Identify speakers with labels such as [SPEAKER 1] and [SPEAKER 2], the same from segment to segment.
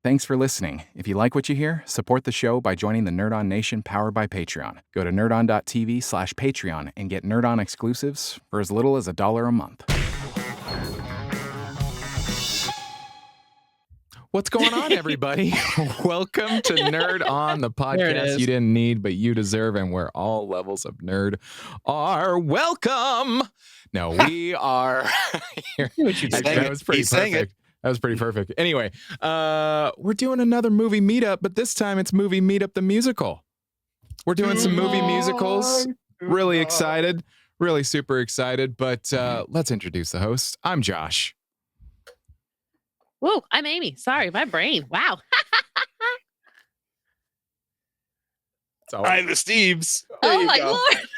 [SPEAKER 1] Thanks for listening. If you like what you hear, support the show by joining the Nerd On Nation powered by Patreon. Go to nerdon.tv/Patreon and get Nerd On exclusives for as little as $1 a month. What's going on, everybody? Welcome to Nerd On, the podcast you didn't need, but you deserve, and where all levels of nerd are welcome. No, we are here. That was pretty perfect. That was pretty perfect. Anyway, we're doing another movie meetup, but this time it's Movie Meetup the Musical. We're doing some movie musicals. Really excited. Really super excited. But let's introduce the host. I'm Josh.
[SPEAKER 2] Whoa, I'm Amy. Sorry, my brain. Wow.
[SPEAKER 3] I'm Esteves.
[SPEAKER 2] Oh, my Lord.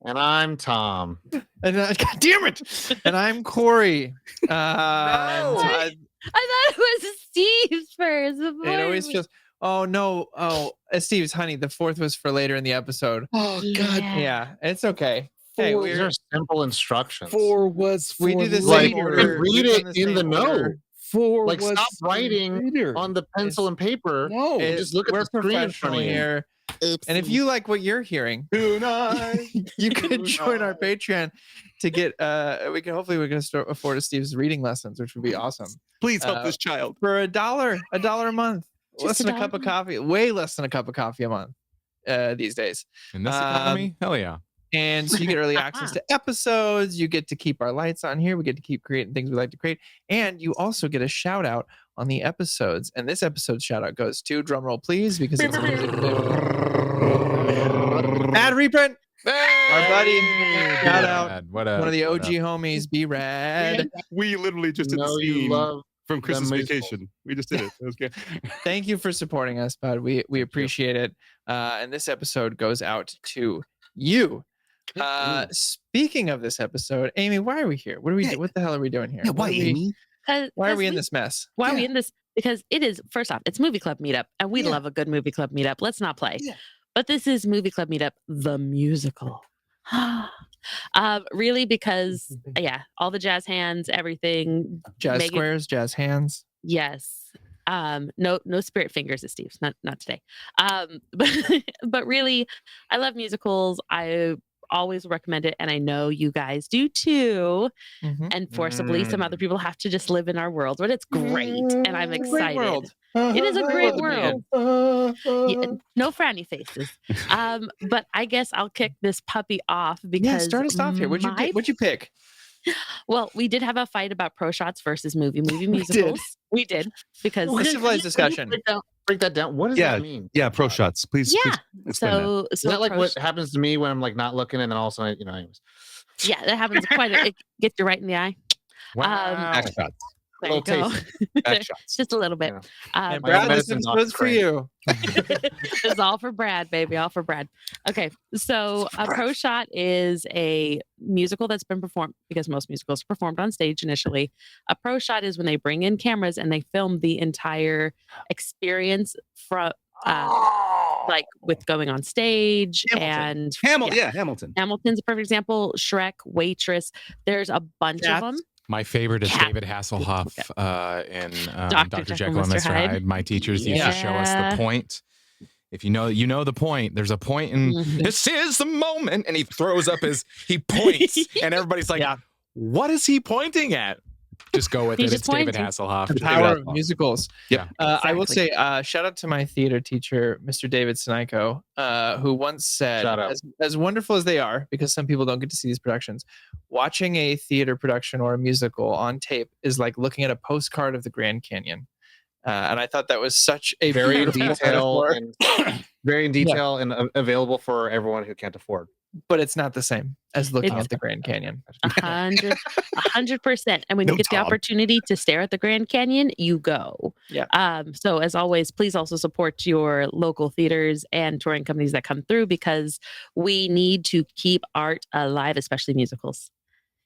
[SPEAKER 4] And I'm Tom.
[SPEAKER 3] And God damn it! And I'm Corey.
[SPEAKER 2] I thought it was Steve's first.
[SPEAKER 3] It always feels. Oh no! Oh, Steve's, honey. The fourth was for later in the episode.
[SPEAKER 2] Oh God.
[SPEAKER 3] Yeah, it's okay.
[SPEAKER 4] Hey, these are simple instructions.
[SPEAKER 5] Four was for
[SPEAKER 3] we do the
[SPEAKER 4] like,
[SPEAKER 3] same order.
[SPEAKER 4] read it in the note.
[SPEAKER 5] Four
[SPEAKER 4] like
[SPEAKER 5] was
[SPEAKER 4] stop writing
[SPEAKER 5] later.
[SPEAKER 4] on the pencil and paper.
[SPEAKER 5] No,
[SPEAKER 4] and just look at the screen in front of you.
[SPEAKER 3] Here.
[SPEAKER 2] Oops.
[SPEAKER 3] And if you like what you're hearing, you can join our Patreon to get. We can start afford Steve's reading lessons, which would be awesome.
[SPEAKER 5] Please help this child
[SPEAKER 3] for $1 a month.
[SPEAKER 2] Just
[SPEAKER 3] Less than a
[SPEAKER 2] $1
[SPEAKER 3] cup of coffee. Way less than a cup of coffee a month these days.
[SPEAKER 1] In this economy, hell yeah.
[SPEAKER 3] And so you get early access to episodes. You get to keep our lights on here. We get to keep creating things we like to create. And you also get a shout out on the episodes. And this episode's shout out goes to, drumroll please, because it's Ad Reprint. Our buddy, shout out. One of the OG homies, B-Rad.
[SPEAKER 5] We literally just did the scene from Christmas Vacation. We just did it. That was good.
[SPEAKER 3] Thank you for supporting us, bud. We appreciate it. And this episode goes out to you. Speaking of this episode, Amy, why are we here? What the hell are we doing here?
[SPEAKER 5] Yeah, why, Amy?
[SPEAKER 3] Why are we in this mess?
[SPEAKER 2] Why are we in this? Because it is, first off, it's Movie Club Meetup, and we love a good Movie Club Meetup. Let's not play. Yeah. But this is Movie Club Meetup, the musical. Really, because all the jazz hands, everything.
[SPEAKER 3] Jazz squares, jazz hands.
[SPEAKER 2] Yes. No spirit fingers at Steve's, not today. But really, I love musicals. I always recommend it, and I know you guys do too. And forcibly, some other people have to just live in our world, but it's great, and I'm excited. It is a great world. No frowny faces. But I guess I'll kick this puppy off because
[SPEAKER 3] start us off here. What'd you pick?
[SPEAKER 2] Well, we did have a fight about pro shots versus movie musicals. We did because
[SPEAKER 3] civilized discussion.
[SPEAKER 4] Break that down. What does that mean?
[SPEAKER 5] Yeah, pro shots. Please.
[SPEAKER 2] Yeah.
[SPEAKER 5] Please
[SPEAKER 2] So
[SPEAKER 4] is that like what happens to me when I'm like not looking and then all of a sudden, anyways.
[SPEAKER 2] Yeah, that happens it gets you right in the eye.
[SPEAKER 4] Wow.
[SPEAKER 5] Back shots.
[SPEAKER 2] There you go.
[SPEAKER 5] Back shots.
[SPEAKER 2] Just a little bit.
[SPEAKER 3] And Brad, this was for you.
[SPEAKER 2] It's all for Brad, baby. All for Brad. Okay. So a pro shot is a musical that's been performed, because most musicals are performed on stage initially. A pro shot is when they bring in cameras and they film the entire experience from like with going on stage.
[SPEAKER 5] Hamilton.
[SPEAKER 2] And
[SPEAKER 5] Hamilton.
[SPEAKER 2] Hamilton's a perfect example. Shrek, Waitress. There's a bunch of them.
[SPEAKER 1] My favorite is David Hasselhoff in Dr. Jekyll and Mr. Hyde. My teachers used to show us the point. If you know the point. There's a point, and this is the moment, and he throws up he points, and everybody's like, what is he pointing at? Just go with it. It's David Hasselhoff.
[SPEAKER 3] The power of musicals.
[SPEAKER 1] Yeah.
[SPEAKER 3] I will say, shout out to my theater teacher, Mr. David Siniko, who once said, as wonderful as they are, because some people don't get to see these productions, watching a theater production or a musical on tape is like looking at a postcard of the Grand Canyon. And I thought that was such a
[SPEAKER 4] very in detail and available for everyone who can't afford.
[SPEAKER 3] But it's not the same as looking at the Grand Canyon.
[SPEAKER 2] 100%. And when you get the opportunity to stare at the Grand Canyon, you go.
[SPEAKER 3] Yeah.
[SPEAKER 2] So as always, please also support your local theaters and touring companies that come through, because we need to keep art alive, especially musicals.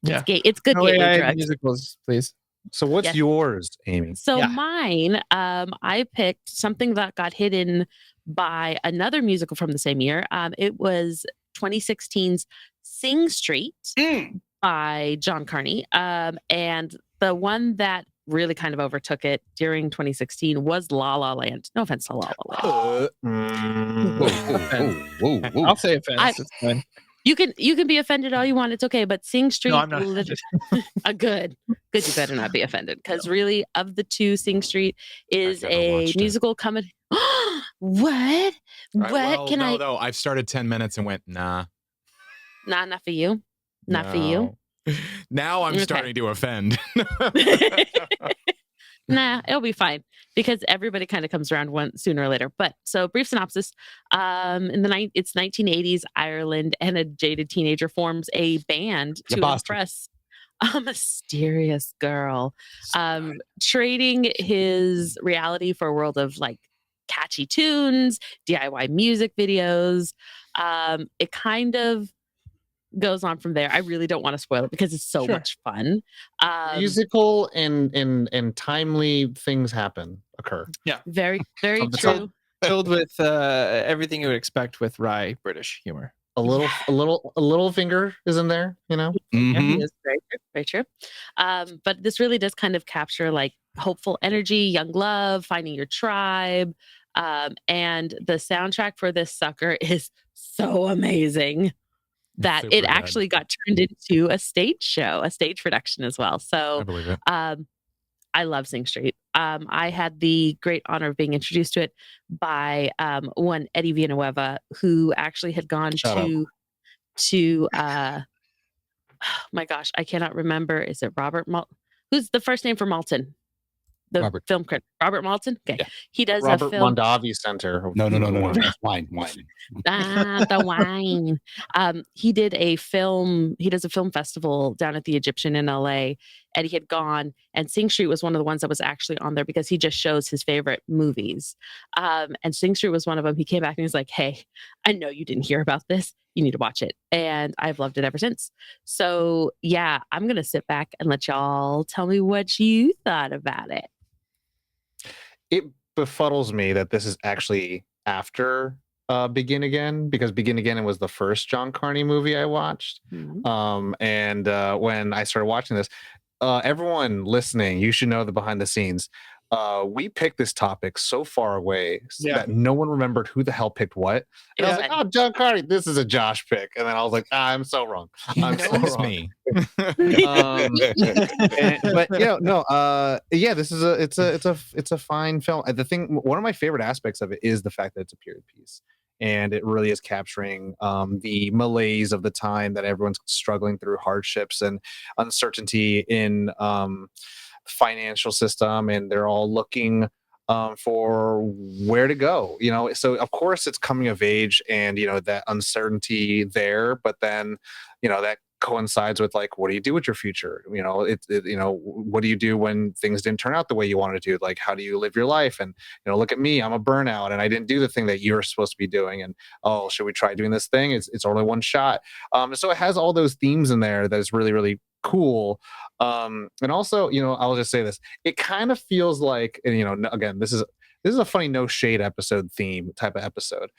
[SPEAKER 3] Yeah.
[SPEAKER 2] It's good gateway drugs.
[SPEAKER 3] Musicals, please.
[SPEAKER 4] So what's yours, Amy?
[SPEAKER 2] So mine, I picked something that got hidden by another musical from the same year. It was 2016's Sing Street by John Carney. And the one that really kind of overtook it during 2016 was La La Land. No offense to La La
[SPEAKER 3] Land. I'll say offense. It's fine.
[SPEAKER 2] You can be offended all you want. It's okay. But Sing Street,
[SPEAKER 3] No, I'm not.
[SPEAKER 2] Good. You better not be offended, because really, of the two, Sing Street is a musical comedy. What?
[SPEAKER 1] Right, well, can I? Though I've started 10 minutes and went, nah,
[SPEAKER 2] not for you. Not for you.
[SPEAKER 1] Now I'm starting to offend.
[SPEAKER 2] Nah, it'll be fine, because everybody kind of comes around sooner or later. But so, brief synopsis: it's 1980s Ireland, and a jaded teenager forms a band to impress a mysterious girl, trading his reality for a world of like catchy tunes, DIY music videos. It kind of goes on from there. I really don't want to spoil it because it's so much fun.
[SPEAKER 4] Musical and timely things occur.
[SPEAKER 3] Yeah,
[SPEAKER 2] very true.
[SPEAKER 3] Filled with everything you would expect with wry British humor.
[SPEAKER 4] A little finger is in there, you know.
[SPEAKER 2] Mm-hmm. It's very true. But this really does kind of capture like hopeful energy, young love, finding your tribe, and the soundtrack for this sucker is so amazing that it actually got turned into a stage show, a stage production as well. So
[SPEAKER 1] I believe it.
[SPEAKER 2] I love Sing Street. I had the great honor of being introduced to it by one Eddie Villanueva, who actually had gone to oh my gosh, I cannot remember. Is it Robert who's the first name for Malton? The film critic, Robert Malton. Okay, he does
[SPEAKER 4] Robert
[SPEAKER 2] a film.
[SPEAKER 4] Mondavi Center.
[SPEAKER 5] No. That's wine.
[SPEAKER 2] The wine. He did a film. He does a film festival down at the Egyptian in LA, and he had gone. And Sing Street was one of the ones that was actually on there because he just shows his favorite movies. And Sing Street was one of them. He came back and he's like, "Hey, I know you didn't hear about this. You need to watch it." And I've loved it ever since. So yeah, I'm gonna sit back and let y'all tell me what you thought about it.
[SPEAKER 4] It befuddles me that this is actually after Begin Again, because Begin Again was the first John Carney movie I watched. Mm-hmm. And when I started watching this, everyone listening, you should know the behind the scenes. We picked this topic so far away that no one remembered who the hell picked what. And I was like, "Oh, John Carney, this is a Josh pick." And then I was like, I'm so wrong. I'm so wrong.
[SPEAKER 1] Me.
[SPEAKER 4] But this is it's a fine film. The thing, one of my favorite aspects of it is the fact that it's a period piece, and it really is capturing the malaise of the time, that everyone's struggling through hardships and uncertainty in financial system, and they're all looking for where to go, you know. So of course it's coming of age, and you know that uncertainty there, but then you know that coincides with like, what do you do with your future? You know, you know, what do you do when things didn't turn out the way you wanted to? Like, how do you live your life? And you know, look at me, I'm a burnout, and I didn't do the thing that you're supposed to be doing. And oh, should we try doing this thing? It's only one shot. So it has all those themes in there that is really, really cool. And also, you know, I'll just say this: it kind of feels like, and you know, again, this is a funny no shade episode theme type of episode.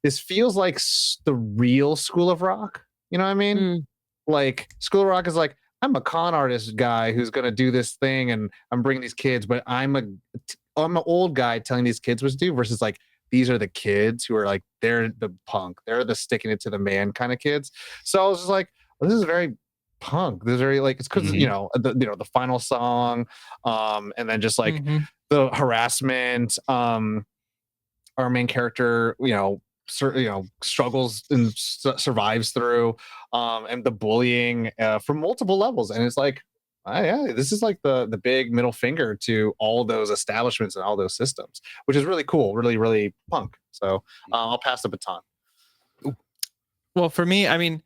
[SPEAKER 4] This feels like the real School of Rock. You know what I mean? Like School of Rock is like, I'm a con artist guy who's going to do this thing, and I'm bringing these kids, but I'm an old guy telling these kids what to do, versus like, these are the kids who are like, they're the punk, they're the sticking it to the man kind of kids. So I was just like, well, this is very punk. This is very like, it's because you know the final song, and then just like the harassment, our main character, you know, struggles and survives through, and the bullying from multiple levels. And it's like, yeah, this is like the big middle finger to all those establishments and all those systems, which is really cool, really, really punk. So I'll pass the baton.
[SPEAKER 3] Well, for me, I mean,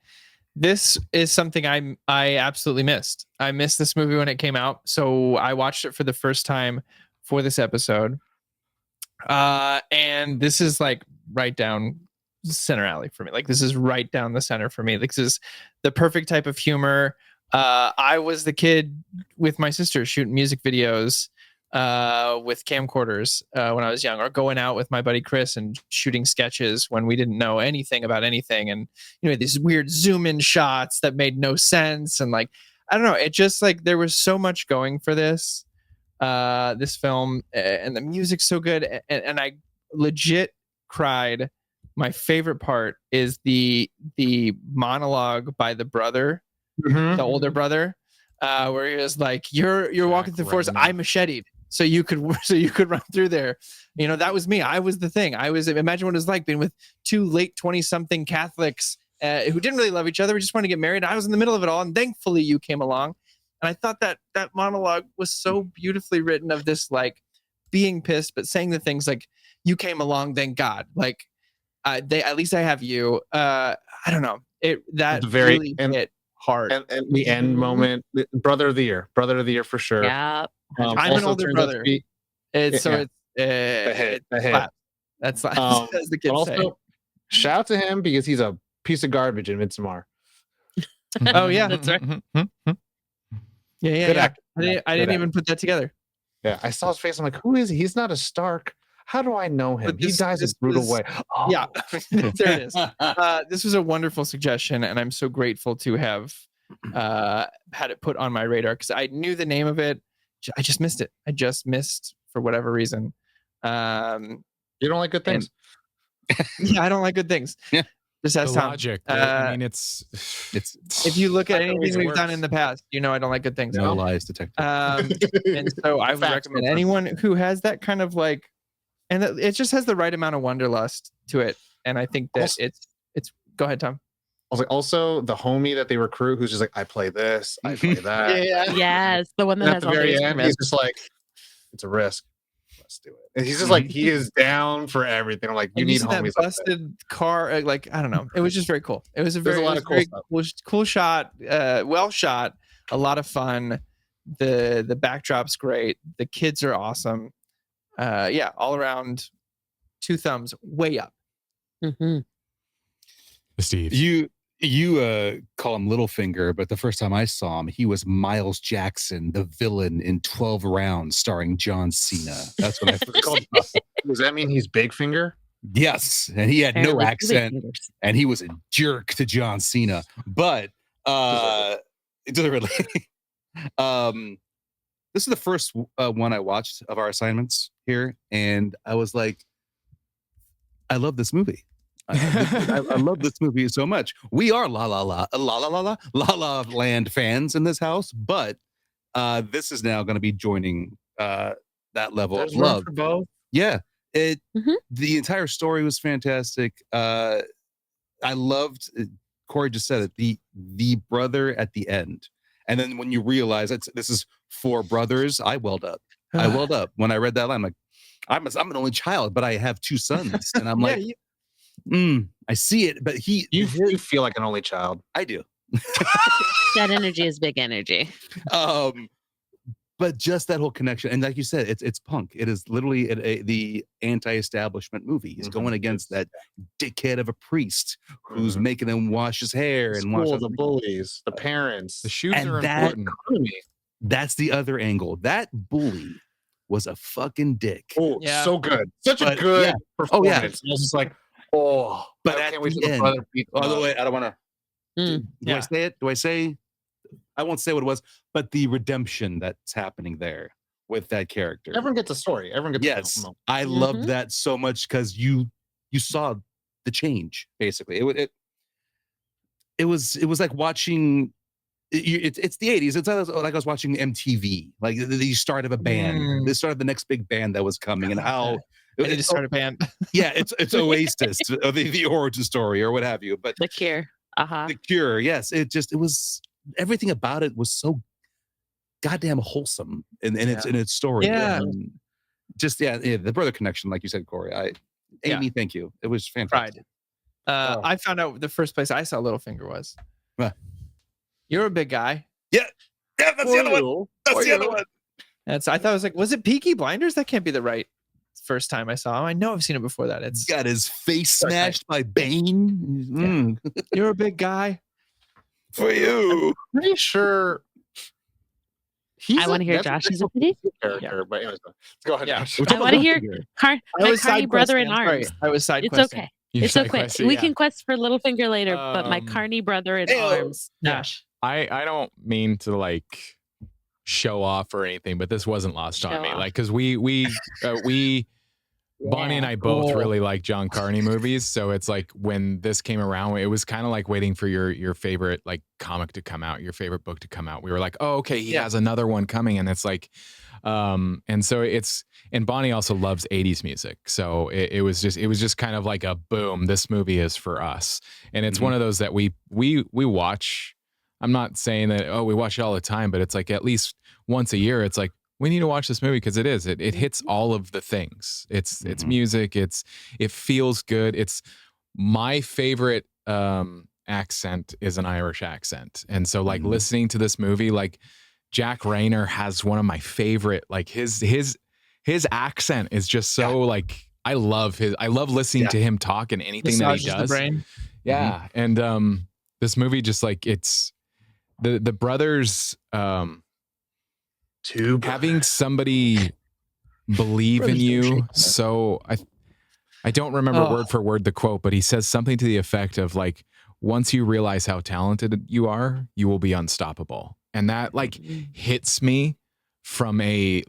[SPEAKER 3] this is something I absolutely missed. I missed this movie when it came out, so I watched it for the first time for this episode. And this is like right down center alley for me. Like, this is right down the center for me. This is the perfect type of humor. I was the kid with my sister shooting music videos with camcorders when I was young, or going out with my buddy Chris and shooting sketches when we didn't know anything about anything. And, you know, these weird zoom in shots that made no sense. And like, I don't know. It just like there was so much going for this film, and the music's so good, and I legit cried. My favorite part is the monologue by the brother, the older brother, where he was like, "You're walking through the forest. I macheted, so you could run through there." You know, that was me. I was the thing. Imagine what it was like being with two late 20-something Catholics who didn't really love each other. We just wanted to get married. I was in the middle of it all, and thankfully you came along. And I thought that monologue was so beautifully written, of this like being pissed, but saying the things like, "You came along, thank God." Like, at least I have you. I don't know. That really hit hard.
[SPEAKER 4] And the end moment, brother of the year for sure.
[SPEAKER 2] Yeah.
[SPEAKER 3] I'm an older brother. It's the head. That's as the kids say.
[SPEAKER 4] Shout out to him because he's a piece of garbage in Midsommar.
[SPEAKER 3] Oh yeah,
[SPEAKER 2] that's right.
[SPEAKER 3] Yeah.
[SPEAKER 4] Good actor.
[SPEAKER 3] I didn't even put that together.
[SPEAKER 4] Yeah, I saw his face. I'm like, who is he? He's not a Stark. How do I know him? He dies a brutal way. Oh.
[SPEAKER 3] Yeah, there it is. This was a wonderful suggestion, and I'm so grateful to have had it put on my radar, because I knew the name of it. I just missed it. I just missed for whatever reason.
[SPEAKER 4] You don't like good things?
[SPEAKER 3] Yeah, I don't like good things.
[SPEAKER 1] Yeah.
[SPEAKER 3] Just has time.
[SPEAKER 1] Logic. I mean, it's
[SPEAKER 3] if you look at anything we've done in the past, you know I don't like good things.
[SPEAKER 1] No lies detected.
[SPEAKER 3] And so I would recommend anyone who has that kind of like, and it just has the right amount of wanderlust to it. And I think that it's. Go ahead, Tom.
[SPEAKER 4] I was like, also the homie that they recruit, who's just like, I play this, I play that.
[SPEAKER 3] Yeah.
[SPEAKER 2] Yes, the one that
[SPEAKER 4] And
[SPEAKER 2] has
[SPEAKER 4] at the
[SPEAKER 2] all
[SPEAKER 4] very
[SPEAKER 2] the
[SPEAKER 4] end, he's just like, it's a risk. Let's do it. And he's just like, he is down for everything. I'm like, you need homies.
[SPEAKER 3] That busted car, like I don't know. It was just very cool. It was a lot of cool shot, well shot, a lot of fun. The backdrop's great. The kids are awesome. Yeah, all around, 2 thumbs, way up.
[SPEAKER 2] Mm-hmm.
[SPEAKER 1] Steve,
[SPEAKER 5] you call him Littlefinger, but the first time I saw him, he was Miles Jackson, the villain in 12 Rounds, starring John Cena. That's what I first called him.
[SPEAKER 4] Does that mean he's Big Finger?
[SPEAKER 5] Yes, and he had no accent, and he was a jerk to John Cena. But it doesn't really. This is the first one I watched of our assignments here, and I was like, I love this movie. I love this movie so much. We are La La Land fans in this house, but this is now going to be joining that level of love.
[SPEAKER 4] For both.
[SPEAKER 5] Yeah, the entire story was fantastic. I loved. Corey just said it. The brother at the end, and then when you realize this is 4 brothers, I welled up. I welled up when I read that line. I'm like, I'm an only child, but I have 2 sons, and I'm like. I see it, but you
[SPEAKER 4] feel like an only child.
[SPEAKER 5] I do.
[SPEAKER 2] That energy is big energy.
[SPEAKER 5] But just that whole connection, and like you said, it's punk. It is literally the anti-establishment movie. He's going against that dickhead of a priest who's making him wash his hair and wash
[SPEAKER 4] the bullies, the parents.
[SPEAKER 1] The shoes are important.
[SPEAKER 5] That's the other angle. That bully was a fucking dick.
[SPEAKER 4] Oh, yeah. So good. Such a good performance.
[SPEAKER 5] Oh, yeah.
[SPEAKER 4] I was just like, but
[SPEAKER 5] at the end, by the way, I don't want to. Do I say it? Do I say? I won't say what it was, but the redemption that's happening there with that character.
[SPEAKER 4] Everyone gets a story. Everyone gets.
[SPEAKER 5] I loved that so much because you saw the change. Basically, it was like watching. It's the 80s. It's like I was watching MTV, like the start of a band, the start of the next big band that was coming, and how.
[SPEAKER 3] I need to start a band.
[SPEAKER 5] Yeah, it's Oasis, the origin story or what have you. But
[SPEAKER 2] The Cure.
[SPEAKER 5] The Cure, yes. It was everything about it was so goddamn wholesome in its story.
[SPEAKER 3] Yeah.
[SPEAKER 5] The brother connection, like you said, Corey. Amy, thank you. It was fantastic.
[SPEAKER 3] I found out the first place I saw Littlefinger was. You're a big guy.
[SPEAKER 5] Yeah, that's the other one. That's the other one.
[SPEAKER 3] I thought I was like, was it Peaky Blinders? That can't be the right first time I saw him. I know I've seen it before that. It's
[SPEAKER 5] got his face smashed by Bane.
[SPEAKER 3] You're a big guy.
[SPEAKER 5] For you.
[SPEAKER 4] I'm pretty sure.
[SPEAKER 2] I want to hear Josh's opinion.
[SPEAKER 4] Character, but anyways, let's go ahead.
[SPEAKER 3] Yeah.
[SPEAKER 2] I want to hear my Carney brother in arms.
[SPEAKER 3] I was side
[SPEAKER 2] It's
[SPEAKER 3] questing.
[SPEAKER 2] okay. It's okay. We can quest for Littlefinger later, but my Carney brother in arms.
[SPEAKER 3] Josh.
[SPEAKER 1] I don't mean to like show off or anything, but this wasn't lost on me. Like, because we Bonnie and I both really like John Carney movies, so it's like when this came around, it was kind of like waiting for your favorite like comic to come out, your favorite book to come out. We were like, oh, okay, he has another one coming, and it's like, and so and Bonnie also loves 80s music, so it was just kind of like a boom. This movie is for us, and it's one of those that we watch. I'm not saying that we watch it all the time, but it's like at least once a year. It's like we need to watch this movie because it hits all of the things. It's music. It feels good. It's my favorite accent is an Irish accent, and so like listening to this movie, like Jack Rayner has one of my favorite. Like his accent is just so like I love listening to him talk and anything that he does. Yeah, and this movie just like it's. The brothers having somebody believe in you. So I don't remember word for word the quote, but he says something to the effect of like, once you realize how talented you are, you will be unstoppable. And that like hits me from a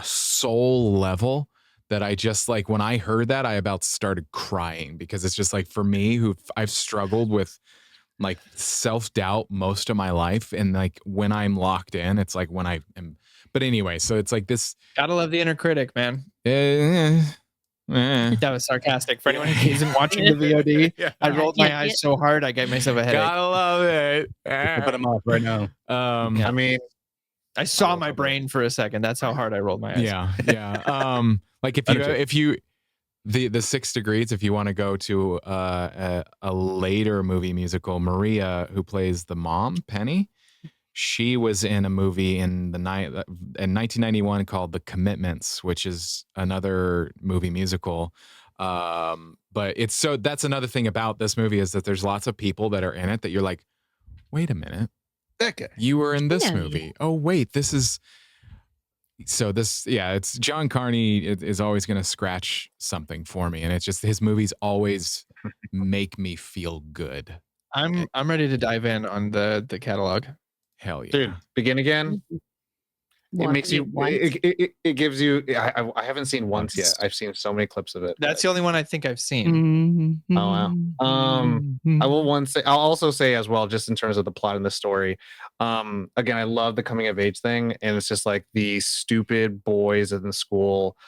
[SPEAKER 1] soul level that I just like, when I heard that, I about started crying, because it's just like, for me, who I've struggled with like self-doubt most of my life, and like when I'm locked in, it's like when I am. But anyway, so it's like this.
[SPEAKER 3] Gotta love the inner critic, man. That was sarcastic. For anyone who isn't watching the VOD, I rolled my eyes so hard I gave myself a headache.
[SPEAKER 1] Gotta love it.
[SPEAKER 5] Put them off right now.
[SPEAKER 4] I mean,
[SPEAKER 3] I saw my brain for a second. That's how hard I rolled my eyes.
[SPEAKER 1] Yeah. Like if you the 6 Degrees, if you want to go to a later movie musical, Maria, who plays the mom, Penny, she was in a movie in 1991 called The Commitments, which is another movie musical. But that's another thing about this movie, is that there's lots of people that are in it that you're like, wait a minute,
[SPEAKER 5] that guy,
[SPEAKER 1] you were in this movie. Oh wait, this is. So it's John Carney is always going to scratch something for me, and it's just his movies always make me feel good.
[SPEAKER 3] I'm ready to dive in on the catalog.
[SPEAKER 1] Hell yeah,
[SPEAKER 4] dude! Begin again. It makes you. It gives you. I haven't seen once yet. I've seen so many clips of it.
[SPEAKER 3] That's the only one I think I've seen.
[SPEAKER 4] Oh wow. I'll also say as well, just in terms of the plot and the story. Again, I love the coming of age thing, and it's just like the stupid boys in the school,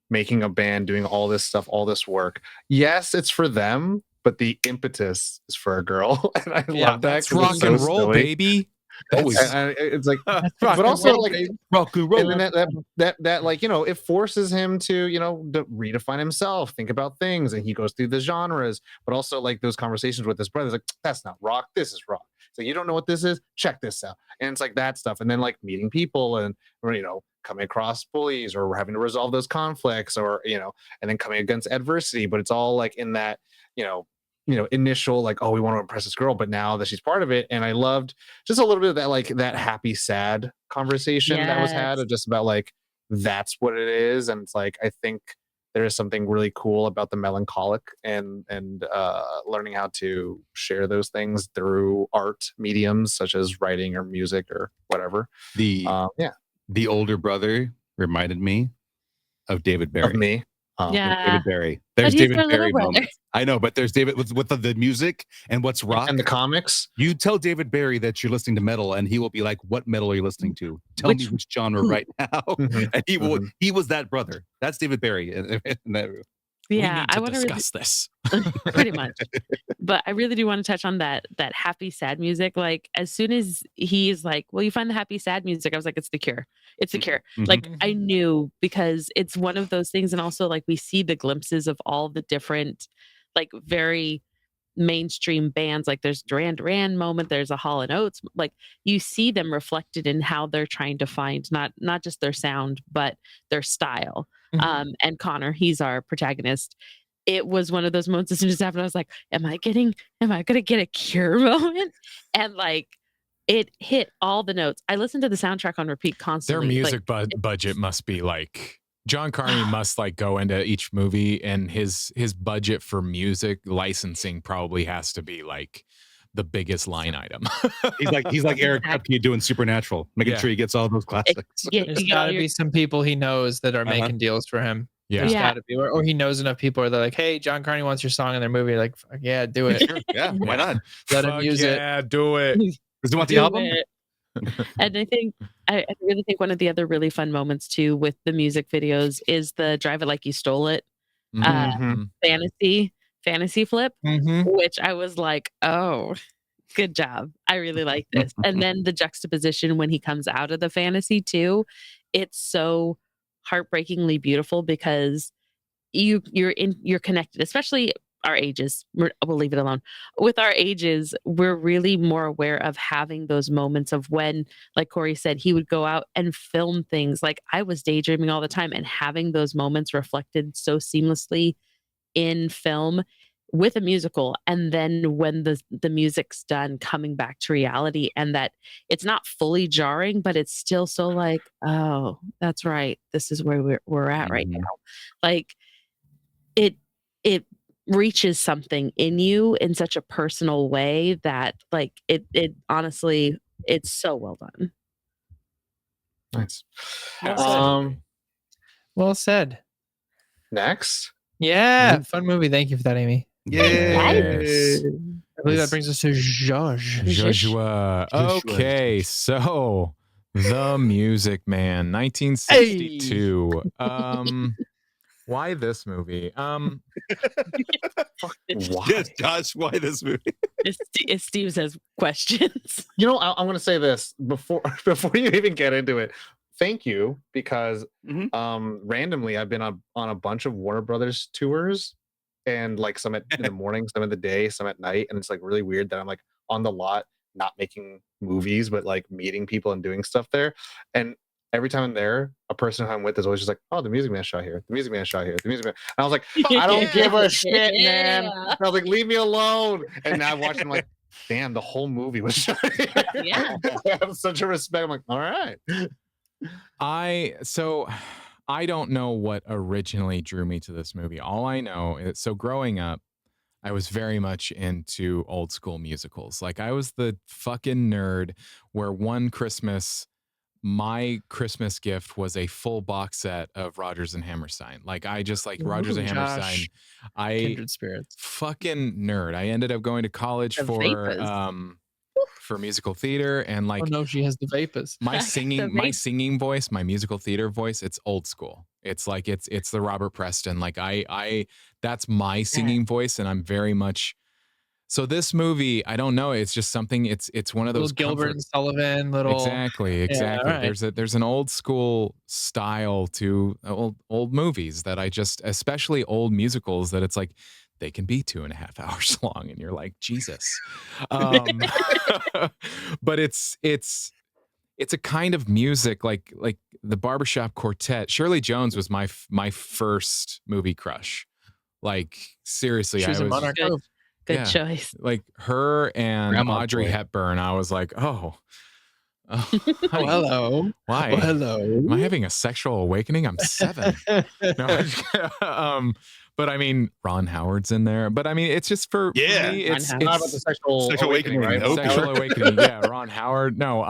[SPEAKER 4] making a band, doing all this stuff, all this work. Yes, it's for them, but the impetus is for a girl, and I love that.
[SPEAKER 1] It's rock and roll, baby.
[SPEAKER 4] It's like, but also like rock and roll, and then that like, you know, it forces him to, you know, to redefine himself, think about things, and he goes through the genres, but also like those conversations with his brothers, like, that's not rock, this is rock. So you don't know what this is, check this out. And it's like that stuff, and then like meeting people, and, you know, coming across bullies, or having to resolve those conflicts, or, you know, and then coming against adversity. But it's all like in that, you know, initial like, oh, we want to impress this girl, but now that she's part of it. And I loved just a little bit of that, like that happy sad conversation that was had, of just about like, that's what it is. And it's like, I think there is something really cool about the melancholic and learning how to share those things through art mediums such as writing or music or whatever.
[SPEAKER 5] The older brother reminded me of David Barry.
[SPEAKER 4] Of me.
[SPEAKER 5] David Barry. There's David Barry moments. I know, but there's David with the music and what's rock
[SPEAKER 4] and the comics.
[SPEAKER 5] You tell David Barry that you're listening to metal, and he will be like, "What metal are you listening to? Tell me which genre right now." And he was that brother. That's David Barry.
[SPEAKER 2] Yeah,
[SPEAKER 1] I want to discuss this
[SPEAKER 2] pretty much. But I really do want to touch on that happy sad music. Like, as soon as he's like, well, you find the happy sad music, I was like, it's The Cure. It's The Cure. Like, I knew, because it's one of those things. And also, like, we see the glimpses of all the different, like, very mainstream bands. Like, there's Duran Duran moment, there's a Hall & Oates. Like, you see them reflected in how they're trying to find not just their sound, but their style. And Connor, he's our protagonist. It was one of those moments, as soon as it happened, I was like, am I going to get a Cure moment? And like, it hit all the notes. I listened to the soundtrack on repeat constantly.
[SPEAKER 1] Their music budget must be like, John Carney must like go into each movie, and his budget for music licensing probably has to be like the biggest line item.
[SPEAKER 5] He's like Eric Kripke doing Supernatural, making sure he gets all those classics.
[SPEAKER 3] There's got to be some people he knows that are making deals for him.
[SPEAKER 1] Yeah.
[SPEAKER 3] There's got to be, or he knows enough people where they're like, "Hey, John Carney wants your song in their movie." Like, fuck yeah, do it.
[SPEAKER 5] Yeah, why not?
[SPEAKER 3] Let him use it.
[SPEAKER 1] Yeah, do it.
[SPEAKER 5] Does he want the album?
[SPEAKER 2] And I really think one of the other really fun moments too with the music videos is the Drive It Like You Stole It fantasy flip, which I was like, oh, good job. I really like this. And then the juxtaposition when he comes out of the fantasy too, it's so heartbreakingly beautiful because you're connected, especially our ages. We'll leave it alone. With our ages, we're really more aware of having those moments of when, like Corey said, he would go out and film things. Like I was daydreaming all the time, and having those moments reflected so seamlessly in film with a musical. And then when the music's done, coming back to reality, and that it's not fully jarring, but it's still so like, oh, that's right. This is where we're at right now. Like it reaches something in you in such a personal way that like it honestly, it's so well done.
[SPEAKER 4] Nice.
[SPEAKER 3] Well said.
[SPEAKER 4] Next.
[SPEAKER 3] Yeah, fun movie. Thank you for that, Amy.
[SPEAKER 1] Yes.
[SPEAKER 3] I believe that brings us to
[SPEAKER 1] Joshua. Okay, so The Music Man, 1962. Why this movie?
[SPEAKER 5] Yes, Josh, why this movie?
[SPEAKER 2] Steve says questions.
[SPEAKER 4] You know, I'm going to say this before you even get into it. Thank you, because randomly I've been on a bunch of Warner Brothers tours, and like some in the morning, some in the day, some at night, and it's like really weird that I'm like on the lot, not making movies, but like meeting people and doing stuff there. And every time I'm there, a person who I'm with is always just like, "Oh, the Music Man shot here. The Music Man shot here. The Music Man." And I was like, "I don't give a shit, man." I was like, "Leave me alone." And now I'm watching, like, damn, the whole movie was shot here.
[SPEAKER 2] Yeah.
[SPEAKER 4] I have such a respect. I'm like, all right.
[SPEAKER 1] I don't know what originally drew me to this movie. All I know is, so growing up, I was very much into old school musicals. Like I was the fucking nerd where one Christmas, my Christmas gift was a full box set of Rodgers and Hammerstein. Like I just like Rodgers and Hammerstein.
[SPEAKER 3] Kindred spirits.
[SPEAKER 1] Fucking nerd. I ended up going to college for musical theater, and like,
[SPEAKER 3] oh no, she has the vapors.
[SPEAKER 1] My singing voice, my musical theater voice, it's old school. It's like it's the Robert Preston. Like I that's my singing voice, and I'm very much. So this movie, I don't know. It's just something. It's one of those
[SPEAKER 3] Gilbert and Sullivan little.
[SPEAKER 1] Exactly.
[SPEAKER 3] Yeah, right.
[SPEAKER 1] There's an old school style to old movies that I just, especially old musicals, that it's like they can be 2.5 hours long, and you're like, Jesus. But it's a kind of music like the Barbershop Quartet. Shirley Jones was my first movie crush. Like seriously,
[SPEAKER 3] She was in Monarch Grove.
[SPEAKER 2] Good choice.
[SPEAKER 1] Like her and Audrey Hepburn, I was like, oh,
[SPEAKER 3] hello.
[SPEAKER 1] Why?
[SPEAKER 3] Oh, hello.
[SPEAKER 1] Am I having a sexual awakening? I'm 7. No, but I mean, Ron Howard's in there. But I mean, it's just for me. It's
[SPEAKER 4] not about the sexual awakening, right?
[SPEAKER 1] Sexual awakening. Yeah, Ron Howard. No,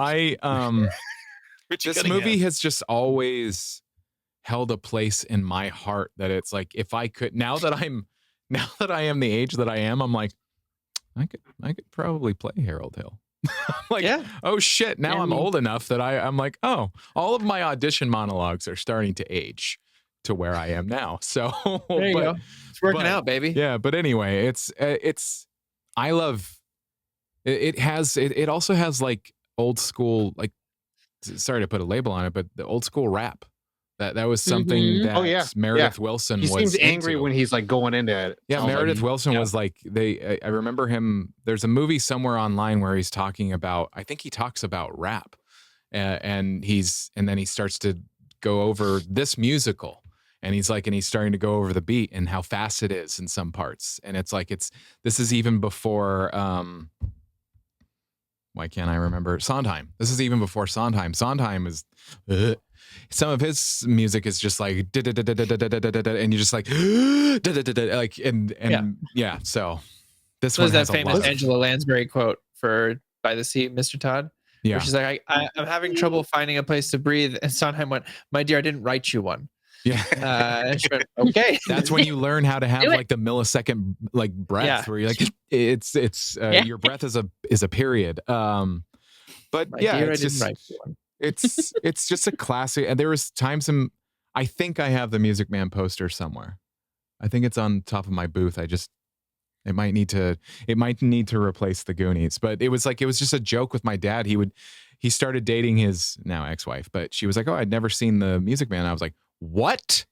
[SPEAKER 1] this movie has just always held a place in my heart that it's like, if I could, now that I am the age that I am, I'm like, I could probably play Harold Hill. Like, oh shit, now I'm old enough that I'm like, oh, all of my audition monologues are starting to age to where I am now. So
[SPEAKER 3] there you go. It's working out, baby.
[SPEAKER 1] Yeah, but anyway, it's I love it. It also has like old school, like, sorry to put a label on it, but the old school rap. That was something that Meredith Wilson was.
[SPEAKER 4] He seems angry when he's like going into it.
[SPEAKER 1] Yeah, Meredith Wilson was like, I remember him. There's a movie somewhere online where he's talking about, I think he talks about rap, and then he starts to go over this musical, and he's starting to go over the beat and how fast it is in some parts, and it's like this is even before. Why can't I remember Sondheim? This is even before Sondheim. Sondheim is. Some of his music is just like and you're just like like and yeah. So This
[SPEAKER 3] So
[SPEAKER 1] one
[SPEAKER 3] there's
[SPEAKER 1] has
[SPEAKER 3] that
[SPEAKER 1] a
[SPEAKER 3] famous
[SPEAKER 1] lot.
[SPEAKER 3] Angela Lansbury quote for By the Sea, Mr. Todd.
[SPEAKER 1] Yeah.
[SPEAKER 3] Where she's like, I'm having trouble finding a place to breathe. And Sondheim went, my dear, I didn't write you one.
[SPEAKER 1] Yeah.
[SPEAKER 3] And she went, okay.
[SPEAKER 1] That's when you learn how to have
[SPEAKER 2] Do it.
[SPEAKER 1] like the millisecond like breath
[SPEAKER 3] Yeah.
[SPEAKER 1] where you're like it's your breath is a period. But
[SPEAKER 3] My
[SPEAKER 1] yeah,
[SPEAKER 3] dear, I
[SPEAKER 1] it's
[SPEAKER 3] didn't
[SPEAKER 1] just
[SPEAKER 3] write you one.
[SPEAKER 1] it's just a classic. And there was times I think I have the Music Man poster somewhere. I think it's on top of my booth. It might need to replace the Goonies, but it was just a joke with my dad. He started dating his now ex-wife, but she was like, "Oh, I'd never seen the Music Man." I was like, "What?"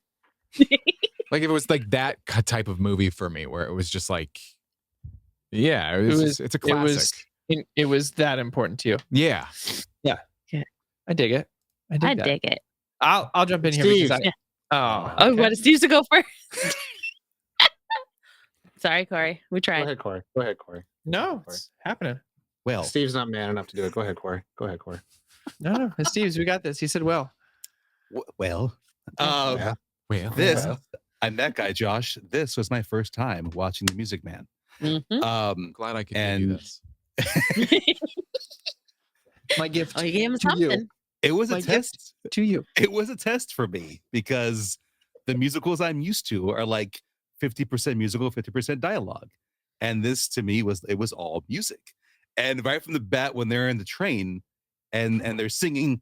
[SPEAKER 1] Like it was like that type of movie for me, where it was just like, yeah, it's a classic.
[SPEAKER 3] It was that important to you.
[SPEAKER 1] Yeah.
[SPEAKER 3] I dig it.
[SPEAKER 2] I dig it.
[SPEAKER 3] I'll jump in here
[SPEAKER 4] Steve.
[SPEAKER 3] because
[SPEAKER 2] Oh,
[SPEAKER 3] okay.
[SPEAKER 2] what is Steve to go first? Sorry, Corey. We
[SPEAKER 4] Go
[SPEAKER 2] tried.
[SPEAKER 4] ahead, Corey. Go ahead, Corey.
[SPEAKER 3] No, it's happening.
[SPEAKER 5] Well,
[SPEAKER 4] Steve's not man enough to do it. Go ahead, Corey. Go ahead, Corey.
[SPEAKER 3] No, it's Steve's. We got this. He said, well.
[SPEAKER 5] well,
[SPEAKER 4] Yeah.
[SPEAKER 1] Well,
[SPEAKER 5] this I'm that guy, Josh. This was my first time watching the Music Man.
[SPEAKER 2] Mhm.
[SPEAKER 1] I'm glad I could give you
[SPEAKER 5] and
[SPEAKER 1] this.
[SPEAKER 3] My gift
[SPEAKER 2] Oh, you gave him
[SPEAKER 3] to you.
[SPEAKER 2] something.
[SPEAKER 5] it was
[SPEAKER 3] My
[SPEAKER 5] a
[SPEAKER 3] gift
[SPEAKER 5] test.
[SPEAKER 3] to you.
[SPEAKER 5] It was a test for me because the musicals I'm used to are like 50% musical, 50% dialogue. And this to me was all music. And right from the bat, when they're in the train and they're singing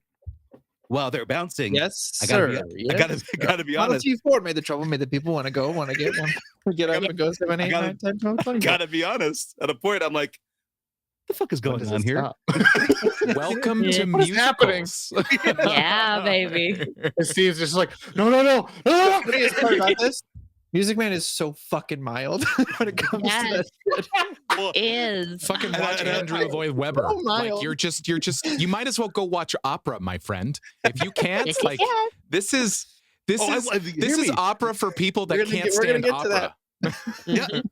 [SPEAKER 5] while they're bouncing,
[SPEAKER 3] Yes,
[SPEAKER 5] I gotta
[SPEAKER 3] sir.
[SPEAKER 5] be, I gotta be
[SPEAKER 3] Model
[SPEAKER 5] honest.
[SPEAKER 3] T Ford made the trouble, made the people want to go, want to get one. Get up and go 7, 8,
[SPEAKER 5] gotta-
[SPEAKER 3] 9, 10, 12, 20.
[SPEAKER 5] Gotta be honest. At a point, I'm like, what the fuck is
[SPEAKER 4] When
[SPEAKER 5] going
[SPEAKER 4] does
[SPEAKER 5] on
[SPEAKER 4] it
[SPEAKER 5] here?
[SPEAKER 4] stop?
[SPEAKER 1] Welcome
[SPEAKER 2] Yeah.
[SPEAKER 1] to
[SPEAKER 4] What is happening?
[SPEAKER 1] musicals.
[SPEAKER 2] Yeah, baby.
[SPEAKER 4] And Steve's just like, no.
[SPEAKER 3] The funniest part about this, Music Man is so fucking mild when it comes to that shit.
[SPEAKER 5] Well,
[SPEAKER 2] Is
[SPEAKER 1] Fucking watch
[SPEAKER 5] And I-
[SPEAKER 1] Andrew Lloyd Webber.
[SPEAKER 3] So
[SPEAKER 1] Like
[SPEAKER 3] mild.
[SPEAKER 1] you might as well go watch opera, my friend. If you can't,
[SPEAKER 2] Yes, you
[SPEAKER 1] like
[SPEAKER 2] can.
[SPEAKER 1] this is
[SPEAKER 5] hear
[SPEAKER 1] is
[SPEAKER 5] me.
[SPEAKER 1] opera for people that
[SPEAKER 3] We're gonna
[SPEAKER 1] can't
[SPEAKER 3] get- we're gonna
[SPEAKER 1] stand
[SPEAKER 3] get to
[SPEAKER 1] opera.
[SPEAKER 5] Yeah.
[SPEAKER 2] Mhm.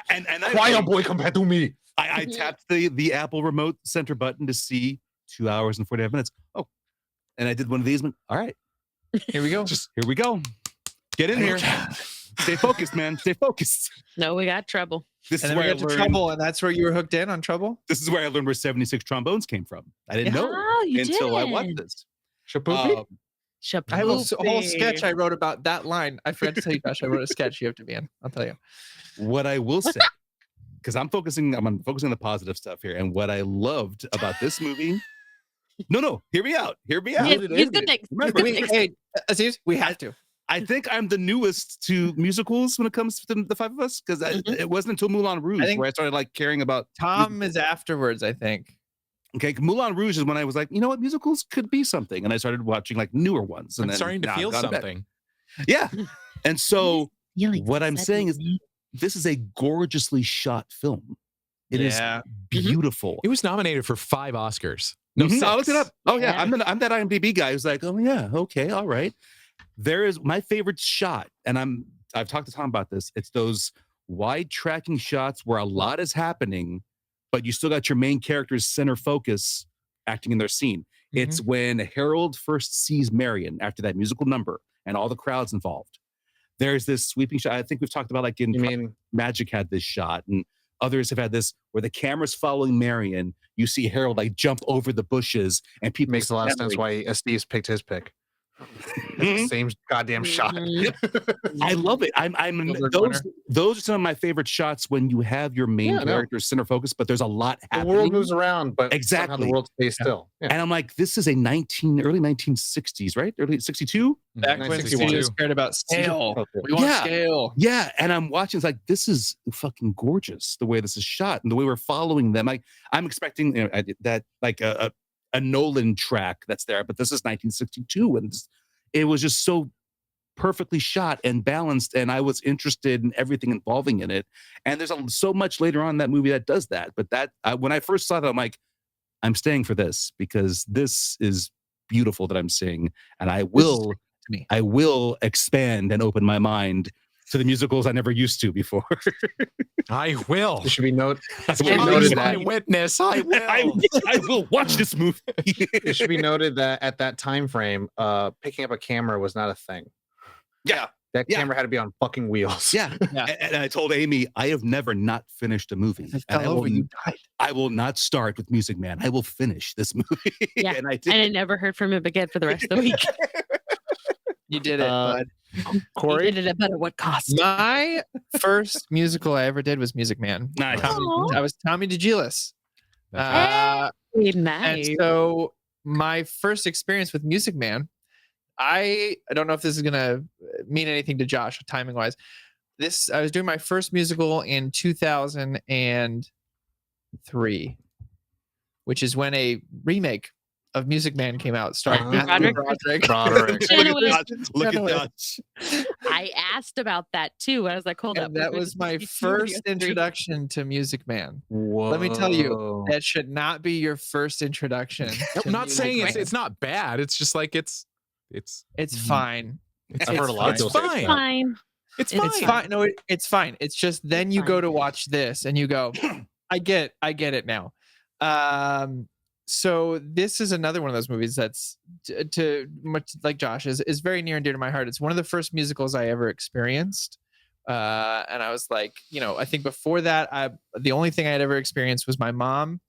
[SPEAKER 5] and I
[SPEAKER 4] Quiet boy compared to me.
[SPEAKER 5] I tapped the Apple remote center button to see 2 hours and 45 minutes. Oh, and I did one of these. Went, all right,
[SPEAKER 3] Here we go.
[SPEAKER 5] just here we go. Get in here. Stay focused, man. Stay focused.
[SPEAKER 2] No, we got trouble.
[SPEAKER 5] This
[SPEAKER 3] And
[SPEAKER 5] is
[SPEAKER 3] then we
[SPEAKER 5] where I
[SPEAKER 3] got to
[SPEAKER 5] learned.
[SPEAKER 3] Trouble, and that's where you were hooked in on Trouble?
[SPEAKER 5] This is where I learned where 76 trombones came from. I didn't know
[SPEAKER 2] Oh, you
[SPEAKER 5] until I
[SPEAKER 2] did.
[SPEAKER 5] watched this.
[SPEAKER 4] Shapoopy?
[SPEAKER 3] I have a whole
[SPEAKER 2] Shapoopy.
[SPEAKER 3] sketch I wrote about that line. I forgot to tell you, Josh. I wrote a sketch you have to be in. I'll tell you.
[SPEAKER 5] What I will say, because I'm focusing on the positive stuff here, and what I loved about this movie. No, hear me out. Hear me out.
[SPEAKER 2] Yes, use good things.
[SPEAKER 5] Remember,
[SPEAKER 2] Use good things.
[SPEAKER 3] Hey, Aziz, we have to.
[SPEAKER 5] I think I'm the newest to musicals when it comes to the five of us, because
[SPEAKER 2] Mhm.
[SPEAKER 5] it wasn't until Moulin Rouge
[SPEAKER 3] I think-
[SPEAKER 5] where I started like caring about
[SPEAKER 3] Tom is afterwards, I think.
[SPEAKER 5] Okay, Moulin Rouge is when I was like, you know what, musicals could be something, and I started watching like newer ones. And
[SPEAKER 1] I'm
[SPEAKER 5] then
[SPEAKER 1] starting to
[SPEAKER 5] now I've
[SPEAKER 1] feel
[SPEAKER 5] gone back.
[SPEAKER 1] something.
[SPEAKER 5] Yeah, and so
[SPEAKER 2] Feeling
[SPEAKER 5] what I'm saying is,
[SPEAKER 2] suddenly.
[SPEAKER 5] this is a gorgeously shot film. It is
[SPEAKER 3] Yeah.
[SPEAKER 5] beautiful.
[SPEAKER 1] It was nominated for 5 Oscars. No,
[SPEAKER 5] Mhm, I looked it
[SPEAKER 1] 6.
[SPEAKER 5] up. Oh yeah,
[SPEAKER 2] Yeah.
[SPEAKER 5] I'm that IMDb guy who's like, oh yeah, okay, all right. There is my favorite shot, and I've talked to Tom about this. It's those wide tracking shots where a lot is happening, but you still got your main character's center focus acting in their scene. It's when Harold first sees Marion after that musical number and all the crowds involved. There's this sweeping shot. I think we've talked about like in
[SPEAKER 4] You mean
[SPEAKER 5] Magic had this shot, and others have had this where the camera's following Marion. You see Harold like jump over the bushes, and people
[SPEAKER 4] makes a lot of sense why Esteves picked his pick. It's the same goddamn shot.
[SPEAKER 2] Mhm.
[SPEAKER 5] I love it. I'm
[SPEAKER 3] Silver
[SPEAKER 5] those are some of my favorite shots when you have your main
[SPEAKER 4] Yeah, I know.
[SPEAKER 5] character center focus, but there's a lot
[SPEAKER 4] The
[SPEAKER 5] happening.
[SPEAKER 4] world moves around, but somehow
[SPEAKER 5] Exactly.
[SPEAKER 4] the world stays still. Yeah.
[SPEAKER 5] And I'm like, this is a early 1960s, right? Early 62?
[SPEAKER 3] Back when
[SPEAKER 4] 1961.
[SPEAKER 3] studios cared about scale.
[SPEAKER 4] Okay.
[SPEAKER 3] We want
[SPEAKER 5] Yeah.
[SPEAKER 3] scale.
[SPEAKER 5] Yeah. And I'm watching, it's like, this is fucking gorgeous the way this is shot and the way we're following them. Like, I'm expecting that like a Nolan track that's there, but this is 1962. And it was just so perfectly shot and balanced, and I was interested in everything involving in it. And there's so much later on in that movie that does that. But when I first saw that, I'm like, I'm staying for this because this is beautiful that I'm seeing, and I will expand and open my mind to the musicals I never used to before.
[SPEAKER 1] I will.
[SPEAKER 4] It should be noted.
[SPEAKER 5] That's
[SPEAKER 4] It should be
[SPEAKER 5] what
[SPEAKER 4] noted
[SPEAKER 1] my
[SPEAKER 4] that
[SPEAKER 1] witness. I will.
[SPEAKER 5] I will watch this movie.
[SPEAKER 4] it should be noted that at that time frame, picking up a camera was not a thing.
[SPEAKER 5] Yeah.
[SPEAKER 4] That camera had to be on fucking wheels.
[SPEAKER 5] Yeah. And I told Amy, I have never not finished a movie.
[SPEAKER 3] You died.
[SPEAKER 5] I will not start with Music Man. I will finish this movie.
[SPEAKER 2] Yeah.
[SPEAKER 5] And I did.
[SPEAKER 2] And I never heard from him again for the rest of the week.
[SPEAKER 3] You did it, bud.
[SPEAKER 2] Corey? You did it, but at what cost?
[SPEAKER 3] My first musical I ever did was Music Man.
[SPEAKER 5] Nice.
[SPEAKER 3] I was Tommy DeGillis.
[SPEAKER 2] Nice.
[SPEAKER 3] And so my first experience with Music Man, I don't know if this is gonna mean anything to Josh timing wise. I was doing my first musical in 2003, which is when a remake of Music Man came out, starring Matthew Broderick.
[SPEAKER 5] Look at Dutch.
[SPEAKER 2] I asked about that too. I was like, hold up.
[SPEAKER 3] That was my first introduction to Music Man.
[SPEAKER 4] Whoa.
[SPEAKER 3] Let me tell you, that should not be your first introduction.
[SPEAKER 1] I'm not saying it's not bad. It's just like it's
[SPEAKER 3] fine.
[SPEAKER 4] I've heard a lot of
[SPEAKER 1] it's fine.
[SPEAKER 2] It's
[SPEAKER 3] It's fine. No, it's fine. It's just then you go to watch this and you go, I get it now. So this is another one of those movies that's to much like Josh is very near and dear to my heart. It's one of the first musicals I ever experienced. And I was like, I think before that, the only thing I had ever experienced was my mom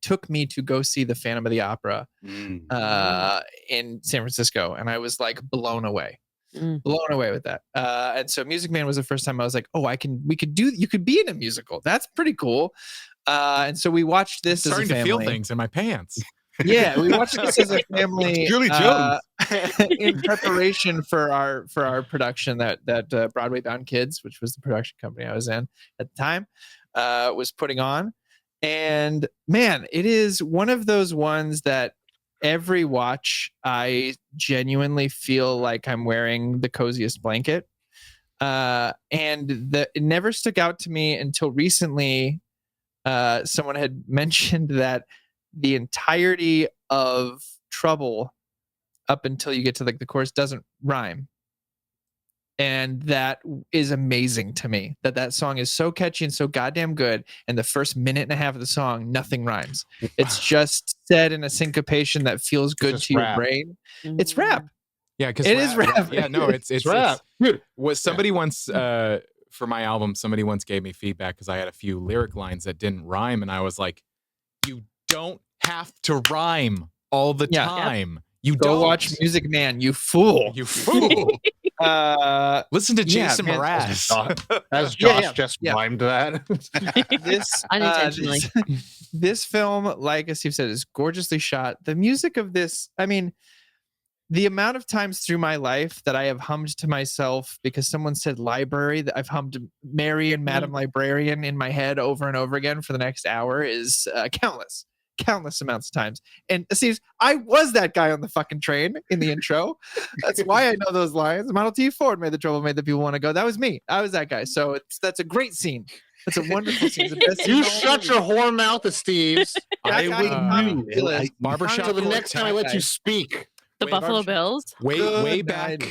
[SPEAKER 3] took me to go see the Phantom of the Opera in San Francisco, and I was like blown away with that. And so Music Man was the first time I was like, oh, you could be in a musical. That's pretty cool. And so we watched this as a family.
[SPEAKER 1] Starting to feel things in my pants.
[SPEAKER 3] Yeah, we watched this as a family.
[SPEAKER 5] Julie Jones.
[SPEAKER 3] In preparation for our production that Broadway Bound Kids, which was the production company I was in at the time, was putting on. And man, it is one of those ones that every watch I genuinely feel like I'm wearing the coziest blanket. And it never stuck out to me until recently. Someone had mentioned that the entirety of Trouble up until you get to like the chorus doesn't rhyme. And that is amazing to me, that song is so catchy and so goddamn good. And the first minute and a half of the song, nothing rhymes. It's just said in a syncopation that feels good to your brain. It's rap.
[SPEAKER 1] Yeah, because
[SPEAKER 3] it is rap.
[SPEAKER 1] Yeah, no, it's rap. Was somebody once for my album, somebody once gave me feedback because I had a few lyric lines that didn't rhyme, and I was like, you don't have to rhyme all the time. Yep. You
[SPEAKER 3] go watch Music Man, you fool.
[SPEAKER 1] You fool. Listen to Jason Mraz.
[SPEAKER 4] As Josh just rhymed that.
[SPEAKER 2] Unintentionally.
[SPEAKER 3] This film, like Steve said, is gorgeously shot. The music of this, I mean, the amount of times through my life that I have hummed to myself because someone said library, that I've hummed Mary and Madam Librarian in my head over and over again for the next hour is countless amounts of times. And Steve, I was that guy on the fucking train in the intro. That's why I know those lines. Model T Ford made the trouble, made the people want to go. That was me. I was that guy. So that's a great scene. It's a wonderful scene. The best
[SPEAKER 4] you shut your whore mouth, Esteves.
[SPEAKER 1] I would barbershop
[SPEAKER 4] until the next time I let you speak.
[SPEAKER 2] The Buffalo Bills.
[SPEAKER 1] Way back,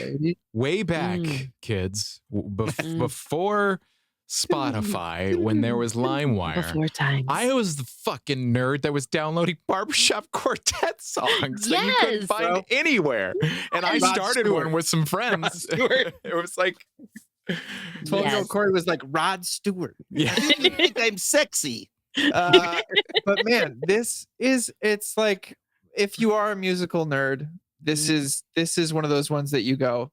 [SPEAKER 1] kids. Before Spotify, when there was LimeWire,
[SPEAKER 2] Before times.
[SPEAKER 1] I was the fucking nerd that was downloading barbershop quartet songs that you couldn't find anywhere. And I started one with some friends. It was like
[SPEAKER 3] 12-year-old Corey was like Rod Stewart.
[SPEAKER 1] Yeah.
[SPEAKER 5] You think I'm sexy.
[SPEAKER 3] But man, it's like, if you are a musical nerd, this is one of those ones that you go,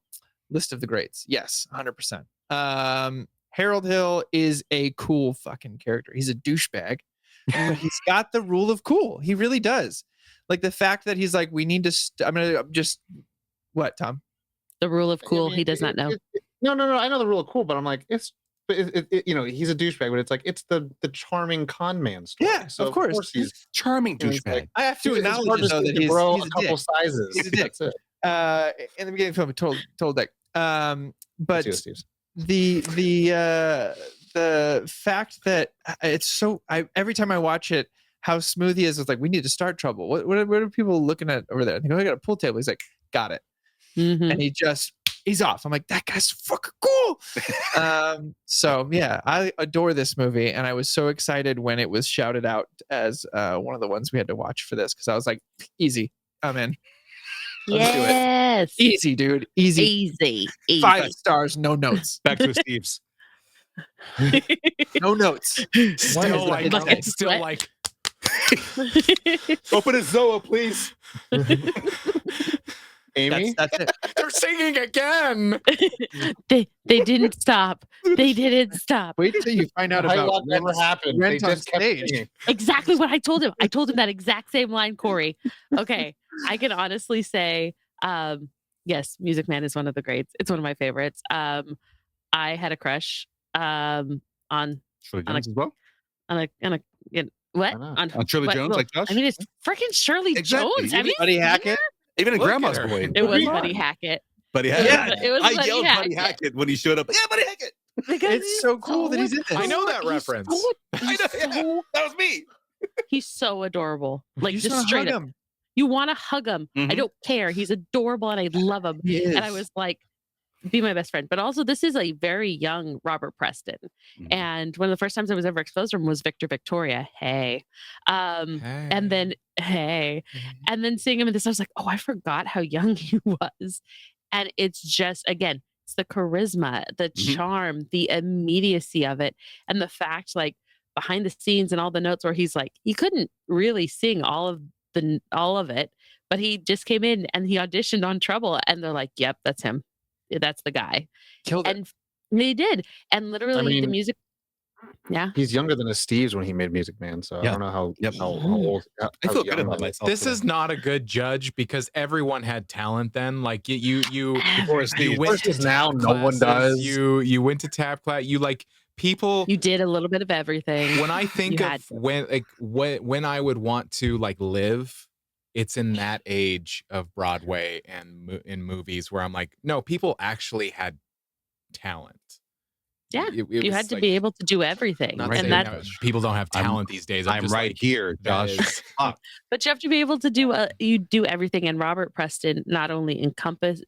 [SPEAKER 3] list of the greats. Yes, 100%. Harold Hill is a cool fucking character. He's a douchebag, but he's got the rule of cool. He really does. Like the fact that he's like, we need to. I'm gonna just what, Tom?
[SPEAKER 2] The rule of cool. He does not know.
[SPEAKER 4] No. I know the rule of cool, but I'm like, he's a douchebag, but it's like it's the charming con man story.
[SPEAKER 3] Yeah, so of course
[SPEAKER 5] he's charming douchebag.
[SPEAKER 3] Like, I have to acknowledge though that he's
[SPEAKER 4] a couple sizes.
[SPEAKER 3] He's a dick. That's it. In the beginning of the film, total dick. But the fact that it's so, every time I watch it, how smooth he is. It's like, we need to start Trouble. What are people looking at over there? I think I got a pool table. He's like, got it. Mm-hmm. And he's off. I'm like, that guy's fucking cool. So yeah, I adore this movie, and I was so excited when it was shouted out as one of the ones we had to watch for this, because I was like, easy, I'm in.
[SPEAKER 2] Yes.
[SPEAKER 3] Easy, dude. Easy.
[SPEAKER 2] Easy.
[SPEAKER 3] 5 stars, no notes.
[SPEAKER 5] Back to Esteves.
[SPEAKER 3] No notes.
[SPEAKER 1] Still like,
[SPEAKER 2] Bucket
[SPEAKER 1] it's still
[SPEAKER 2] sweat.
[SPEAKER 1] like,
[SPEAKER 5] Open a Zoa, please.
[SPEAKER 4] Amy?
[SPEAKER 3] That's it.
[SPEAKER 1] they're singing again.
[SPEAKER 2] they didn't stop. They didn't stop.
[SPEAKER 3] Wait till you find out about
[SPEAKER 4] Highlock never happened.
[SPEAKER 3] rent
[SPEAKER 4] They
[SPEAKER 3] on
[SPEAKER 4] just kept
[SPEAKER 3] stage.
[SPEAKER 4] singing.
[SPEAKER 2] Exactly what I told him. I told him that exact same line, Corey. Okay. I can honestly say, yes, Music Man is one of the greats. It's one of my favorites. I had a crush on
[SPEAKER 5] Shirley Jones as well.
[SPEAKER 2] what?
[SPEAKER 4] Why not?
[SPEAKER 5] On Shirley
[SPEAKER 2] what?
[SPEAKER 5] Jones,
[SPEAKER 2] Well,
[SPEAKER 5] like Josh?
[SPEAKER 2] I mean, it's freaking Shirley
[SPEAKER 5] Exactly.
[SPEAKER 2] Jones. Have you
[SPEAKER 3] Buddy
[SPEAKER 2] seen
[SPEAKER 3] Hackett.
[SPEAKER 2] her?
[SPEAKER 5] Even in
[SPEAKER 1] Look
[SPEAKER 5] Grandma's
[SPEAKER 1] at her.
[SPEAKER 5] Boy.
[SPEAKER 2] It was
[SPEAKER 4] Yeah.
[SPEAKER 2] Buddy Hackett.
[SPEAKER 5] Buddy
[SPEAKER 3] Yeah.
[SPEAKER 5] Hackett.
[SPEAKER 2] It was
[SPEAKER 5] I
[SPEAKER 2] Buddy
[SPEAKER 5] yelled Buddy
[SPEAKER 2] Hackett.
[SPEAKER 5] Hackett when he showed up. Yeah, Buddy Hackett.
[SPEAKER 2] Because
[SPEAKER 3] It's
[SPEAKER 2] he's
[SPEAKER 3] so cool that he's in this.
[SPEAKER 1] I know that
[SPEAKER 2] he's
[SPEAKER 1] reference.
[SPEAKER 2] so-
[SPEAKER 5] I
[SPEAKER 2] he's
[SPEAKER 5] know. Yeah,
[SPEAKER 2] so-
[SPEAKER 5] that was me.
[SPEAKER 2] He's so adorable. Like
[SPEAKER 3] You
[SPEAKER 2] just
[SPEAKER 3] wanna
[SPEAKER 2] straight
[SPEAKER 3] hug
[SPEAKER 2] up.
[SPEAKER 3] him.
[SPEAKER 2] You want to hug him. I
[SPEAKER 5] Mhm.
[SPEAKER 2] don't care. He's adorable and I love him.
[SPEAKER 3] He is.
[SPEAKER 2] And I was like, be my best friend. But also, this is a very young Robert Preston.
[SPEAKER 5] Mhm.
[SPEAKER 2] And one of the first times I was ever exposed to him was Victor Victoria. Hey. And then, and then seeing him in this, I was like, oh, I forgot how young he was. And it's just, again, it's the charisma, the
[SPEAKER 5] Mhm.
[SPEAKER 2] charm, the immediacy of it. And the fact, like, behind the scenes and all the notes where he's like, he couldn't really sing all of it, but he just came in and he auditioned on Trouble. And they're like, yep, that's him. That's the guy.
[SPEAKER 3] Killed it.
[SPEAKER 2] And they did. And literally the
[SPEAKER 4] mean,
[SPEAKER 2] music. Yeah.
[SPEAKER 4] He's younger than Esteves when he made Music Man, so
[SPEAKER 5] Yeah.
[SPEAKER 4] I don't know how,
[SPEAKER 5] Yep.
[SPEAKER 4] how old.
[SPEAKER 5] I
[SPEAKER 4] how
[SPEAKER 5] feel good
[SPEAKER 4] young
[SPEAKER 5] about
[SPEAKER 4] that is.
[SPEAKER 5] myself.
[SPEAKER 1] This is not a good judge because everyone had talent then. Like you
[SPEAKER 5] Before Esteves.
[SPEAKER 1] went
[SPEAKER 4] Versus
[SPEAKER 1] to
[SPEAKER 4] now,
[SPEAKER 1] tap
[SPEAKER 4] no one
[SPEAKER 1] classes,
[SPEAKER 4] does.
[SPEAKER 1] You went to tap class. You like people.
[SPEAKER 2] You did a little bit of everything.
[SPEAKER 1] When I think
[SPEAKER 2] You
[SPEAKER 1] of
[SPEAKER 2] had to.
[SPEAKER 1] when I would want to like live, it's in that age of Broadway and in movies where I'm like, no, people actually had talent.
[SPEAKER 2] Yeah,
[SPEAKER 1] It
[SPEAKER 2] you
[SPEAKER 1] was
[SPEAKER 2] had to
[SPEAKER 1] like-
[SPEAKER 2] be able to do everything.
[SPEAKER 1] Not
[SPEAKER 5] Right.
[SPEAKER 1] saying
[SPEAKER 2] And
[SPEAKER 1] that
[SPEAKER 2] that's,
[SPEAKER 1] people don't have
[SPEAKER 5] I'm-
[SPEAKER 1] talent these days. I'm
[SPEAKER 5] I'm
[SPEAKER 1] just
[SPEAKER 5] right
[SPEAKER 1] like,
[SPEAKER 5] here,
[SPEAKER 1] that
[SPEAKER 5] Josh.
[SPEAKER 1] is-
[SPEAKER 2] but you have to be able to do you do everything. And Robert Preston not only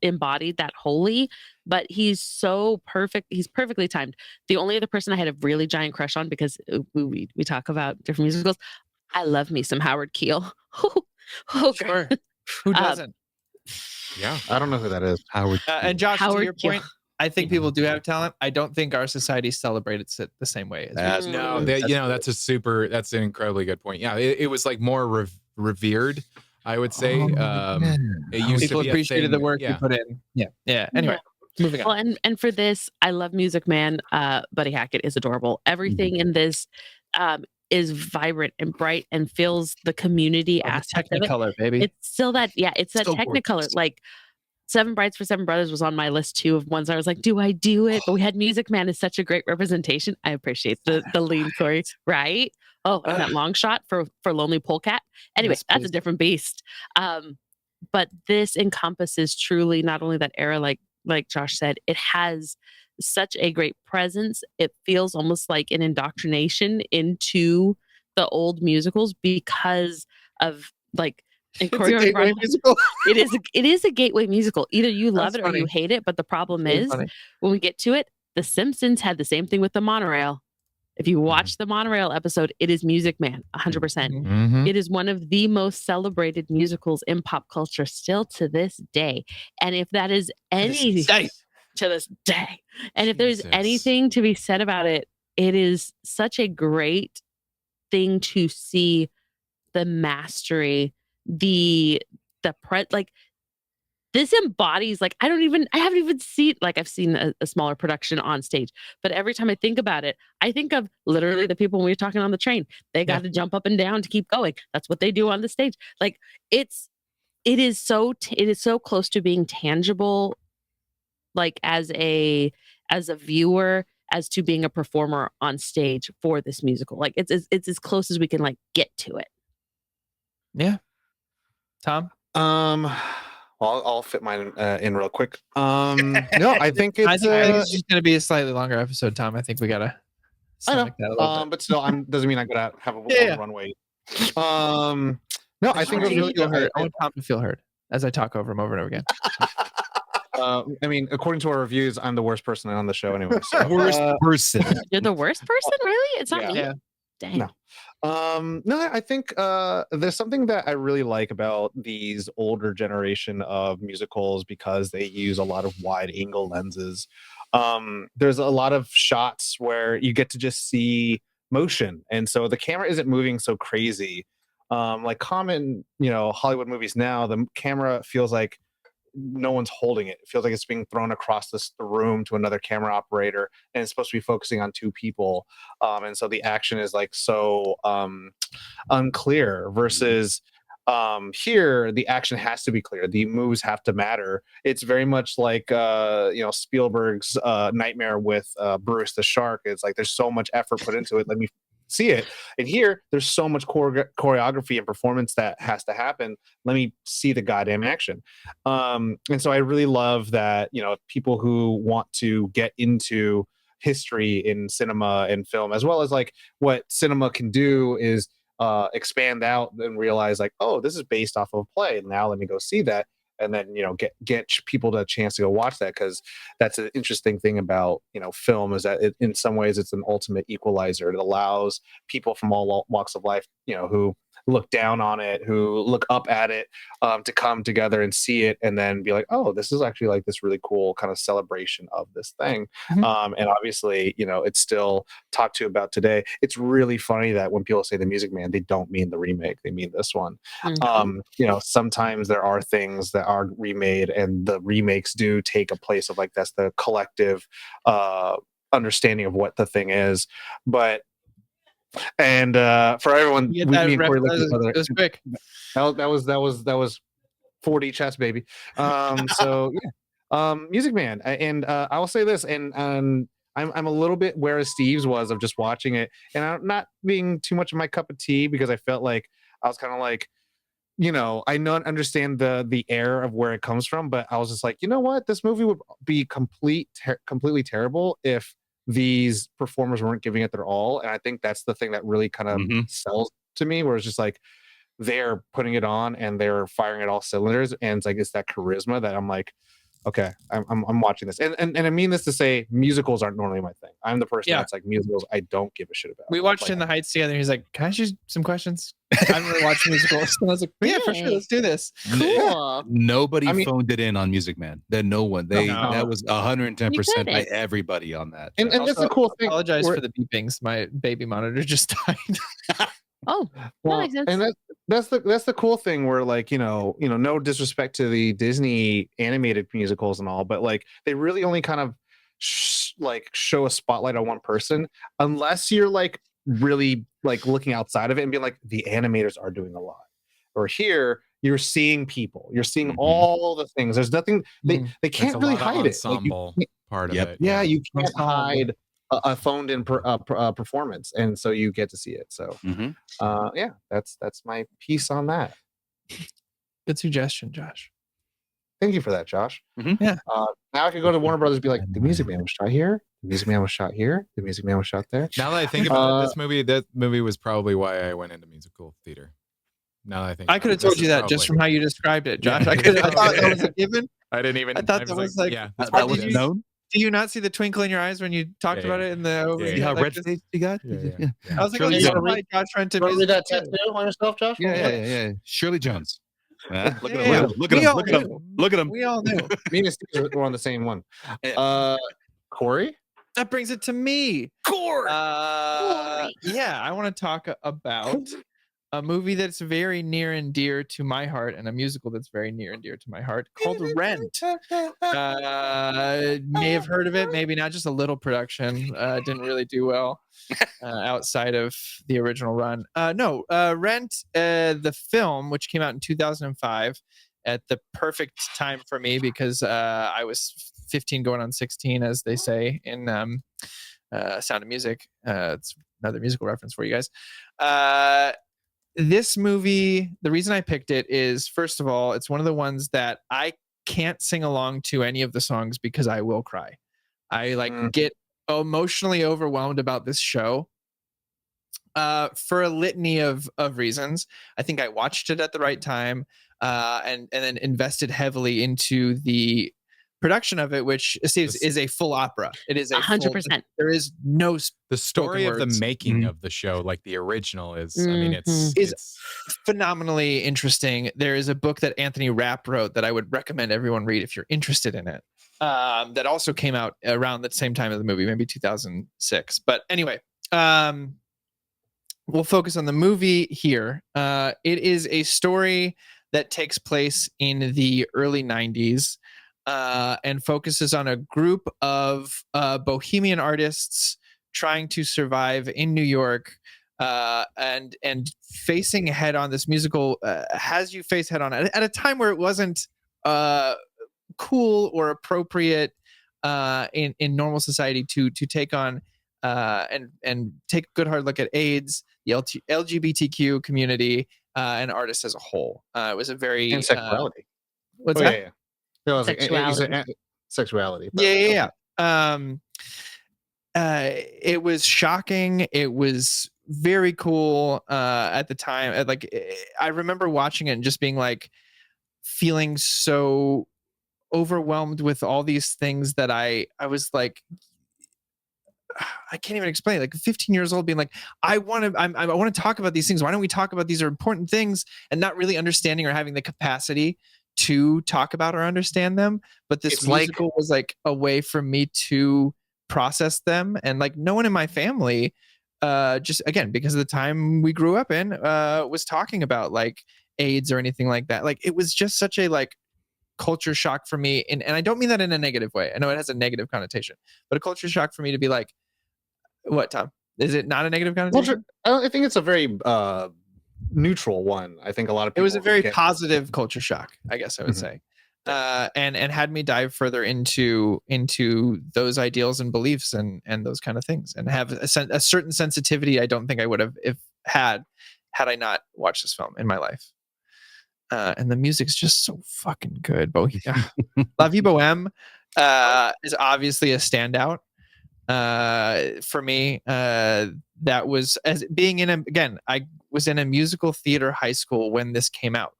[SPEAKER 2] embodied that wholly, but he's so perfect. He's perfectly timed. The only other person I had a really giant crush on, because we talk about different musicals, I love me some Howard Keel. Oh,
[SPEAKER 3] Sure. Who doesn't?
[SPEAKER 1] yeah.
[SPEAKER 4] I don't know who that is.
[SPEAKER 5] Howard.
[SPEAKER 3] And Josh, to
[SPEAKER 2] Howard
[SPEAKER 3] your
[SPEAKER 2] Keel.
[SPEAKER 3] point, I think people do have talent. I don't think our society celebrates it the same way as we
[SPEAKER 5] That's
[SPEAKER 3] do.
[SPEAKER 2] Mm.
[SPEAKER 1] No, that's an incredibly good point. Yeah, it was like more revered, I would say. It used
[SPEAKER 3] People
[SPEAKER 1] to be a
[SPEAKER 3] appreciated
[SPEAKER 1] thing,
[SPEAKER 3] the work
[SPEAKER 1] yeah.
[SPEAKER 3] you put in. Yeah. Anyway, moving on.
[SPEAKER 2] Well, and for this, I love Music Man. Buddy Hackett is adorable. Everything in this is vibrant and bright and feels the community aspect of it.
[SPEAKER 3] Technicolor, baby.
[SPEAKER 2] It's still that, it's that
[SPEAKER 5] So
[SPEAKER 2] Technicolor.
[SPEAKER 5] gorgeous.
[SPEAKER 2] Like Seven Brides for Seven Brothers was on my list too of ones I was like, do I do it? But we had Music Man is such a great representation. I appreciate the lean, Corey, right? Oh, and that long shot for Lonely Polecat. Anyway,
[SPEAKER 3] Yes,
[SPEAKER 2] that's a
[SPEAKER 3] please.
[SPEAKER 2] different beast. But this encompasses truly not only that era, like Josh said, it has such a great presence. It feels almost like an indoctrination into the old musicals because of like and
[SPEAKER 3] It's a gateway musical.
[SPEAKER 2] it is a gateway musical. Either you love
[SPEAKER 3] That's
[SPEAKER 2] it or you
[SPEAKER 3] funny.
[SPEAKER 2] hate it. But the problem
[SPEAKER 3] Really
[SPEAKER 2] is
[SPEAKER 3] funny.
[SPEAKER 2] when we get to it, The Simpsons had the same thing with the monorail. If you watch the monorail episode, it is Music Man, 100%.
[SPEAKER 3] Mhm.
[SPEAKER 1] Mhm.
[SPEAKER 2] It is one of the most celebrated musicals in pop culture still to this day. And if that is any
[SPEAKER 3] day.
[SPEAKER 2] to this day, and if there's
[SPEAKER 1] Jesus.
[SPEAKER 2] anything to be said about it, it is such a great thing to see the mastery, like this embodies like I haven't even seen, like I've seen a smaller production on stage, but every time I think about it, I think of literally the people when we were talking on the train. They got to jump up and down to keep going. That's what they do on the stage. Like it is so close to being tangible, like as a viewer, as to being a performer on stage for this musical. Like it's as close as we can like get to it.
[SPEAKER 3] Yeah. Tom?
[SPEAKER 4] Well, I'll fit mine in real quick. No, I think
[SPEAKER 3] I
[SPEAKER 4] it's
[SPEAKER 3] think it's just going to be a slightly longer episode, Tom. I think we got to
[SPEAKER 2] I know.
[SPEAKER 3] stomach that a little bit.
[SPEAKER 4] but still, doesn't mean I gotta have a
[SPEAKER 3] Yeah.
[SPEAKER 4] long runway. No, I think
[SPEAKER 3] I
[SPEAKER 4] it's really
[SPEAKER 3] feel
[SPEAKER 4] good.
[SPEAKER 3] heard. I want Tom to feel heard as I talk over him over and over again.
[SPEAKER 4] I mean, according to our reviews, I'm the worst person on the show anyway. So,
[SPEAKER 5] Worst person.
[SPEAKER 2] You're the worst person, really? It's not
[SPEAKER 4] Yeah.
[SPEAKER 2] me.
[SPEAKER 3] Yeah.
[SPEAKER 2] Dang.
[SPEAKER 4] No, I think there's something that I really like about these older generation of musicals because they use a lot of wide angle lenses. There's a lot of shots where you get to just see motion, and so the camera isn't moving so crazy. Like common, Hollywood movies now, the camera feels like no one's holding it. It feels like it's being thrown across the room to another camera operator, and it's supposed to be focusing on two people. And so the action is like so unclear versus here the action has to be clear, the moves have to matter. It's very much like Spielberg's Nightmare with Bruce the Shark. It's like there's so much effort put into it, let me see it. And here there's so much choreography and performance that has to happen, let me see the goddamn action. And so I really love that people who want to get into history in cinema and film, as well as like what cinema can do, is expand out and realize like, oh, this is based off of a play, now let me go see that. And then get people a chance to go watch that, because that's an interesting thing about film, is that in some ways it's an ultimate equalizer. It allows people from all walks of life, who look down on it, who look up at it, to come together and see it, and then be like, oh, this is actually like this really cool kind of celebration of this thing. And obviously it's still talked to about today. It's really funny that when people say The Music Man, they don't mean the remake, they mean this one. Sometimes there are things that are remade, and the remakes do take a place of like, that's the collective understanding of what the thing is. But for everyone, me and Corey looked at each other.
[SPEAKER 3] It was quick.
[SPEAKER 4] That was 4D chess, baby. So yeah, Music Man, and I will say this, and I'm a little bit where Esteves was of just watching it, and I'm not being too much of my cup of tea, because I felt like I was kind of like, I don't understand the air of where it comes from, but I was just like, you know what, this movie would be completely terrible if these performers weren't giving it their all. And I think that's the thing that really kind of sells to me, where it's just like they're putting it on and they're firing at all cylinders, and it's that charisma that I'm like, okay, I'm watching this, and I mean this to say, musicals aren't normally my thing. I'm the person that's like, musicals I don't give a shit about.
[SPEAKER 3] We watched In the Heights together. He's like, can I ask you some questions? I'm really watching musicals. And I was like, yeah, for sure, let's do this.
[SPEAKER 2] Cool.
[SPEAKER 5] Nobody phoned it in on Music Man. No one. That was 110% by everybody on that.
[SPEAKER 4] And
[SPEAKER 3] also,
[SPEAKER 4] that's the cool thing.
[SPEAKER 3] Apologize for the beepings. My baby monitor just died.
[SPEAKER 2] Oh,
[SPEAKER 4] well,
[SPEAKER 2] that makes sense.
[SPEAKER 4] and that's the cool thing, where like no disrespect to the Disney animated musicals and all, but like they really only kind of show a spotlight on one person, unless you're like really like looking outside of it and being like, the animators are doing a lot. Or here you're seeing people, you're seeing all the things. There's nothing they can't really hide it.
[SPEAKER 1] Ensemble part of it.
[SPEAKER 4] Yeah, you can't hide a phoned in performance, and so you get to see it. So yeah, that's my piece on that.
[SPEAKER 3] Good suggestion, Josh.
[SPEAKER 4] Thank you for that, Josh.
[SPEAKER 3] Yeah.
[SPEAKER 4] Now I could go to Warner Brothers and be like, The Music Man was shot here, The Music Man was shot here, The Music Man was shot there.
[SPEAKER 1] Now that I think about it, that movie was probably why I went into musical theater. Now that I think,
[SPEAKER 3] I could have told you that just from how you described it, Josh. I thought that was a given.
[SPEAKER 1] I didn't even.
[SPEAKER 3] I thought that was like,
[SPEAKER 1] yeah,
[SPEAKER 5] that was known.
[SPEAKER 3] Do you not see the twinkle in your eyes when you talked about it in the?
[SPEAKER 5] See how red face you got?
[SPEAKER 3] I was like, oh, Josh went to
[SPEAKER 4] read that tattoo on yourself, Josh?
[SPEAKER 5] Yeah. Shirley Jones. Look at him. Look at him.
[SPEAKER 3] We all knew.
[SPEAKER 4] Me and Steve were on the same one. Corey?
[SPEAKER 3] That brings it to me.
[SPEAKER 5] Corey.
[SPEAKER 3] Yeah, I want to talk about a movie that's very near and dear to my heart, and a musical that's very near and dear to my heart, called Rent. May have heard of it, maybe not. Just a little production. Didn't really do well outside of the original run. Rent, the film, which came out in 2005, at the perfect time for me, because I was 15 going on 16, as they say in Sound of Music. It's another musical reference for you guys. This movie, the reason I picked it is, first of all, it's one of the ones that I can't sing along to any of the songs because I will cry. I get emotionally overwhelmed about this show for a litany of reasons. I think I watched it at the right time and then invested heavily into the production of it, which Esteves is a full opera. It is
[SPEAKER 2] 100%.
[SPEAKER 3] There is no
[SPEAKER 1] the story of the
[SPEAKER 3] words.
[SPEAKER 1] making of the show, like the original, is I mean,
[SPEAKER 3] is phenomenally interesting. There is a book that Anthony Rapp wrote that I would recommend everyone read if you're interested in it. That also came out around the same time as the movie, maybe 2006. But anyway, we'll focus on the movie here. It is a story that takes place in the early 90s and focuses on a group of bohemian artists trying to survive in New York and facing head on this musical has you face head on at a time where it wasn't cool or appropriate in normal society to take on and take a good hard look at AIDS, the LGBTQ community, and artists as a whole. It was a very
[SPEAKER 4] and sexuality.
[SPEAKER 3] What's that?
[SPEAKER 4] Yeah. No,
[SPEAKER 2] Sexuality.
[SPEAKER 4] Sexuality.
[SPEAKER 3] Yeah. It was shocking. It was very cool at the time. Like, I remember watching it and just being like, feeling so overwhelmed with all these things that I was like, I can't even explain. Like 15 years old, being like, I want to talk about these things. Why don't we talk about these are important things, and not really understanding or having the capacity to talk about or understand them. But this musical was like a way for me to process them, and like no one in my family, just again because of the time we grew up in, was talking about like AIDS or anything like that. Like it was just such a like culture shock for me, and I don't mean that in a negative way. I know it has a negative connotation, but a culture shock for me to be like, what, Tom? Is it not a negative connotation?
[SPEAKER 4] I think it's a very neutral one. I think a lot of people.
[SPEAKER 3] It was a very positive culture shock, I guess I would say, and had me dive further into those ideals and beliefs and those kind of things, and have a certain sensitivity I don't think I would have had I not watched this film in my life. And the music's just so fucking good. La Vie Boheme is obviously a standout for me. That was as being I was in a musical theater high school when this came out.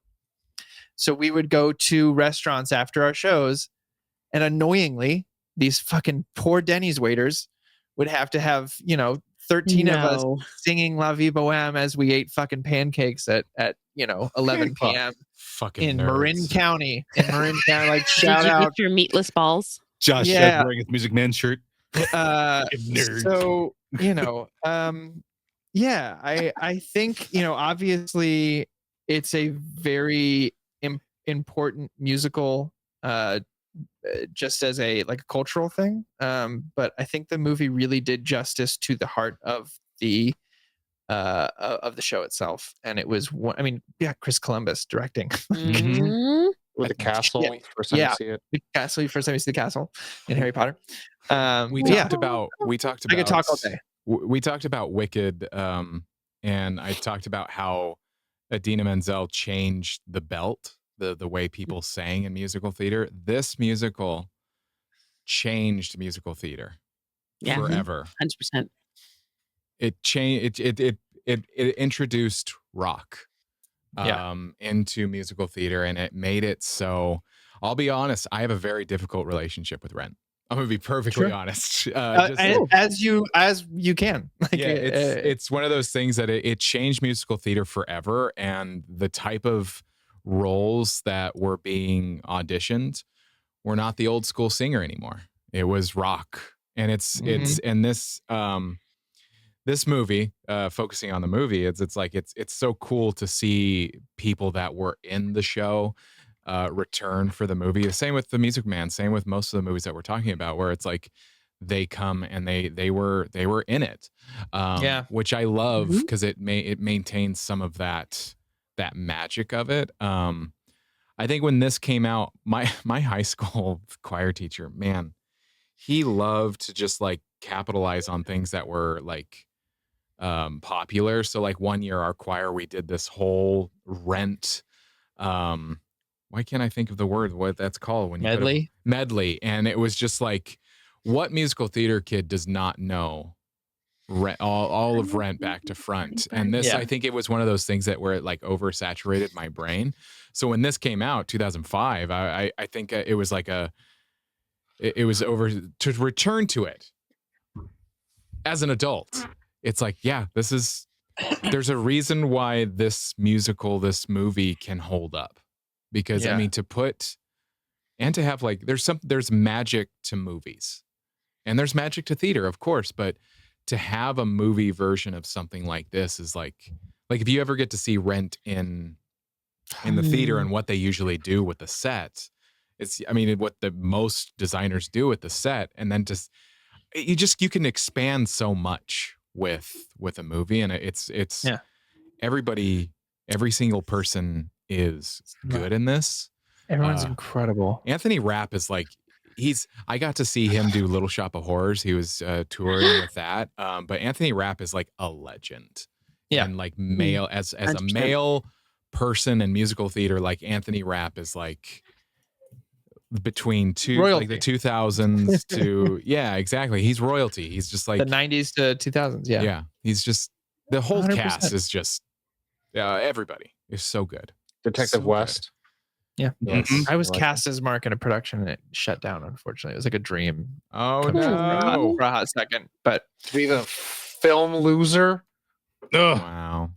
[SPEAKER 3] So we would go to restaurants after our shows, and annoyingly, these fucking poor Denny's waiters would have to have 13 of us singing La Vie Boheme as we ate fucking pancakes at 11 p.m.
[SPEAKER 1] Fucking
[SPEAKER 3] in
[SPEAKER 1] nerds.
[SPEAKER 3] Marin County. Like shout
[SPEAKER 2] Did you
[SPEAKER 3] out
[SPEAKER 2] eat your meatless balls?
[SPEAKER 5] Josh
[SPEAKER 3] Yeah.
[SPEAKER 5] wearing his Music Man shirt.
[SPEAKER 3] Nerd. So I think obviously it's a very important musical, just as a like a cultural thing. But I think the movie really did justice to the heart of the show itself, and it was Chris Columbus directing.
[SPEAKER 4] With the castle, first time you see it.
[SPEAKER 3] The castle, first time you see the castle in Harry Potter.
[SPEAKER 1] We talked about.
[SPEAKER 3] I could talk all day.
[SPEAKER 1] We talked about Wicked, and I talked about how Idina Menzel changed the belt, the way people sang in musical theater. This musical changed musical theater forever.
[SPEAKER 2] 100%.
[SPEAKER 1] It changed. It introduced rock into musical theater, and it made it so. I'll be honest. I have a very difficult relationship with Rent. I'm gonna be perfectly honest.
[SPEAKER 3] As you can.
[SPEAKER 1] It's one of those things that it changed musical theater forever, and the type of roles that were being auditioned were not the old school singer anymore. It was rock, and it's in this this movie, focusing on the movie, it's like it's so cool to see people that were in the show return for the movie. The same with The Music Man, same with most of the movies that we're talking about, where it's like they come and they were in it, which I love because it maintains some of that magic of it. I think when this came out, my high school choir teacher, man, he loved to just like capitalize on things that were like popular. So like one year our choir, we did this whole Rent why can't I think of the word what that's called when you medley, and it was just like, what musical theater kid does not know Rent, all of Rent back to front? And this, I think it was one of those things that where it like oversaturated my brain. So when this came out 2005, I think it was like it was over to return to it as an adult. It's like, yeah, there's a reason why this movie can hold up, because I mean, to have like, there's magic to movies and there's magic to theater, of course, but to have a movie version of something like this is like if you ever get to see Rent in the theater and what they usually do with the set, what the most designers do with the set, and then you can expand so much with a movie, and it's every single person is good in this.
[SPEAKER 3] Everyone's incredible.
[SPEAKER 1] Anthony Rapp is like, I got to see him do Little Shop of Horrors. He was touring with that. But Anthony Rapp is like a legend.
[SPEAKER 3] Yeah.
[SPEAKER 1] And like male, as a male person in musical theater, like Anthony Rapp is like between
[SPEAKER 3] royalty.
[SPEAKER 1] Like the 2000s to, yeah, exactly. He's royalty. He's just like
[SPEAKER 3] the 90s to 2000s. Yeah.
[SPEAKER 1] Yeah. He's just, the whole
[SPEAKER 3] 100%.
[SPEAKER 1] cast is just, everybody is so good.
[SPEAKER 4] Detective West.
[SPEAKER 3] Yeah.
[SPEAKER 4] Yes.
[SPEAKER 3] I was cast as Mark in a production and it shut down, unfortunately. It was like a dream.
[SPEAKER 1] Oh,
[SPEAKER 3] no. For a hot second. But
[SPEAKER 4] to be the film loser.
[SPEAKER 1] Ugh. Wow.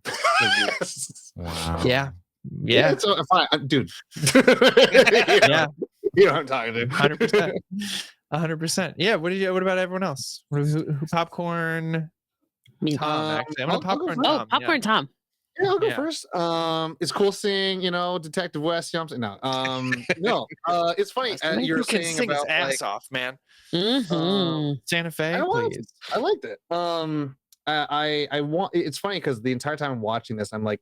[SPEAKER 1] Wow.
[SPEAKER 3] Yeah. Yeah.
[SPEAKER 4] It's fine. Dude.
[SPEAKER 3] Yeah.
[SPEAKER 4] You know what I'm talking to.
[SPEAKER 3] 100%. 100%. Yeah. What about everyone else? Who popcorn?
[SPEAKER 2] Me.
[SPEAKER 3] Tom, actually. I'm gonna popcorn Tom.
[SPEAKER 2] Oh, popcorn Tom.
[SPEAKER 4] Yeah, I'll go first. It's cool seeing, Detective West. You know what I'm saying? No. It's funny. You're saying
[SPEAKER 3] sing
[SPEAKER 4] about
[SPEAKER 3] his ass off, man.
[SPEAKER 2] Mm-hmm.
[SPEAKER 3] Santa Fe, please.
[SPEAKER 4] I liked it. I want. It's funny because the entire time I'm watching this, I'm like,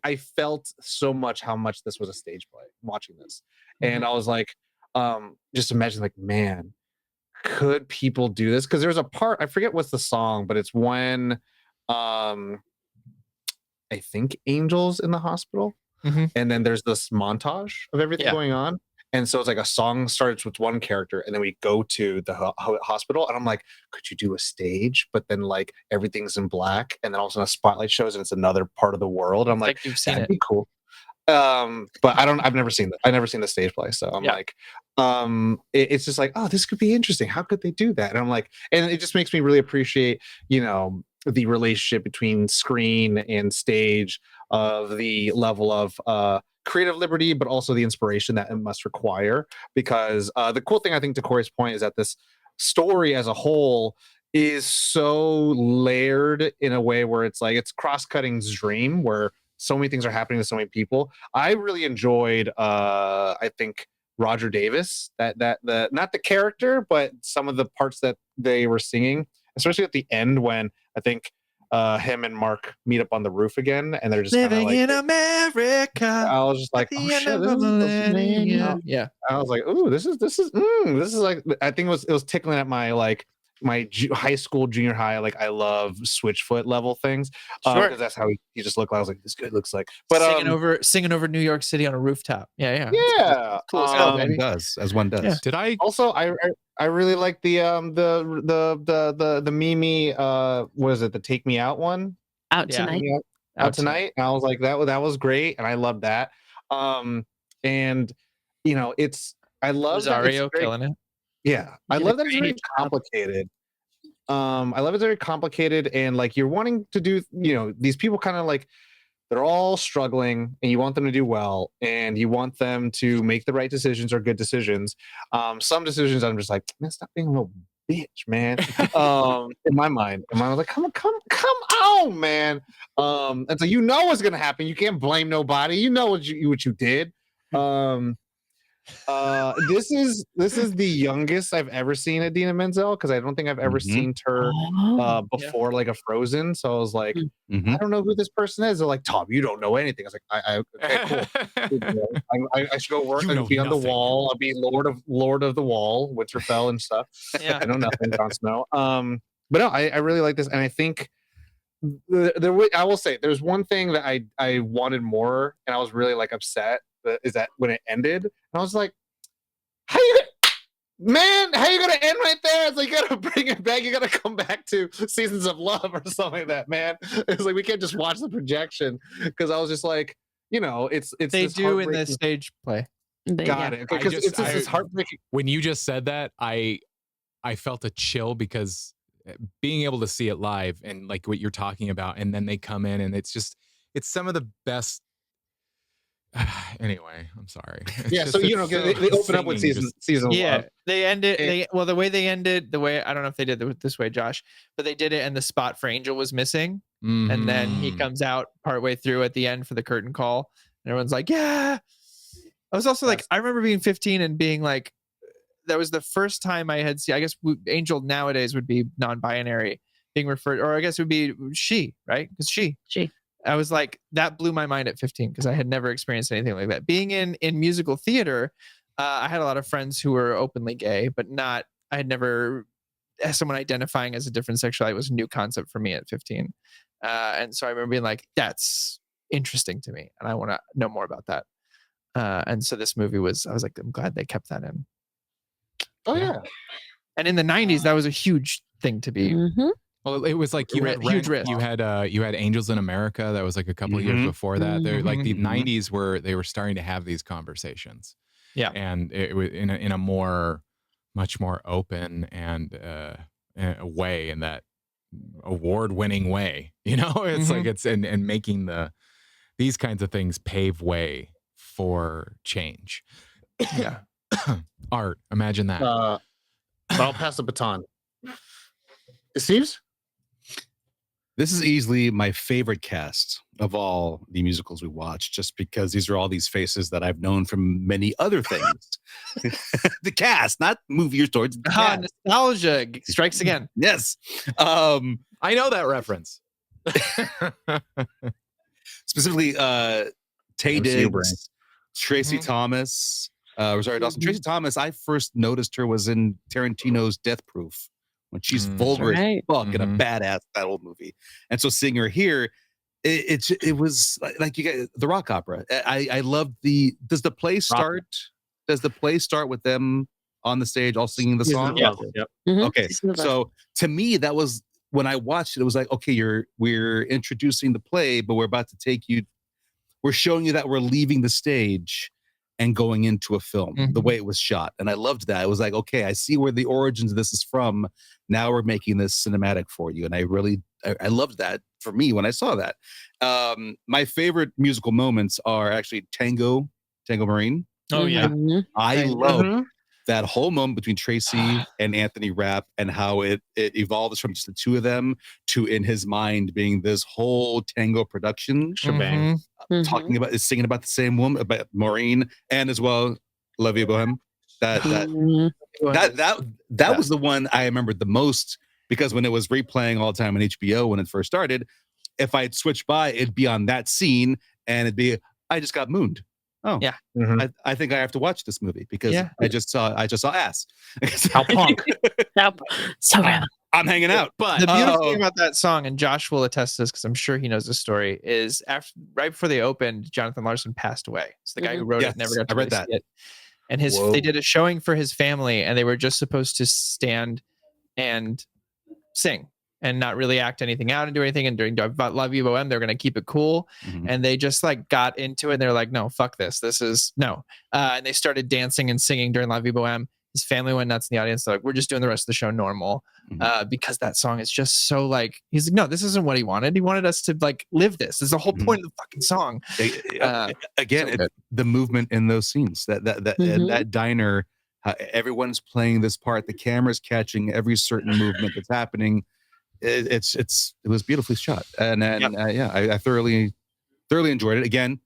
[SPEAKER 4] I felt so much how much this was a stage play watching this, and I was like, just imagine, like, man, could people do this? Because there's a part, I forget what's the song, but it's when, I think Angel's in the hospital, and then there's this montage of everything going on. And so it's like a song starts with one character, and then we go to the hospital, and I'm like, could you do a stage, but then like everything's in black, and then all of a sudden a spotlight shows, and it's another part of the world. I'm like,
[SPEAKER 3] you've seen
[SPEAKER 4] that'd
[SPEAKER 3] it.
[SPEAKER 4] Be cool. But I've never seen that. I've never seen the stage play, so I'm like, it's just like, oh, this could be interesting. How could they do that? And I'm like, and it just makes me really appreciate, the relationship between screen and stage, of the level of creative liberty, but also the inspiration that it must require. Because the cool thing, I think, to Corey's point, is that this story as a whole is so layered in a way where it's like, it's cross-cutting's dream, where so many things are happening to so many people. I really enjoyed, I think, Roger Davis, not the character, but some of the parts that they were singing, especially at the end when I think him and Mark meet up on the roof again, and they're just
[SPEAKER 3] living
[SPEAKER 4] like,
[SPEAKER 3] in America.
[SPEAKER 4] I was just like, oh shit,
[SPEAKER 3] yeah.
[SPEAKER 4] I was like, ooh, this is like, I think it was tickling at my high school, junior high, like, I love Switchfoot level things, because that's how he just looked like. I was like, this good looks like, but
[SPEAKER 3] singing over New York City on a rooftop. Yeah.
[SPEAKER 4] Cool.
[SPEAKER 5] As one does.
[SPEAKER 4] Yeah.
[SPEAKER 1] Did I
[SPEAKER 4] also I really like the Mimi, what is it, the Take Me Out one?
[SPEAKER 2] Out Tonight.
[SPEAKER 4] Out Tonight. And I was like, that was great, and I love that. And it's, I love
[SPEAKER 3] Rosario killing it.
[SPEAKER 4] Yeah, I love that it's very complicated. I love it's very complicated, and like, you're wanting to do, these people kind of like, they're all struggling, and you want them to do well, and you want them to make the right decisions or good decisions. Some decisions I'm just like, man, stop being a little bitch, man. In my mind, I was like, come on, man. And so what's gonna happen. You can't blame nobody. You know what you did. This is the youngest I've ever seen Idina Menzel, because I don't think I've ever seen her before, like a Frozen. So I was like, I don't know who this person is. They're like, Tom, you don't know anything. I was like, okay, cool. I should go work and be on the wall. I'll be Lord of the Wall, Winterfell and stuff.
[SPEAKER 3] Yeah.
[SPEAKER 4] I know nothing, Jon Snow. But no, I really like this, and I think I will say there's one thing that I wanted more, and I was really like upset, is that when it ended, and I was like, how you gonna end right there? It's like, you gotta bring it back. You gotta come back to Seasons of Love or something like that, man. It's like, we can't just watch the projection, because I was just like, it's
[SPEAKER 3] they do in the stage play.
[SPEAKER 4] Got it. Because it's heartbreaking.
[SPEAKER 1] When you just said that, I felt a chill because being able to see it live and like what you're talking about, and then they come in and it's some of the best. Anyway, I'm sorry.
[SPEAKER 4] Yeah, so they open up with season
[SPEAKER 3] yeah,
[SPEAKER 4] one.
[SPEAKER 3] they ended. The way they ended, I don't know if they did it this way, Josh, but they did it, and the spot for Angel was missing, and then he comes out partway through at the end for the curtain call, and everyone's like, "Yeah." I was also like, I remember being 15 and being like, that was the first time I had seen. I guess Angel nowadays would be non-binary being referred, or I guess it would be she, right? Because she. I was like, that blew my mind at 15 because I had never experienced anything like that. Being in musical theater, I had a lot of friends who were openly gay, but I had never, as someone identifying as a different sexuality was a new concept for me at 15. And so I remember being like, that's interesting to me. And I want to know more about that. And so this movie I was like, I'm glad they kept that in.
[SPEAKER 4] Oh, yeah.
[SPEAKER 3] And in the 90s, that was a huge thing to be.
[SPEAKER 2] Mm-hmm.
[SPEAKER 1] Well, it was like you had
[SPEAKER 3] huge risk.
[SPEAKER 1] You had Angels in America. That was like a couple of years before that. They're like the 90s they were starting to have these conversations.
[SPEAKER 3] Yeah,
[SPEAKER 1] and it was in a much more open and a way, in that award-winning way. It's like it's and making these kinds of things pave way for change.
[SPEAKER 3] Yeah,
[SPEAKER 1] Art. Imagine that.
[SPEAKER 4] I'll pass the baton. Esteves?
[SPEAKER 5] This is easily my favorite cast of all the musicals we watched, just because these are all these faces that I've known from many other things. The cast, not movie or stories.
[SPEAKER 3] Nostalgia strikes again.
[SPEAKER 5] Yes.
[SPEAKER 1] I know that reference.
[SPEAKER 5] Specifically, Tay Diggs, Tracy Thomas, Rosario Dawson. Tracy Thomas, I first noticed her was in Tarantino's Death Proof, when she's vulgar as fuck in a badass, that old movie. And so seeing her here, it was like you get the rock opera. I love does the play start? Does the play start with them on the stage all singing the song?
[SPEAKER 4] Yeah. Yep.
[SPEAKER 5] Okay. So to me, that was when I watched it, it was like, okay, we're introducing the play, but we're about to we're showing you that we're leaving the stage and going into a film, the way it was shot. And I loved that. It was like, okay, I see where the origins of this is from. Now we're making this cinematic for you. And I loved that for me when I saw that. My favorite musical moments are actually Tango Marine.
[SPEAKER 3] Oh, yeah.
[SPEAKER 5] I love that whole moment between Tracy and Anthony Rapp, and how it evolves from just the two of them to, in his mind, being this whole tango production
[SPEAKER 4] shebang.
[SPEAKER 5] Singing about the same woman, about Maureen, and as well La Vie Boheme. That was the one I remembered the most, because when it was replaying all the time on HBO when it first started, if I'd switch by, it'd be on that scene and it'd be, I just got mooned. Oh yeah, I think I have to watch this movie because I just saw ass.
[SPEAKER 4] How punk!
[SPEAKER 2] So
[SPEAKER 5] I'm hanging out.
[SPEAKER 3] But the beautiful thing about that song, and Josh will attest to this because I'm sure he knows the story, is right before they opened, Jonathan Larson passed away. So the guy who wrote it never got to read that. And they did a showing for his family, and they were just supposed to stand and sing and not really act anything out and do anything. And during La Vie Boheme, they're going to keep it cool. And they just like got into it. And they're like, no, fuck this. This is no. And they started dancing and singing during La Vie Boheme. His family went nuts in the audience. They're like, we're just doing the rest of the show normal. Because that song is just so like, he's like, no, this isn't what he wanted. He wanted us to like live this. This is the whole point of the fucking song.
[SPEAKER 5] Again, the movement in those scenes, that diner, everyone's playing this part. The camera's catching every certain movement that's happening. It was beautifully shot, and I thoroughly enjoyed it. Again,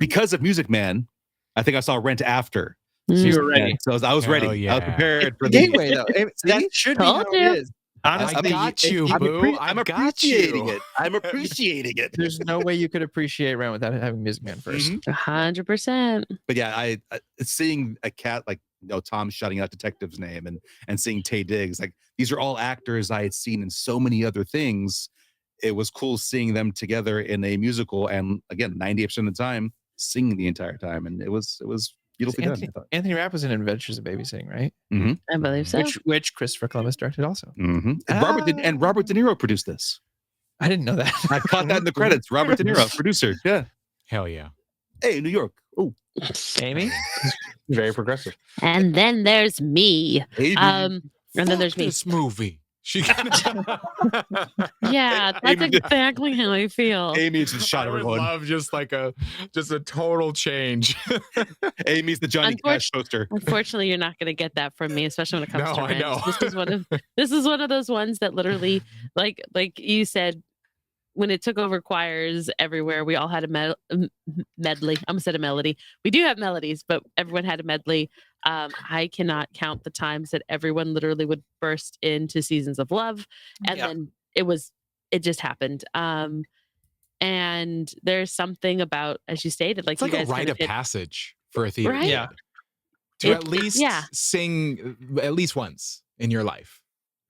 [SPEAKER 5] because of Music Man, I think I saw Rent after.
[SPEAKER 3] So you were ready.
[SPEAKER 5] So I was ready.
[SPEAKER 1] Yeah.
[SPEAKER 5] I was prepared for
[SPEAKER 3] the gateway, though. That should be how it is.
[SPEAKER 1] Honestly, I got you, boo. I'm
[SPEAKER 5] appreciating it. I'm appreciating it.
[SPEAKER 3] There's no way you could appreciate Rent without having Music Man first.
[SPEAKER 2] 100%.
[SPEAKER 5] But yeah, I seeing a cat like Tom shouting out Detective's name and seeing Tay Diggs, like these are all actors I had seen in so many other things. It was cool seeing them together in a musical, and again, 90% of the time singing the entire time, and it was beautifully done.
[SPEAKER 3] Anthony Rapp was in Adventures of Babysitting, right?
[SPEAKER 2] I believe so.
[SPEAKER 3] Which Christopher Columbus directed also.
[SPEAKER 5] And Robert De Niro produced this.
[SPEAKER 3] I didn't know that.
[SPEAKER 5] I caught that in the credits. Robert De Niro, producer. Yeah.
[SPEAKER 1] Hell yeah.
[SPEAKER 5] Hey, New York. Oh.
[SPEAKER 3] Amy?
[SPEAKER 4] Very progressive.
[SPEAKER 2] And then there's me.
[SPEAKER 5] Amy.
[SPEAKER 2] And then there's me.
[SPEAKER 1] This movie.
[SPEAKER 2] Yeah, that's
[SPEAKER 5] Amy-
[SPEAKER 2] exactly how I feel.
[SPEAKER 5] Amy's the shot
[SPEAKER 1] I would
[SPEAKER 5] everyone.
[SPEAKER 1] love just a total change.
[SPEAKER 5] Amy's the Johnny Cash poster.
[SPEAKER 2] Unfortunately, you're not going to get that from me, especially when it comes
[SPEAKER 1] No,
[SPEAKER 2] to
[SPEAKER 1] I
[SPEAKER 2] Rent.
[SPEAKER 1] know.
[SPEAKER 2] This is one of those ones that literally, like you said, when it took over choirs everywhere, we all had a medley. I almost said a melody. We do have melodies, but everyone had a medley. I cannot count the times that everyone literally would burst into Seasons of Love, and then it just happened. And there's something about, as you stated, like
[SPEAKER 1] It's like
[SPEAKER 2] you
[SPEAKER 1] a
[SPEAKER 2] guys
[SPEAKER 1] rite of
[SPEAKER 2] hit,
[SPEAKER 1] passage for a theater
[SPEAKER 2] Right?
[SPEAKER 1] kid.
[SPEAKER 3] Yeah.
[SPEAKER 1] To at least
[SPEAKER 2] yeah.
[SPEAKER 1] sing at least once in your life.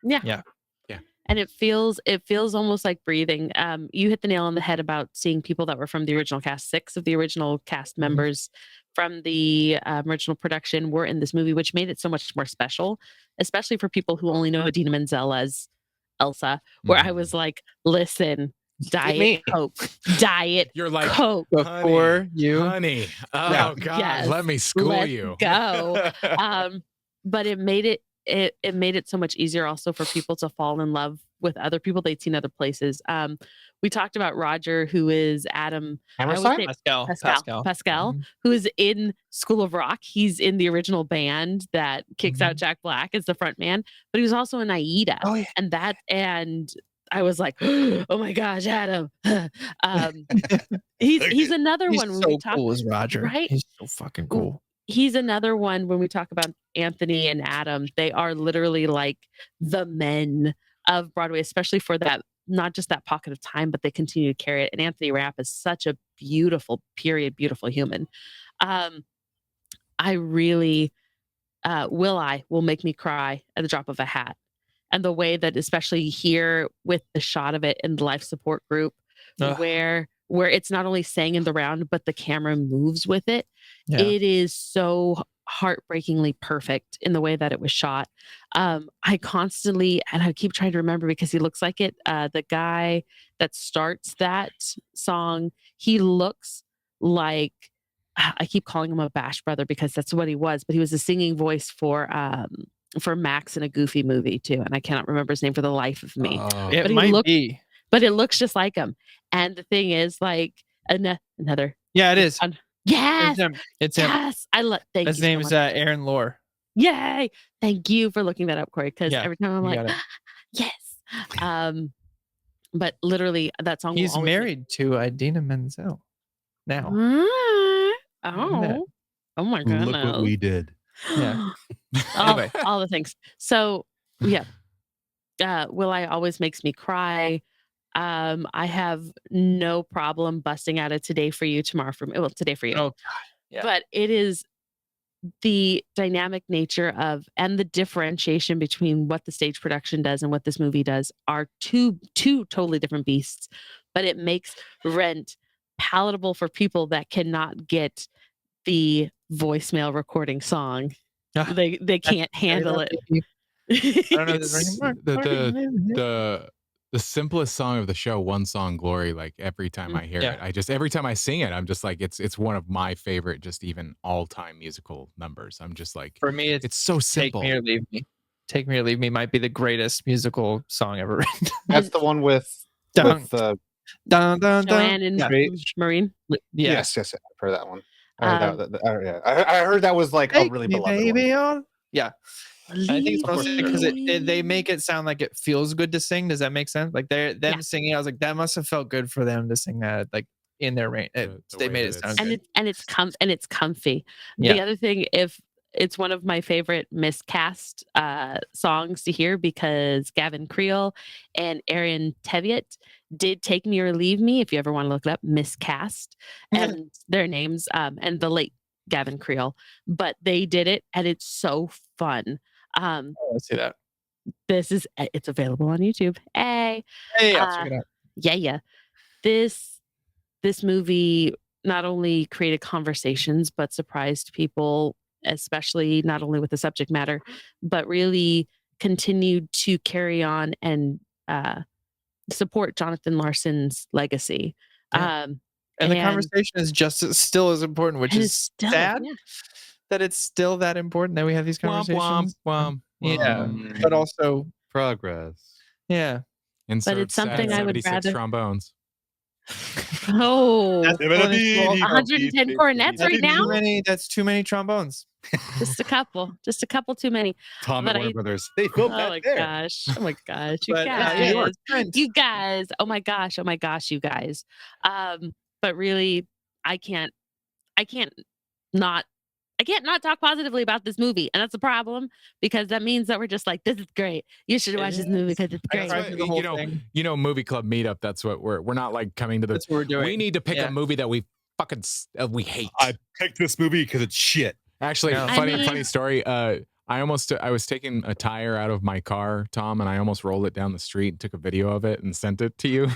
[SPEAKER 3] Yeah.
[SPEAKER 2] And it feels almost like breathing. You hit the nail on the head about seeing people that were from the original cast. 6 of the original cast members from the original production were in this movie, which made it so much more special, especially for people who only know Idina Menzel as Elsa, where I was like, listen, Diet Coke. Diet
[SPEAKER 1] You're like,
[SPEAKER 2] Coke.
[SPEAKER 3] Before you.
[SPEAKER 1] honey. Oh,
[SPEAKER 3] Yeah.
[SPEAKER 1] God,
[SPEAKER 2] Yes.
[SPEAKER 1] let me school
[SPEAKER 2] Let's
[SPEAKER 1] you.
[SPEAKER 2] go. But it made it made it so much easier also for people to fall in love with other people they'd seen other places. We talked about Roger, who is Adam
[SPEAKER 4] Hammerstein?
[SPEAKER 3] Pascal.
[SPEAKER 2] who is in School of Rock. He's in the original band that kicks out Jack Black as the front man, but he was also in Aida.
[SPEAKER 3] Oh, yeah.
[SPEAKER 2] And I was like, oh my gosh, Adam. He's another
[SPEAKER 3] He's
[SPEAKER 2] one when
[SPEAKER 3] so
[SPEAKER 2] we talk,
[SPEAKER 3] cool as Roger.
[SPEAKER 2] right?
[SPEAKER 3] He's so fucking cool.
[SPEAKER 2] He's another one when we talk about Anthony and Adam. They are literally like the men of Broadway, especially for that, not just that pocket of time, but they continue to carry it. And Anthony Rapp is such a beautiful human. I really, will make me cry at the drop of a hat. And the way that, especially here with the shot of it in the life support group, where it's not only sang in the round, but the camera moves with it.
[SPEAKER 3] Yeah.
[SPEAKER 2] It is so heartbreakingly perfect in the way that it was shot. I constantly, and I keep trying to remember because he looks like it. The guy that starts that song, he looks like, I keep calling him a Bash brother because that's what he was, but he was a singing voice for Max in a Goofy movie too. And I cannot remember his name for the life of me.
[SPEAKER 3] It might be.
[SPEAKER 2] But it looks just like him. And the thing is, like, another.
[SPEAKER 3] Yeah, it is.
[SPEAKER 2] Yes.
[SPEAKER 3] It's him.
[SPEAKER 2] Yes. I love. Thank
[SPEAKER 3] His
[SPEAKER 2] you.
[SPEAKER 3] name is Aaron Lore.
[SPEAKER 2] Yay. Thank you for looking that up, Corey. Because
[SPEAKER 3] Yeah,
[SPEAKER 2] every time I'm like, yes. But literally, that song.
[SPEAKER 3] He's married to Idina Menzel now.
[SPEAKER 2] Oh my goodness.
[SPEAKER 5] Look what we did.
[SPEAKER 3] Yeah. Anyway.
[SPEAKER 2] all the things. So yeah. Will I always makes me cry. I have no problem busting out a Today for You, Tomorrow for Me. Well, Today for You.
[SPEAKER 3] Oh God. Yeah.
[SPEAKER 2] But it is the dynamic nature of, and the differentiation between what the stage production does and what this movie does are two totally different beasts. But it makes Rent palatable for people that cannot get the voicemail recording song. They can't handle it.
[SPEAKER 3] I don't know this
[SPEAKER 1] the simplest song of the show, One Song Glory. Like every time I hear it, every time I sing it, I'm just like, it's one of my favorite, just even all time musical numbers. I'm just like,
[SPEAKER 3] for me,
[SPEAKER 1] it's so simple.
[SPEAKER 3] Take Me or Leave Me. Take Me or Leave Me might be the greatest musical song ever written.
[SPEAKER 4] That's the one with
[SPEAKER 3] Joanne
[SPEAKER 2] and Marine.
[SPEAKER 4] Yes, I've heard that one. I heard that was like a really beloved one.
[SPEAKER 3] Yeah. I think it's mostly because they make it sound like it feels good to sing. Does that make sense? Like them singing, I was like, that must have felt good for them to sing that like in their range. They made it sound good.
[SPEAKER 2] And it's comfy.
[SPEAKER 3] Yeah.
[SPEAKER 2] The other thing, if it's one of my favorite miscast songs to hear, because Gavin Creel and Aaron Teviot did Take Me or Leave Me. If you ever want to look it up, miscast and their names, and the late Gavin Creel, but they did it and it's so fun.
[SPEAKER 3] I see that.
[SPEAKER 2] It's available on YouTube.
[SPEAKER 3] Hey, I'll check it out.
[SPEAKER 2] Yeah. This movie not only created conversations, but surprised people, especially not only with the subject matter, but really continued to carry on and support Jonathan Larson's legacy.
[SPEAKER 3] Yeah. And the conversation is still as important, which is sad that it's still that important that we have these conversations. Yeah, but also
[SPEAKER 5] progress.
[SPEAKER 3] Yeah.
[SPEAKER 2] But it's something I would rather.
[SPEAKER 1] Trombones.
[SPEAKER 2] Oh, 110 cornets right now.
[SPEAKER 3] That's too many trombones.
[SPEAKER 2] Just a couple too many.
[SPEAKER 5] Tom and Warner Brothers. They filmed
[SPEAKER 2] Oh my gosh. Oh my gosh. You guys. Oh my gosh. You guys. But really, I can't not talk positively about this movie, and that's a problem because that means that we're just like, this is great. You should watch this movie because it's great.
[SPEAKER 1] Movie club meetup. That's what we're not like coming to the.
[SPEAKER 3] That's what we're doing.
[SPEAKER 1] We need to pick a movie that we fucking we hate.
[SPEAKER 5] I picked this movie because it's shit.
[SPEAKER 1] Actually, funny story. I was taking a tire out of my car, Tom, and I almost rolled it down the street and took a video of it and sent it to you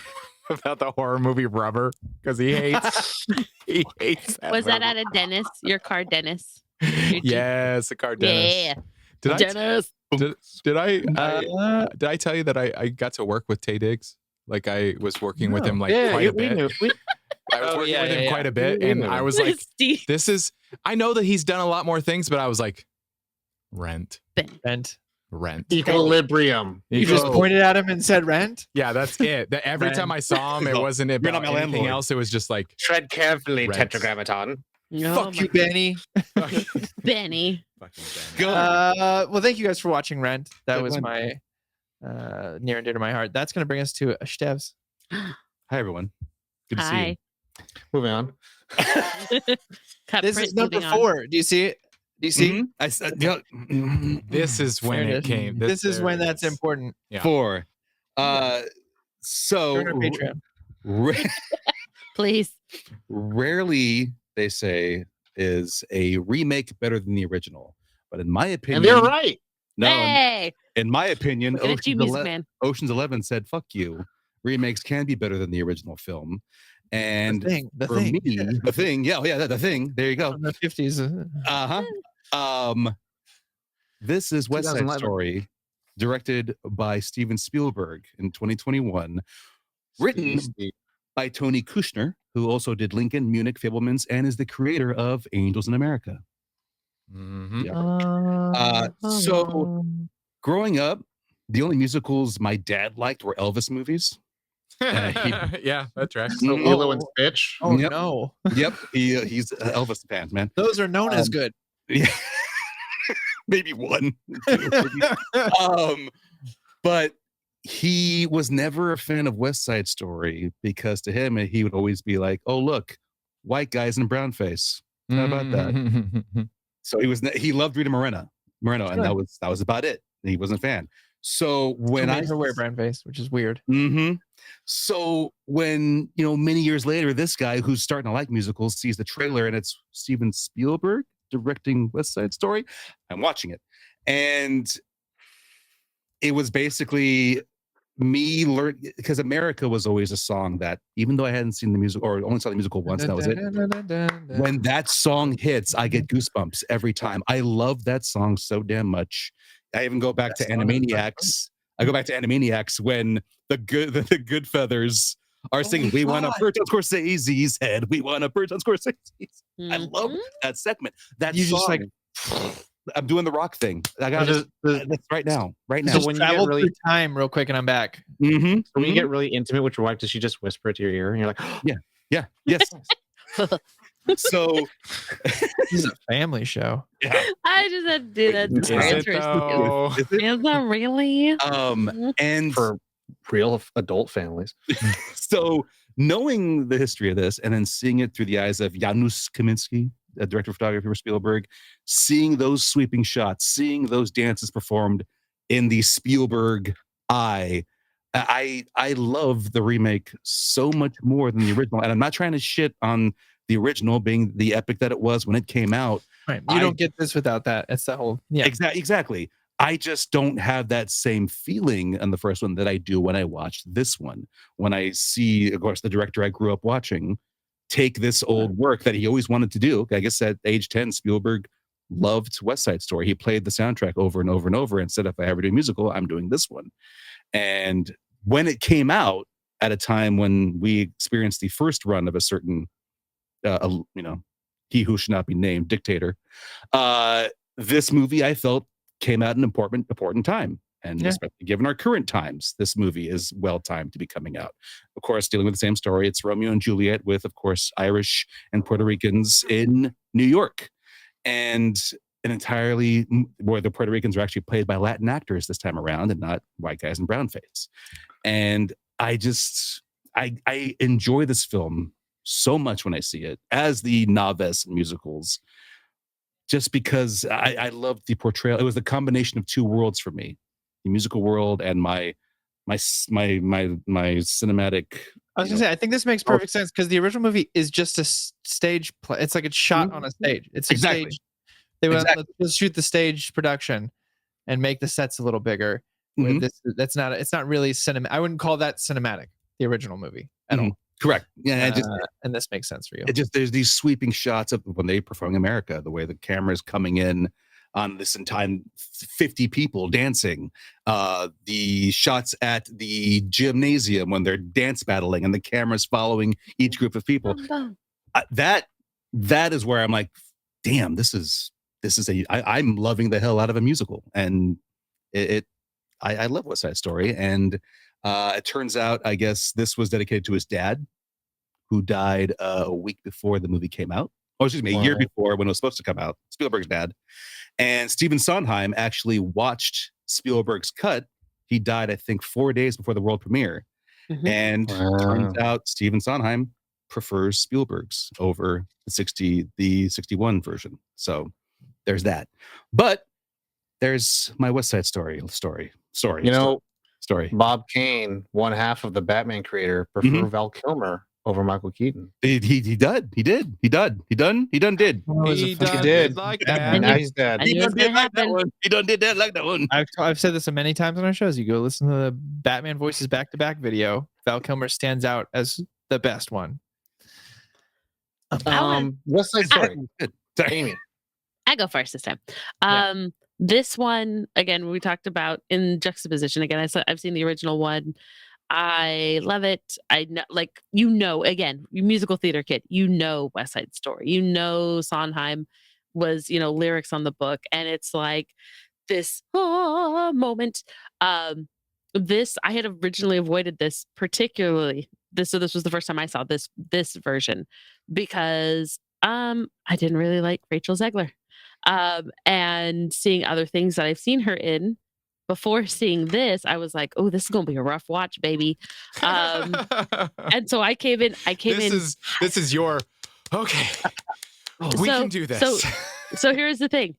[SPEAKER 1] about the horror movie Rubber because he hates that.
[SPEAKER 2] Was that at a dentist? Your car dentist?
[SPEAKER 1] Yes, a car dentist.
[SPEAKER 2] Yeah.
[SPEAKER 1] Did I tell you that I got to work with Tay Diggs? Like I was working with him quite a bit. I was working with him quite a bit, and I was like, I know that he's done a lot more things, but I was like, Rent.
[SPEAKER 4] Equilibrium.
[SPEAKER 3] You just pointed at him and said Rent?
[SPEAKER 1] Yeah, that's it. Every time I saw him, it wasn't about anything else. It was just like,
[SPEAKER 4] tread carefully, Tetragrammaton.
[SPEAKER 3] Fuck you, Benny.
[SPEAKER 2] Benny.
[SPEAKER 3] Well, thank you guys for watching Rent. That was my near and dear to my heart. That's going to bring us to Esteves.
[SPEAKER 5] Hi, everyone. Good to see you.
[SPEAKER 4] Moving on.
[SPEAKER 3] This is number 4. Do you see it? Do you see?
[SPEAKER 1] This is when it came.
[SPEAKER 3] This is when that's important.
[SPEAKER 1] Yeah.
[SPEAKER 5] 4. So
[SPEAKER 2] please.
[SPEAKER 5] Rarely, they say, is a remake better than the original. But in my opinion,
[SPEAKER 4] and they're right.
[SPEAKER 5] No,
[SPEAKER 2] hey!
[SPEAKER 5] In my opinion,
[SPEAKER 2] Ocean's
[SPEAKER 5] 11 said, "Fuck you." Remakes can be better than the original film. And the thing. There you go.
[SPEAKER 3] In the 50s.
[SPEAKER 5] This is West Side Story, directed by Steven Spielberg in 2021, written by Tony Kushner, who also did Lincoln, Munich, Fabelmans, and is the creator of Angels in America.
[SPEAKER 1] Mm-hmm.
[SPEAKER 5] So growing up, the only musicals my dad liked were Elvis movies.
[SPEAKER 1] Yeah, that tracks.
[SPEAKER 4] So Lilo and Stitch.
[SPEAKER 3] Oh no.
[SPEAKER 5] Yep, he's Elvis fan, man.
[SPEAKER 3] Those are known as good.
[SPEAKER 5] Yeah, maybe one. But he was never a fan of West Side Story because to him he would always be like, "Oh look, white guys in brown face." How about that? So he loved Rita Moreno, and that was about it. He wasn't a fan. So when I
[SPEAKER 3] wear brown face, which is weird.
[SPEAKER 5] Mm-hmm. So when many years later, this guy who's starting to like musicals sees the trailer and it's Steven Spielberg directing West Side Story, I'm watching it, and it was basically me learning because America was always a song that even though I hadn't seen the music or only saw the musical once, that was it. When that song hits, I get goosebumps every time. I love that song so damn much. I even go back to Animaniacs. I go back to Animaniacs when the good feathers are singing, "We want a perch on Scorsese's head. We want a perch on Scorsese's." I love that segment. That you song. Just like, I'm doing the rock thing. I got that's right now.
[SPEAKER 3] So when you get really through time, real quick, and I'm back.
[SPEAKER 5] Mm-hmm.
[SPEAKER 4] So when you get really intimate with your wife, does she just whisper it to your ear, and you're like,
[SPEAKER 5] yeah, yes. So
[SPEAKER 3] this is a family show.
[SPEAKER 5] Yeah.
[SPEAKER 2] I just had to do that.
[SPEAKER 1] Is
[SPEAKER 2] that really?
[SPEAKER 5] And
[SPEAKER 4] for real adult families.
[SPEAKER 5] So knowing the history of this and then seeing it through the eyes of Janusz Kaminski, a director of photography for Spielberg, seeing those sweeping shots, seeing those dances performed in the Spielberg eye, I love the remake so much more than the original. And I'm not trying to shit on the original being the epic that it was when it came out.
[SPEAKER 3] Right. You don't get this without that. It's the whole
[SPEAKER 5] Exactly. I just don't have that same feeling on the first one that I do when I watched this one. When I see, of course, the director I grew up watching take this old work that he always wanted to do. I guess at age 10, Spielberg loved West Side Story. He played the soundtrack over and over and over and said, if I ever do a musical, I'm doing this one. And when it came out, at a time when we experienced the first run of a certain, he who should not be named dictator. This movie, I felt, came at an important time. And especially given our current times, this movie is well timed to be coming out. Of course, dealing with the same story. It's Romeo and Juliet with, of course, Irish and Puerto Ricans in New York. And an entirely where the Puerto Ricans are actually played by Latin actors this time around and not white guys in brown face. And I enjoy this film so much when I see it as the novice in musicals, just because I loved the portrayal. It was the combination of two worlds for me, the musical world and my cinematic.
[SPEAKER 3] I was gonna say, I think this makes perfect sense because the original movie is just a stage play. It's like it's shot on a stage. It's a stage. They went, let's shoot the stage production and make the sets a little bigger. It's not really cinematic. I wouldn't call that cinematic, the original movie at all.
[SPEAKER 5] Correct. Yeah,
[SPEAKER 3] and this makes sense for you.
[SPEAKER 5] There's these sweeping shots of when they performing America, the way the camera is coming in on this entire 50 people dancing, the shots at the gymnasium when they're dance battling and the camera's following each group of people. That is where I'm like, damn, I'm loving the hell out of a musical, and I love West Side Story, and it turns out, I guess this was dedicated to his dad, who died a week before the movie came out. Oh, excuse me, a year before when it was supposed to come out. Spielberg's dad. And Stephen Sondheim actually watched Spielberg's cut. He died, I think, 4 days before the world premiere. And turns out Stephen Sondheim prefers Spielberg's over the 61 version. So there's that. But there's my West Side Story.
[SPEAKER 4] Bob Kane, one half of the Batman creator, preferred Val Kilmer over Michael Keaton.
[SPEAKER 5] He did. He done did.
[SPEAKER 1] He did.
[SPEAKER 4] Like that. Now he's dead.
[SPEAKER 5] He done did like that one. He done did that like that one.
[SPEAKER 3] I've said this many times on our shows. You go listen to the Batman Voices back-to-back video. Val Kilmer stands out as the best one.
[SPEAKER 4] West Side Story. Amy.
[SPEAKER 2] I go first this time. This one, again, we talked about in juxtaposition. Again, I've seen the original one. I love it. I know, again, you musical theater kid, West Side Story, Sondheim was, lyrics on the book, and it's like this moment. This, I had originally avoided this particularly. So this was the first time I saw this version because I didn't really like Rachel Zegler. And seeing other things that I've seen her in before seeing this, I was like, oh, this is going to be a rough watch, baby. And so I came in.
[SPEAKER 1] This is your, okay, we can do this.
[SPEAKER 2] So here's the thing.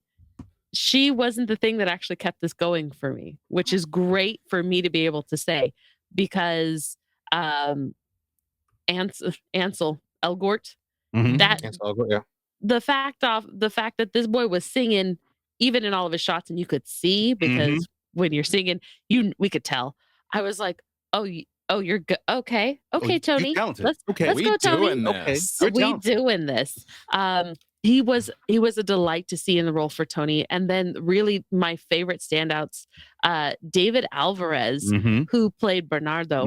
[SPEAKER 2] She wasn't the thing that actually kept this going for me, which is great for me to be able to say, because Ansel Elgort,
[SPEAKER 4] Ansel Elgort, yeah.
[SPEAKER 2] The fact that this boy was singing even in all of his shots, and you could see, because when you're singing, we could tell. I was like, oh, you're good. Okay, Tony. Let's go, Tony. We doing this. He was a delight to see in the role for Tony. And then really my favorite standouts, David Alvarez, who played Bernardo,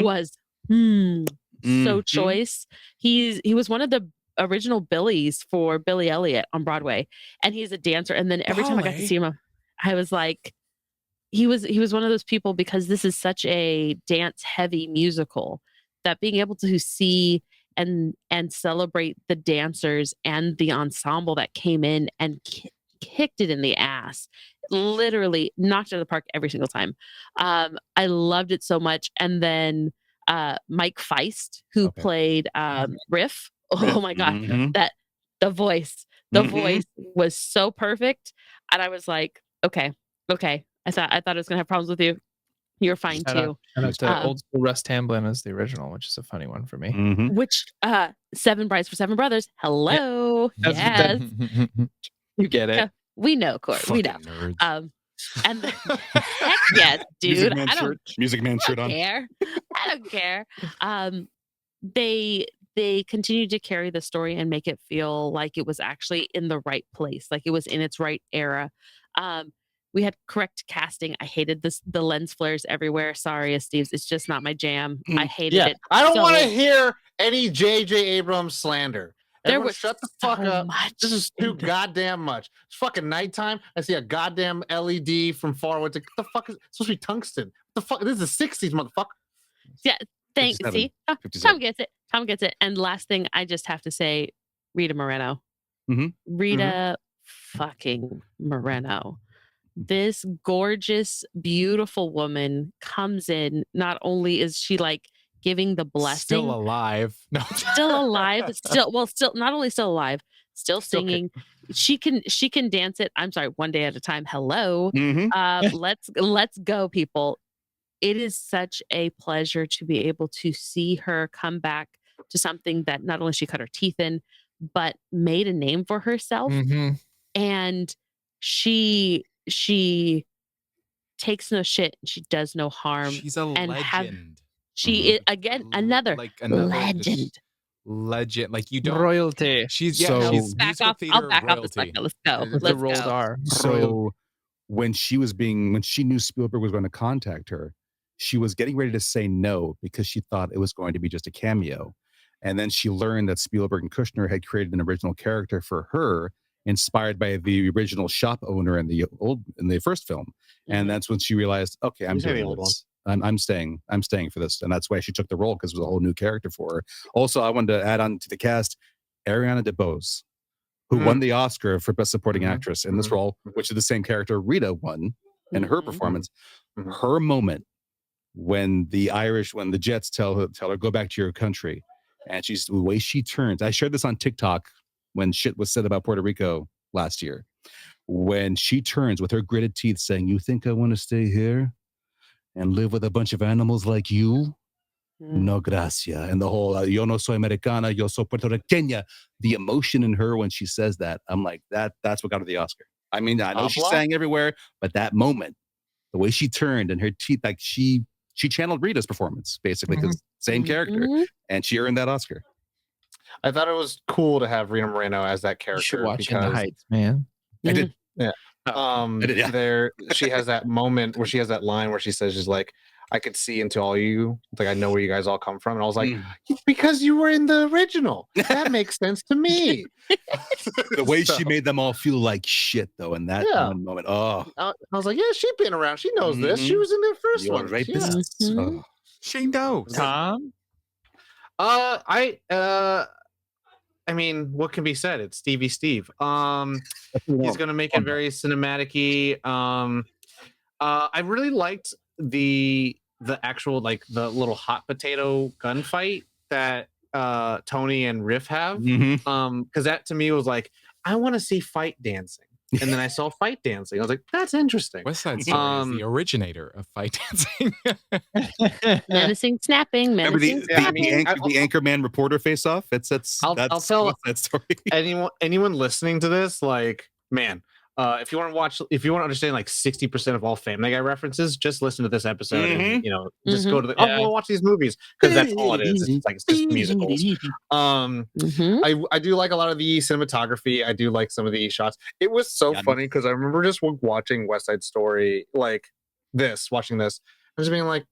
[SPEAKER 2] was so choice. He was one of the original Billies for Billy Elliot on Broadway, and he's a dancer. And then every time I got to see him, I was like, he was one of those people, because this is such a dance heavy musical, that being able to see and celebrate the dancers and the ensemble that came in and kicked it in the ass, literally knocked it out of the park every single time. I loved it so much. And then Mike Feist, who played Riff. Oh my God, that the voice was so perfect. And I was like, okay. I thought I was gonna have problems with you. You're fine too.
[SPEAKER 3] Old school Russ Tamblyn as the original, which is a funny one for me.
[SPEAKER 2] Which Seven Brides for Seven Brothers. Hello. Yes.
[SPEAKER 3] You get it.
[SPEAKER 2] We know, Court. We know.
[SPEAKER 1] Nerds.
[SPEAKER 2] And heck yes, dude.
[SPEAKER 5] Music Man shirt on.
[SPEAKER 2] I don't care. They continued to carry the story and make it feel like it was actually in the right place, like it was in its right era. We had correct casting. I hated the lens flares everywhere. Sorry, Esteves. It's just not my jam. I hated it.
[SPEAKER 4] I don't want to hear any J.J. Abrams slander. Everyone shut the fuck up. This is too goddamn much. It's fucking nighttime. I see a goddamn LED from far away. What the fuck is it? It's supposed to be tungsten. What the fuck? This is the 60s, motherfucker.
[SPEAKER 2] Yeah, thanks. See? Tom gets it. Tom gets it. And last thing, I just have to say, Rita Moreno. Rita fucking Moreno. This gorgeous, beautiful woman comes in. Not only is she like giving the blessing,
[SPEAKER 1] still alive. No,
[SPEAKER 2] still alive. Still not only still alive, still singing. She can dance it. I'm sorry, one day at a time. Hello. Let's go, people. It is such a pleasure to be able to see her come back to something that not only she cut her teeth in, but made a name for herself. And she takes no shit. She does no harm.
[SPEAKER 1] She's a legend.
[SPEAKER 2] She is again another legend.
[SPEAKER 1] Legend. Like you don't
[SPEAKER 3] royalty.
[SPEAKER 1] She's
[SPEAKER 2] I'll back off the second. Let's go.
[SPEAKER 3] The rolled R.
[SPEAKER 5] So when she knew Spielberg was going to contact her, she was getting ready to say no because she thought it was going to be just a cameo. And then she learned that Spielberg and Kushner had created an original character for her, inspired by the original shop owner in the first film. And that's when she realized, okay, I'm doing this. I'm staying for this. And that's why she took the role, because it was a whole new character for her. Also, I wanted to add on to the cast, Ariana DeBose, who won the Oscar for Best Supporting Actress in this role, which is the same character Rita won in her performance. Her moment when the Jets tell her, go back to your country. And the way she turns. I shared this on TikTok when shit was said about Puerto Rico last year. When she turns with her gritted teeth saying, you think I want to stay here and live with a bunch of animals like you? No gracia. And the whole, yo no soy americana, yo soy puertorriqueña. The emotion in her when she says that, I'm like, that's what got her the Oscar. I mean, I know she's sang everywhere, but that moment, the way she turned and her teeth, like she channeled Rita's performance, basically, because same character. And she earned that Oscar.
[SPEAKER 4] I thought it was cool to have Rita Moreno as that character.
[SPEAKER 3] You should watch In the Heights, man.
[SPEAKER 5] I did.
[SPEAKER 4] Yeah.
[SPEAKER 5] I did, yeah.
[SPEAKER 4] There, she has that moment where she has that line where she says, she's like, I could see into all you. It's like, I know where you guys all come from. And I was like, because you were in the original. That makes sense to me.
[SPEAKER 5] The way she made them all feel like shit, though, in that one moment. Oh.
[SPEAKER 4] I was like, yeah, she's been around. She knows this. She was in the first one.
[SPEAKER 5] Rapists.
[SPEAKER 1] She knows.
[SPEAKER 3] Tom?
[SPEAKER 4] I mean, what can be said? It's Stevie Steve. He's gonna make it very cinematic-y. I really liked the actual, like, the little hot potato gunfight that Tony and Riff have. Because that to me was like, I want to see fight dancing. And then I saw fight dancing. I was like, that's interesting.
[SPEAKER 1] West Side Story is the originator of fight dancing.
[SPEAKER 2] Menacing snapping.
[SPEAKER 5] The Anchorman reporter face off. I'll tell that story.
[SPEAKER 4] Anyone listening to this, like, man, if you want to understand like 60% of all Family Guy references, just listen to this episode and just go to we'll watch these movies, because that's all it is. It's just musicals. I do like a lot of the cinematography. I do like some of the shots. It was so funny because I remember just watching West Side Story watching this, and just being like,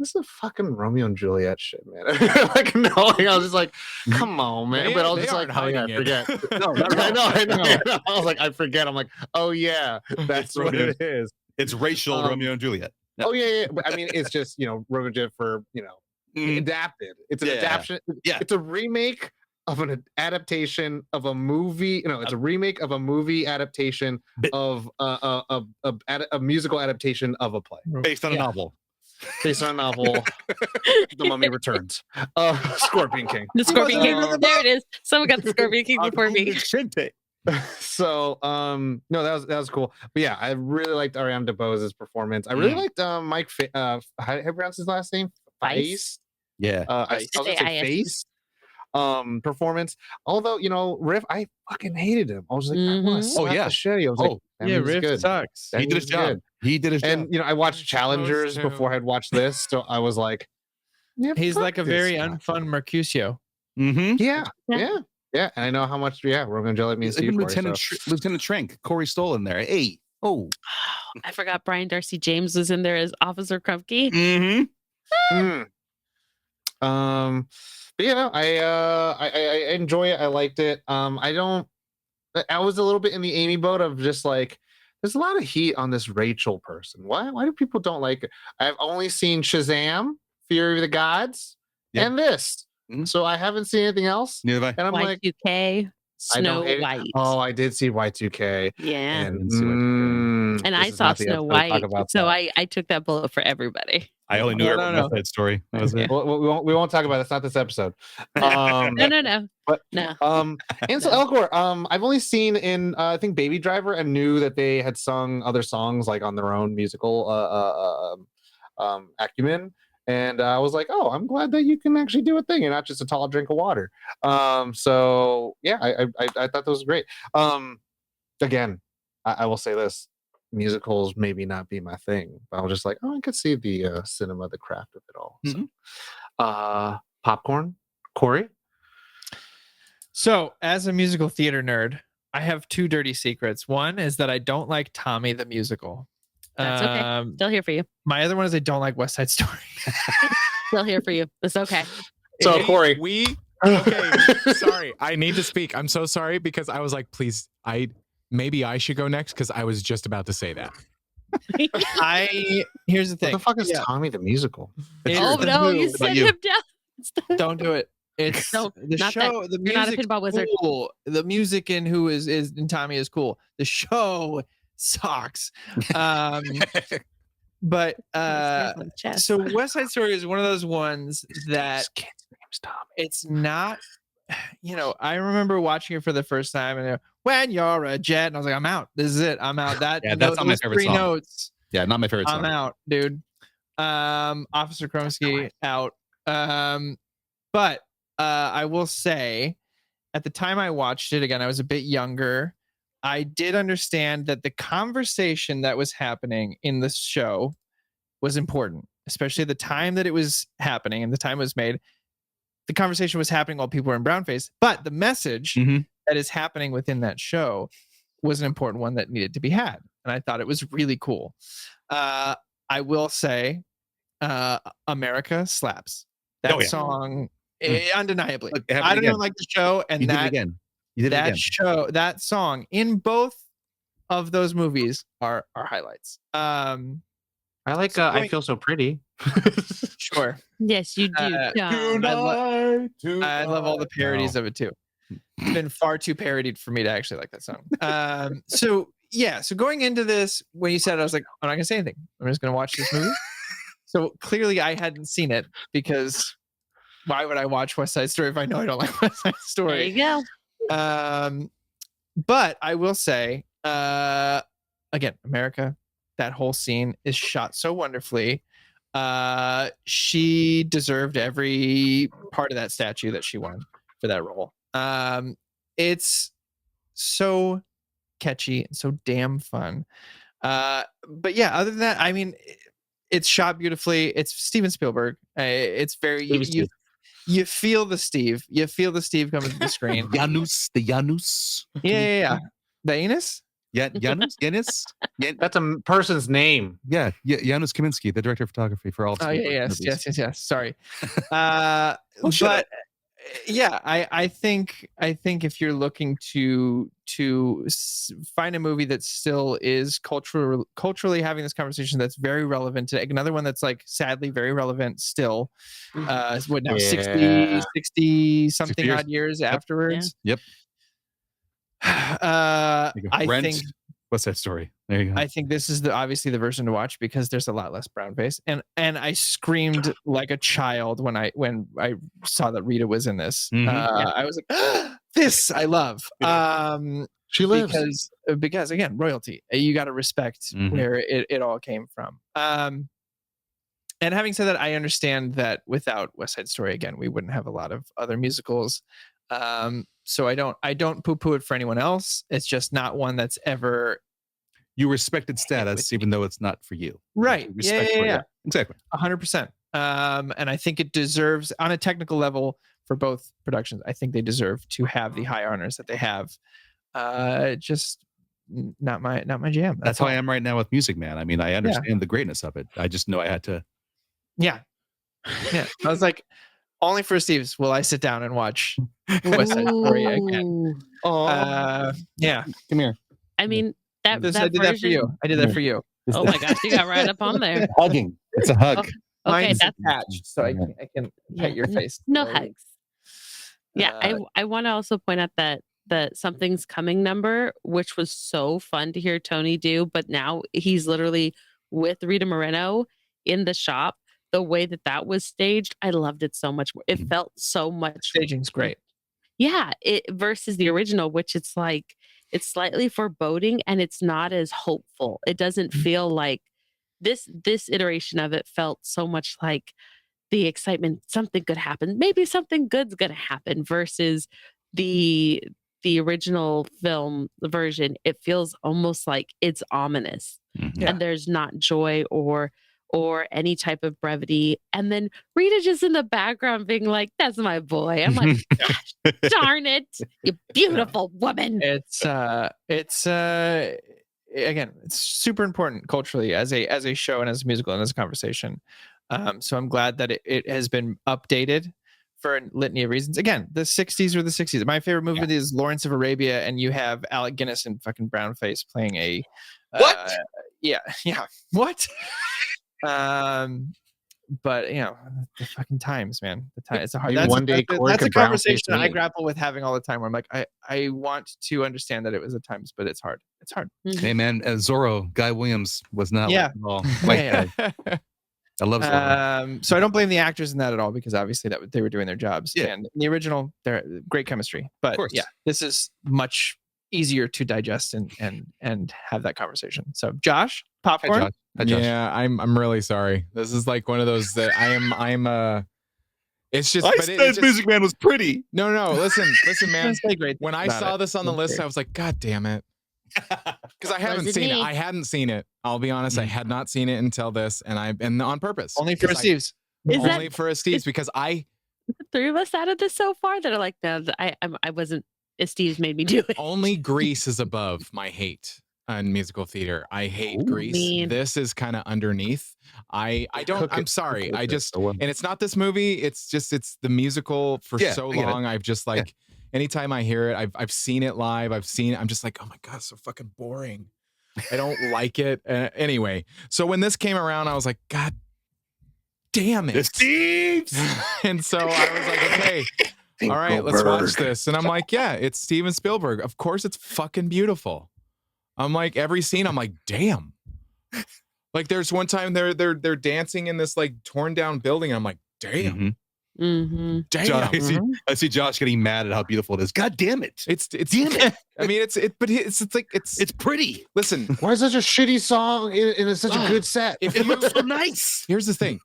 [SPEAKER 4] this is a fucking Romeo and Juliet shit, man. Like, no, I was just like, come on, man. But I was just like, oh yeah, I forget. I know. I was like, I forget. I'm like, oh yeah, that's what it is.
[SPEAKER 5] It's racial Romeo and Juliet.
[SPEAKER 4] No. Oh yeah. But I mean, it's just Romeo and Juliet for adapted. It's an adaptation. Yeah. It's a remake of an adaptation of a movie. It's a remake of a movie adaptation of a musical adaptation of a play
[SPEAKER 5] based on a novel.
[SPEAKER 4] Based on a novel, The Mummy Returns. Scorpion King.
[SPEAKER 2] The Scorpion King. There it is. Someone got the Scorpion King before me.
[SPEAKER 4] So, no, that was cool. But yeah, I really liked Ariana DeBose's performance. I really liked Mike. How do you pronounce his last name? Face.
[SPEAKER 5] Yeah.
[SPEAKER 4] I was gonna say Face. Performance. Although Riff, I fucking hated him. I was like, I want to slap the shit. I was like,
[SPEAKER 3] Riff
[SPEAKER 4] good.
[SPEAKER 3] Sucks.
[SPEAKER 5] He did his job. And
[SPEAKER 4] I watched Challengers before I'd watched this, so I was like,
[SPEAKER 3] he's like a very unfun Mercutio.
[SPEAKER 4] Yeah. And I know how much. Yeah, we're gonna jelly me and Steve.
[SPEAKER 5] Lieutenant Trank, Corey Stoll in there. Hey, Oh,
[SPEAKER 2] I forgot Brian Darcy James was in there as Officer Krupke.
[SPEAKER 5] mm-hmm.
[SPEAKER 4] But you know, I enjoy it. I liked it. I was a little bit in the Amy boat of just like, there's a lot of heat on this Rachel person. Why do people don't like it? I've only seen Shazam, Fury of the Gods, and this. So I haven't seen anything else.
[SPEAKER 5] Neither have I.
[SPEAKER 4] And I'm like,
[SPEAKER 2] Y2K, Snow White.
[SPEAKER 4] Oh, I did see Y2K.
[SPEAKER 2] Yeah.
[SPEAKER 4] And
[SPEAKER 2] I saw Snow White. So I took that bullet for everybody.
[SPEAKER 5] I only knew West Side Story. That was it.
[SPEAKER 4] We won't talk about it. It's not this episode.
[SPEAKER 2] No.
[SPEAKER 4] But
[SPEAKER 2] no.
[SPEAKER 4] Ansel Elgort, I've only seen in I think Baby Driver, and knew that they had sung other songs like on their own musical acumen. And I was like, oh, I'm glad that you can actually do a thing and not just a tall drink of water. So yeah, I thought that was great. Again, I will say this. Musicals maybe not be my thing, but I was just like, oh, I could see the cinema, the craft of it all. So, popcorn, Corey.
[SPEAKER 3] So, as a musical theater nerd, I have two dirty secrets. One is that I don't like Tommy the musical.
[SPEAKER 2] That's okay. Still here for you.
[SPEAKER 3] My other one is I don't like West Side Story.
[SPEAKER 2] Still here for you. It's okay.
[SPEAKER 4] So, Corey,
[SPEAKER 1] okay. Sorry, I need to speak. I'm so sorry because I was like, please, maybe I should go next because I was just about to say that.
[SPEAKER 3] Here's the thing.
[SPEAKER 4] What the fuck is Tommy the musical?
[SPEAKER 2] Oh no, you sent him down.
[SPEAKER 3] Don't do it. It's the show. The
[SPEAKER 2] You're not a pinball wizard.
[SPEAKER 3] Cool. The music in in Tommy is cool. The show sucks. But so West Side Story is one of those ones that it's not. You know, I remember watching it for the first time, and when you're a jet, and I was like, I'm out. This is it. I'm out. That's not my favorite song. Notes.
[SPEAKER 5] Yeah, not my favorite song.
[SPEAKER 3] I'm out, dude. Officer Krupke out. But I will say, at the time I watched it, again, I was a bit younger. I did understand that the conversation that was happening in the show was important, especially the time that it was happening and the time it was made. The conversation was happening while people were in brownface, but the message that is happening within that show was an important one that needed to be had. And I thought it was really cool. I will say, America slaps. That song, undeniably. I don't like the show, and that song in both of those movies are highlights.
[SPEAKER 4] I like I Feel So Pretty.
[SPEAKER 3] Sure.
[SPEAKER 2] Yes, you do.
[SPEAKER 3] I love all the parodies of it too. It's been far too parodied for me to actually like that song. So going into this, when you said it, I was like, I'm not gonna say anything. I'm just gonna watch this movie. So clearly I hadn't seen it, because why would I watch West Side Story if I know I don't like West Side Story?
[SPEAKER 2] There you go.
[SPEAKER 3] But I will say, again, America, that whole scene is shot so wonderfully. She deserved every part of that statue that she won for that role. It's so catchy and so damn fun. But yeah, other than that, I mean, it's shot beautifully. It's Steven Spielberg. It's very you feel the Steve. You feel the Steve coming to the screen.
[SPEAKER 5] Janus.
[SPEAKER 3] Yeah. The anus?
[SPEAKER 5] Yeah, Janus.
[SPEAKER 4] That's a person's name.
[SPEAKER 5] Yeah, Janusz Kaminski, the director of photography for all.
[SPEAKER 3] Oh yes. Sorry. But yeah, I think if you're looking to find a movie that still is culturally having this conversation that's very relevant to another one that's like sadly very relevant still. What now? 60 something years. Odd years afterwards.
[SPEAKER 5] Yep.
[SPEAKER 3] I think
[SPEAKER 5] What's that story? There you go.
[SPEAKER 3] I think this is obviously the version to watch because there's a lot less brown face, and I screamed like a child when I saw that Rita was in this. I was like, this I love.
[SPEAKER 4] She lives
[SPEAKER 3] because again, royalty. You got to respect where it all came from. And having said that, I understand that without West Side Story, again, we wouldn't have a lot of other musicals. So I don't poo-poo it for anyone else. It's just not one that's ever.
[SPEAKER 5] You respected status, even though it's not for you.
[SPEAKER 3] Right. Yeah.
[SPEAKER 5] Exactly.
[SPEAKER 3] 100%. And I think it deserves, on a technical level, for both productions, I think they deserve to have the high honors that they have. Just not my jam.
[SPEAKER 5] That's how I am right now with Music Man. I mean, I understand the greatness of it. I just know I had to.
[SPEAKER 3] Yeah. I was like, only for Esteves will I sit down and watch West Side Story again. Yeah.
[SPEAKER 5] Come here.
[SPEAKER 2] I mean, that
[SPEAKER 3] I did that for you. I did that for you.
[SPEAKER 2] Oh my gosh, you got right up on there.
[SPEAKER 5] Hugging. It's a hug.
[SPEAKER 2] Okay,
[SPEAKER 3] Mine's
[SPEAKER 2] that's
[SPEAKER 3] attached, so I can pet your face.
[SPEAKER 2] No hugs. Yeah, I want to also point out that the Something's Coming number, which was so fun to hear Tony do, but now he's literally with Rita Moreno in the shop. The way that was staged, I loved it so much more. It felt so much.
[SPEAKER 3] Staging's great.
[SPEAKER 2] Yeah, it versus the original, which it's like it's slightly foreboding and it's not as hopeful. It doesn't feel like this iteration of it felt so much like the excitement, something could happen. Maybe something good's gonna happen versus the original film version. It feels almost like it's ominous. And there's not joy or any type of brevity. And then Rita just in the background being like, that's my boy. I'm like, gosh, darn it, you beautiful woman.
[SPEAKER 3] It's again, it's super important culturally as a show and as a musical and as a conversation. So I'm glad that it has been updated for a litany of reasons. Again, the 60s were the 60s. My favorite movie is Lawrence of Arabia, and you have Alec Guinness and fucking brownface playing a
[SPEAKER 5] what?
[SPEAKER 3] Yeah. What? But you know, the fucking times, man. The time, it's a hard. That's a conversation I grapple with having all the time. Where I'm like, I want to understand that it was the times, but it's hard. It's hard.
[SPEAKER 5] Hey man, Zorro, Guy Williams was not like at all. I love Zorro.
[SPEAKER 3] So I don't blame the actors in that at all, because obviously that they were doing their jobs.
[SPEAKER 5] Yeah.
[SPEAKER 3] And in the original, they're great chemistry. But yeah, this is much easier to digest and have that conversation. So Josh, popcorn.
[SPEAKER 5] Hi, Josh.
[SPEAKER 1] Yeah, I'm really sorry. This is like one of those that I'm it's just
[SPEAKER 5] Music Man was pretty.
[SPEAKER 1] No, listen, man. When I saw this on the list, I was like, God damn it. Because I haven't seen it. I hadn't seen it. I'll be honest, I had not seen it until this, and on purpose.
[SPEAKER 3] Only for Esteves.
[SPEAKER 1] Only for Esteves, because
[SPEAKER 2] the three of us out of this so far that are like, no, I wasn't. Esteves made me do it.
[SPEAKER 1] Only Grease is above my hate on musical theater. I hate Grease.
[SPEAKER 2] Mean.
[SPEAKER 1] This is kind of underneath. I'm sorry. And it's not this movie. It's the musical for so long. I've just like, anytime I hear it, I've seen it live. I'm just like, oh my God, it's so fucking boring. I don't like it. Anyway, so when this came around, I was like, God damn it.
[SPEAKER 5] Esteves!
[SPEAKER 1] And so I was like, okay. All right, let's watch this. And I'm like, yeah, it's Steven Spielberg. Of course, it's fucking beautiful. I'm like, every scene, I'm like, damn. Like, there's one time they're dancing in this like torn down building. And I'm like, damn. Damn.
[SPEAKER 5] Josh, I see Josh getting mad at how beautiful it is. God damn it.
[SPEAKER 1] It's damn it. I mean, it's pretty. Listen,
[SPEAKER 4] why is such a shitty song in such a good set?
[SPEAKER 5] It looks so nice.
[SPEAKER 1] Here's the thing.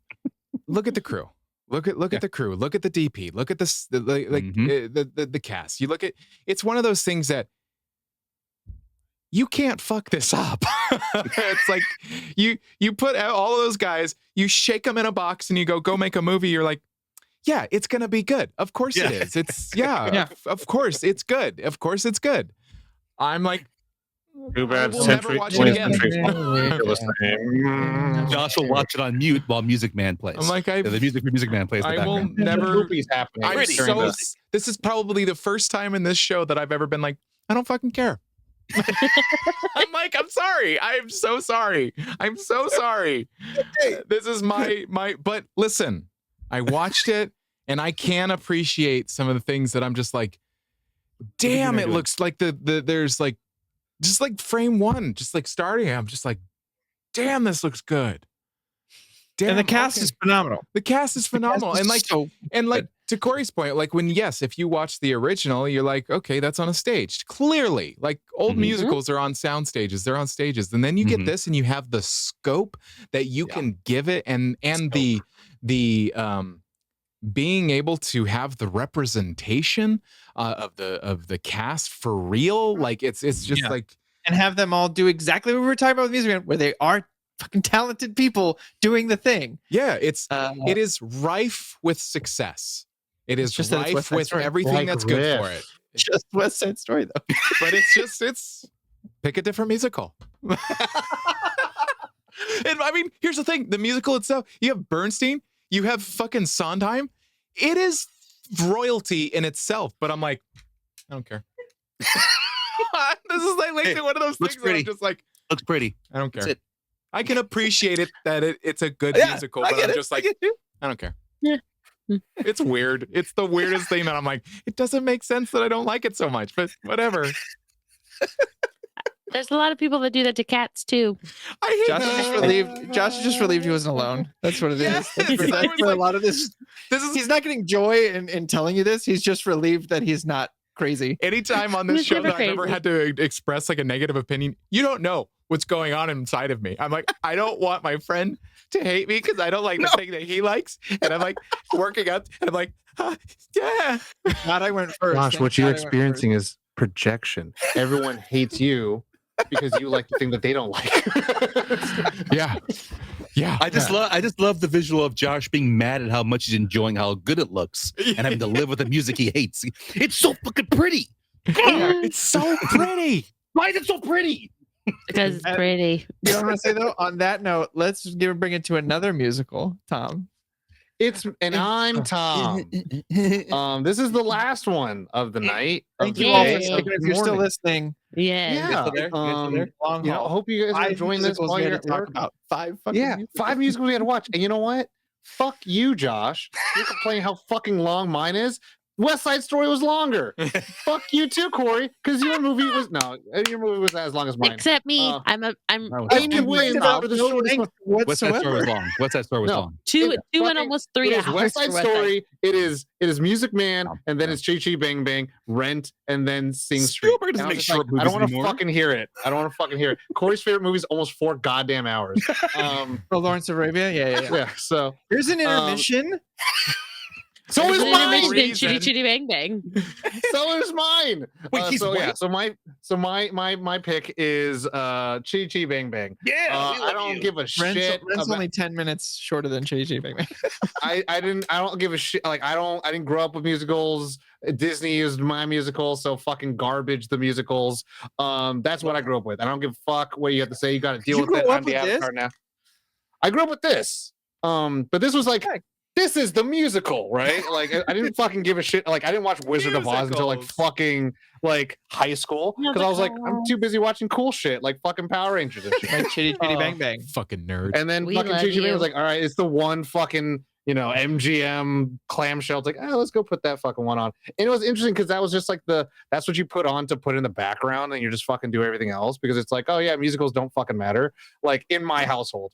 [SPEAKER 1] Look at the crew. Look at the crew. Look at the DP. Look at the cast. You look at it's one of those things that you can't fuck this up. It's like you put out all of those guys, you shake them in a box, and you go make a movie. You're like, yeah, it's gonna be good. Of course it is. It's of course it's good. Of course it's good. I'm like,
[SPEAKER 4] too bad.
[SPEAKER 1] We'll never watch it again.
[SPEAKER 5] Josh will watch it on mute while Music Man plays.
[SPEAKER 1] I'm like,
[SPEAKER 5] the Music Man plays.
[SPEAKER 1] I will never. This is probably the first time in this show that I've ever been like, I don't fucking care. I'm like, I'm sorry. I'm so sorry. I'm so sorry. This is my. But listen, I watched it and I can appreciate some of the things that I'm just like, damn, it looks like there's like. Just like frame one, just like starting, I'm just like, damn, this looks good. Damn,
[SPEAKER 3] and the cast is phenomenal.
[SPEAKER 1] The cast is phenomenal. And like to Corey's point, like if you watch the original, you're like, okay, that's on a stage. Clearly, like old musicals are on sound stages, they're on stages. And then you get this and you have the scope that you can give it and the being able to have the representation of the cast for real, like it's just like,
[SPEAKER 3] and have them all do exactly what we were talking about with Music Man, where they are fucking talented people doing the thing.
[SPEAKER 1] Yeah, it is rife with success. It is just rife with everything that's good for it.
[SPEAKER 3] Just West Side Story though,
[SPEAKER 1] but it's Pick a different musical. And I mean, here's the thing: the musical itself. You have Bernstein. You have fucking Sondheim. It is royalty in itself. But I'm like, I don't care. This is like one of those
[SPEAKER 5] looks
[SPEAKER 1] things where I'm
[SPEAKER 5] pretty.
[SPEAKER 1] just like,
[SPEAKER 5] Looks pretty.
[SPEAKER 1] I don't care.
[SPEAKER 5] That's it.
[SPEAKER 1] I can appreciate it that it's a good
[SPEAKER 5] Yeah,
[SPEAKER 1] musical,
[SPEAKER 5] I
[SPEAKER 1] but
[SPEAKER 5] get
[SPEAKER 1] I'm
[SPEAKER 5] it.
[SPEAKER 1] just like, I don't care.
[SPEAKER 2] Yeah.
[SPEAKER 1] It's weird. It's the weirdest thing that I'm like, it doesn't make sense that I don't like it so much, but whatever.
[SPEAKER 2] There's a lot of people that do that to cats too.
[SPEAKER 1] I hate
[SPEAKER 3] Josh is just relieved. Josh is just relieved he wasn't alone. That's what it is.
[SPEAKER 1] Yes,
[SPEAKER 3] That's
[SPEAKER 1] I was
[SPEAKER 3] for
[SPEAKER 1] like,
[SPEAKER 3] a lot of this. He's not getting joy in telling you this. He's just relieved that he's not crazy.
[SPEAKER 1] anytime on this
[SPEAKER 2] He's
[SPEAKER 1] show
[SPEAKER 2] never
[SPEAKER 1] that I've ever
[SPEAKER 2] crazy.
[SPEAKER 1] had to express like a negative opinion, you don't know what's going on inside of me. I'm like, I don't want my friend to hate me because I don't like the thing that he likes. And I'm like working out and I'm like, yeah.
[SPEAKER 3] God, I went first.
[SPEAKER 4] Gosh,
[SPEAKER 3] Thank
[SPEAKER 4] what you're
[SPEAKER 3] God I went
[SPEAKER 4] experiencing is projection. Everyone hates you because you like the thing that they don't like.
[SPEAKER 1] Yeah. Yeah.
[SPEAKER 5] I just love the visual of Josh being mad at how much he's enjoying how good it looks and having to live with the music he hates. It's so fucking pretty.
[SPEAKER 1] It's so pretty.
[SPEAKER 5] Why is it so pretty?
[SPEAKER 2] Because it's pretty.
[SPEAKER 3] You know what I'm gonna say though? On that note, let's bring it to another musical, Tom.
[SPEAKER 4] And I'm Tom. This is the last one of the night.
[SPEAKER 3] Thank
[SPEAKER 4] of
[SPEAKER 3] you
[SPEAKER 4] the
[SPEAKER 3] all
[SPEAKER 4] day,
[SPEAKER 3] for
[SPEAKER 4] of
[SPEAKER 3] sticking.
[SPEAKER 4] the
[SPEAKER 3] If you're still
[SPEAKER 4] morning.
[SPEAKER 3] listening,
[SPEAKER 2] Yeah.
[SPEAKER 4] Yeah.
[SPEAKER 3] long
[SPEAKER 4] You know, I
[SPEAKER 3] haul.
[SPEAKER 4] hope you guys are
[SPEAKER 3] 5
[SPEAKER 4] enjoying this
[SPEAKER 3] musicals
[SPEAKER 4] while
[SPEAKER 3] we had
[SPEAKER 4] you're
[SPEAKER 3] to
[SPEAKER 4] at
[SPEAKER 3] talk
[SPEAKER 4] work.
[SPEAKER 3] about. 5 fucking
[SPEAKER 4] Yeah,
[SPEAKER 3] musicals.
[SPEAKER 4] 5 musicals we had to watch. And you know what? Fuck you, Josh. You're complaining how fucking long mine is. West Side Story was longer. Fuck you too, Corey, because your movie was as long as mine.
[SPEAKER 2] Except me. I'm
[SPEAKER 5] That was
[SPEAKER 4] Anyways,
[SPEAKER 5] long.
[SPEAKER 4] the
[SPEAKER 3] No
[SPEAKER 4] shortest
[SPEAKER 3] length
[SPEAKER 4] one.
[SPEAKER 5] What's that story was long? What's that story was
[SPEAKER 4] No.
[SPEAKER 5] long?
[SPEAKER 2] two
[SPEAKER 4] It
[SPEAKER 2] and
[SPEAKER 4] fucking-
[SPEAKER 2] almost 3
[SPEAKER 4] It
[SPEAKER 2] hours.
[SPEAKER 4] is West Side
[SPEAKER 2] for West Side.
[SPEAKER 4] Story. It is Music Man, and then it's Chitty Chatty Bang Bang, Rent, and then Sing Street.
[SPEAKER 5] Spielberg
[SPEAKER 4] And
[SPEAKER 5] doesn't
[SPEAKER 4] I'm
[SPEAKER 5] make
[SPEAKER 4] just
[SPEAKER 5] short
[SPEAKER 4] I don't
[SPEAKER 5] movies
[SPEAKER 4] want to
[SPEAKER 5] anymore.
[SPEAKER 4] fucking hear it. I don't want to fucking hear it. Corey's favorite movie is almost 4 goddamn hours.
[SPEAKER 3] Oh, Lawrence of Arabia. Yeah.
[SPEAKER 4] Yeah. So
[SPEAKER 3] Here's an intermission.
[SPEAKER 4] so is
[SPEAKER 2] There's an
[SPEAKER 4] mine.
[SPEAKER 2] intermission in
[SPEAKER 1] Reason.
[SPEAKER 2] Chitty Chitty Bang Bang.
[SPEAKER 4] So is mine.
[SPEAKER 5] Wait, he's
[SPEAKER 4] so
[SPEAKER 5] white?
[SPEAKER 4] yeah. So my pick is Chitty Chatty Bang Bang.
[SPEAKER 5] Yeah,
[SPEAKER 4] I don't give a shit.
[SPEAKER 3] Rent's
[SPEAKER 4] about-
[SPEAKER 3] only 10 minutes shorter than Chitty Chatty Bang Bang.
[SPEAKER 4] I don't give a shit. Like I didn't grow up with musicals. Disney is my musical, so fucking garbage the musicals. That's what I grew up with. I don't give a fuck what you have to say. You got to deal
[SPEAKER 3] You
[SPEAKER 4] with it.
[SPEAKER 3] grew up
[SPEAKER 4] I'm the
[SPEAKER 3] with this?
[SPEAKER 4] avatar now. I grew up with this. But this was like this is the musical, right? Like I didn't fucking give a shit. Like I didn't watch Wizard of Oz until like
[SPEAKER 1] Musicals.
[SPEAKER 4] fucking like high school because I was like I'm too busy watching cool shit like fucking Power Rangers and shit.
[SPEAKER 3] Like Chitty Chitty Bang Bang.
[SPEAKER 1] Fucking nerd.
[SPEAKER 4] And then
[SPEAKER 2] We
[SPEAKER 4] fucking
[SPEAKER 2] love
[SPEAKER 4] Chitty Bang
[SPEAKER 2] you.
[SPEAKER 4] was like, all right, it's the one fucking, MGM clamshell. It's like, let's go put that fucking one on. And it was interesting because that was just like that's what you put on to put in the background and you just fucking do everything else because it's like, oh yeah, musicals don't fucking matter. Like in my household.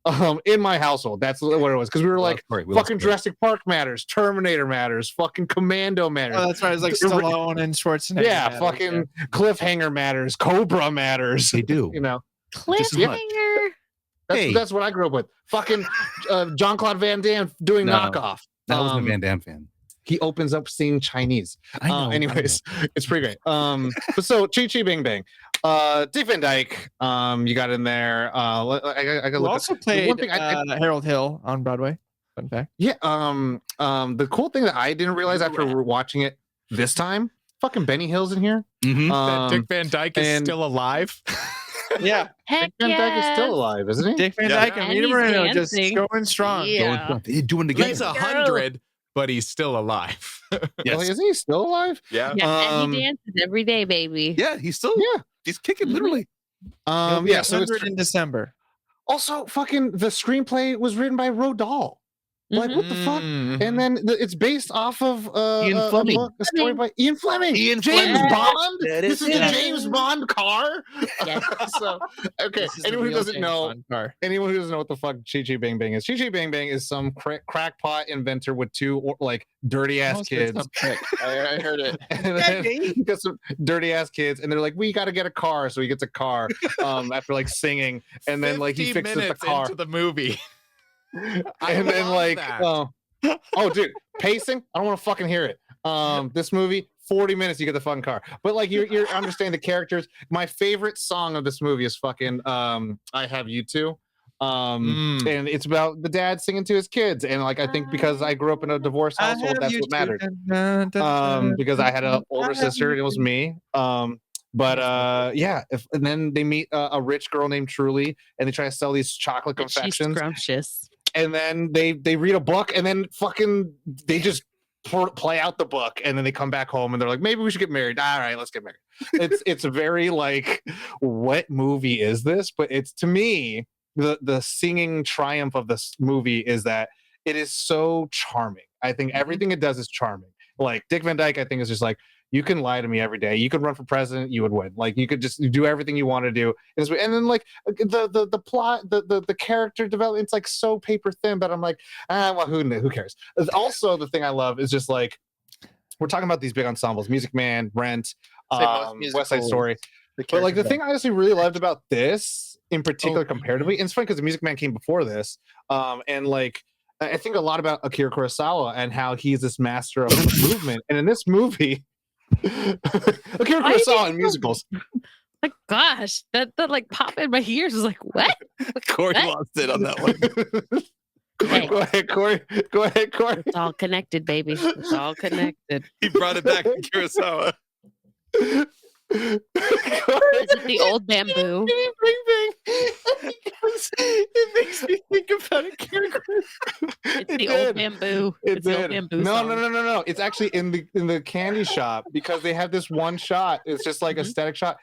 [SPEAKER 4] That's what it was. Because we were like, fucking Jurassic Park matters, Terminator matters, fucking Commando matters.
[SPEAKER 3] Oh, that's right. It's like
[SPEAKER 4] The-
[SPEAKER 3] Stallone and Schwarzenegger.
[SPEAKER 4] Yeah,
[SPEAKER 3] matters,
[SPEAKER 4] fucking Cliffhanger matters, Cobra matters.
[SPEAKER 5] They do.
[SPEAKER 2] Cliffhanger.
[SPEAKER 4] That's what I grew up with. Fucking Jean-Claude Van Damme doing
[SPEAKER 5] No,
[SPEAKER 4] knockoff.
[SPEAKER 5] That was a Van Damme fan.
[SPEAKER 4] He opens up singing Chinese.
[SPEAKER 5] I know.
[SPEAKER 4] Anyways, it's pretty great. But so Chitty Chatty Bang Bang. Dick Van Dyke, you got in there. I got
[SPEAKER 3] Who
[SPEAKER 4] look
[SPEAKER 3] also
[SPEAKER 4] at,
[SPEAKER 3] played
[SPEAKER 4] one thing
[SPEAKER 3] Harold Hill on Broadway. Fun fact.
[SPEAKER 4] yeah. The cool thing that I didn't realize after watching it this time, fucking Benny Hill's in here.
[SPEAKER 5] Mhm.
[SPEAKER 1] That Dick Van Dyke is
[SPEAKER 4] and-
[SPEAKER 1] still alive.
[SPEAKER 3] Yeah.
[SPEAKER 2] Heck
[SPEAKER 4] Dick Van Dyke is
[SPEAKER 2] yes.
[SPEAKER 4] still alive, isn't he?
[SPEAKER 3] Dick Van
[SPEAKER 1] Yeah.
[SPEAKER 3] Dyke and
[SPEAKER 2] And
[SPEAKER 3] Rita
[SPEAKER 2] he's
[SPEAKER 3] Moreno just
[SPEAKER 2] dancing.
[SPEAKER 3] going strong.
[SPEAKER 2] Yeah.
[SPEAKER 5] They're doing it
[SPEAKER 1] He's
[SPEAKER 5] together.
[SPEAKER 1] 100, but he's still alive.
[SPEAKER 4] Well, isn't he still alive?
[SPEAKER 1] Yeah.
[SPEAKER 2] Yeah, and he dances every day, baby.
[SPEAKER 5] Yeah, he's still.
[SPEAKER 4] Yeah.
[SPEAKER 5] He's kicking literally.
[SPEAKER 3] He'll be
[SPEAKER 4] Yeah. So it's
[SPEAKER 3] 100 in December.
[SPEAKER 4] also fucking the screenplay was written by Roald Dahl. Like what the fuck?
[SPEAKER 1] Mhm.
[SPEAKER 4] And then it's based off of
[SPEAKER 5] Ian Fleming.
[SPEAKER 4] a story by Ian Fleming.
[SPEAKER 5] Ian
[SPEAKER 4] James
[SPEAKER 5] Fleming.
[SPEAKER 4] Bond.
[SPEAKER 5] That
[SPEAKER 4] This is
[SPEAKER 5] is
[SPEAKER 4] the
[SPEAKER 5] it.
[SPEAKER 4] James Bond car.
[SPEAKER 2] Yes.
[SPEAKER 4] So okay,
[SPEAKER 3] This is the
[SPEAKER 4] anyone who
[SPEAKER 3] real
[SPEAKER 4] doesn't
[SPEAKER 3] James
[SPEAKER 4] know,
[SPEAKER 3] Bond car.
[SPEAKER 4] anyone who doesn't know what the fuck Chitty Chatty Bang Bang is, Chitty Chatty Bang Bang is some crackpot inventor with 2 dirty ass
[SPEAKER 3] Almost made
[SPEAKER 4] kids.
[SPEAKER 3] some prick. I heard it.
[SPEAKER 4] And then he got some dirty ass kids, and they're like, "We got to get a car," so he gets a car. After like singing, and then like he
[SPEAKER 1] 50
[SPEAKER 4] fixes the
[SPEAKER 1] minutes
[SPEAKER 4] car.
[SPEAKER 1] into the movie. I
[SPEAKER 4] And then
[SPEAKER 1] love
[SPEAKER 4] like
[SPEAKER 1] that.
[SPEAKER 4] oh dude, pacing, I don't want to fucking hear it. This movie 40 minutes you get the fucking car, but like you're understanding the characters. My favorite song of this movie is fucking I Have You Too, and it's about the dad singing to his kids, and like I think because I grew up in a divorced household, that's what mattered. Because I had an older sister and it was me. But and then they meet a rich girl named Truly, and they try to sell these chocolate confections.
[SPEAKER 2] She's scrumptious.
[SPEAKER 4] And then they read a book, and then fucking they just play out the book, and then they come back home, and they're like, maybe we should get married. All right, let's get married. It's a very like, what movie is this? But it's, to me, the singing triumph of this movie is that it is so charming. I think everything it does is charming. Like Dick Van Dyke, I think, is just like, you can lie to me every day. You could run for president, you would win. Like, you could just do everything you want to do. And then like the plot, the character development, it's like so paper thin. But I'm like, well, who cares? Also, the thing I love is just like, we're talking about these big ensembles: Music Man, Rent, West Side Story. But like the thing I honestly really loved about this in particular, comparatively, and it's funny because the Music Man came before this, and like, I think a lot about Akira Kurosawa and how he's this master of movement. And in this movie, Akira Kurosawa in musicals.
[SPEAKER 2] My gosh, that like pop in my ears was like, what?
[SPEAKER 5] Corey lost it on that one.
[SPEAKER 2] Hey.
[SPEAKER 4] Go ahead, Corey.
[SPEAKER 2] It's all connected, baby. It's all connected.
[SPEAKER 5] He brought it back to Kurosawa.
[SPEAKER 2] The old bamboo.
[SPEAKER 3] It makes me think about a character.
[SPEAKER 2] It's the old bamboo. It's the old bamboo.
[SPEAKER 4] No. It's actually in the candy shop, because they have this one shot. It's just like a static shot.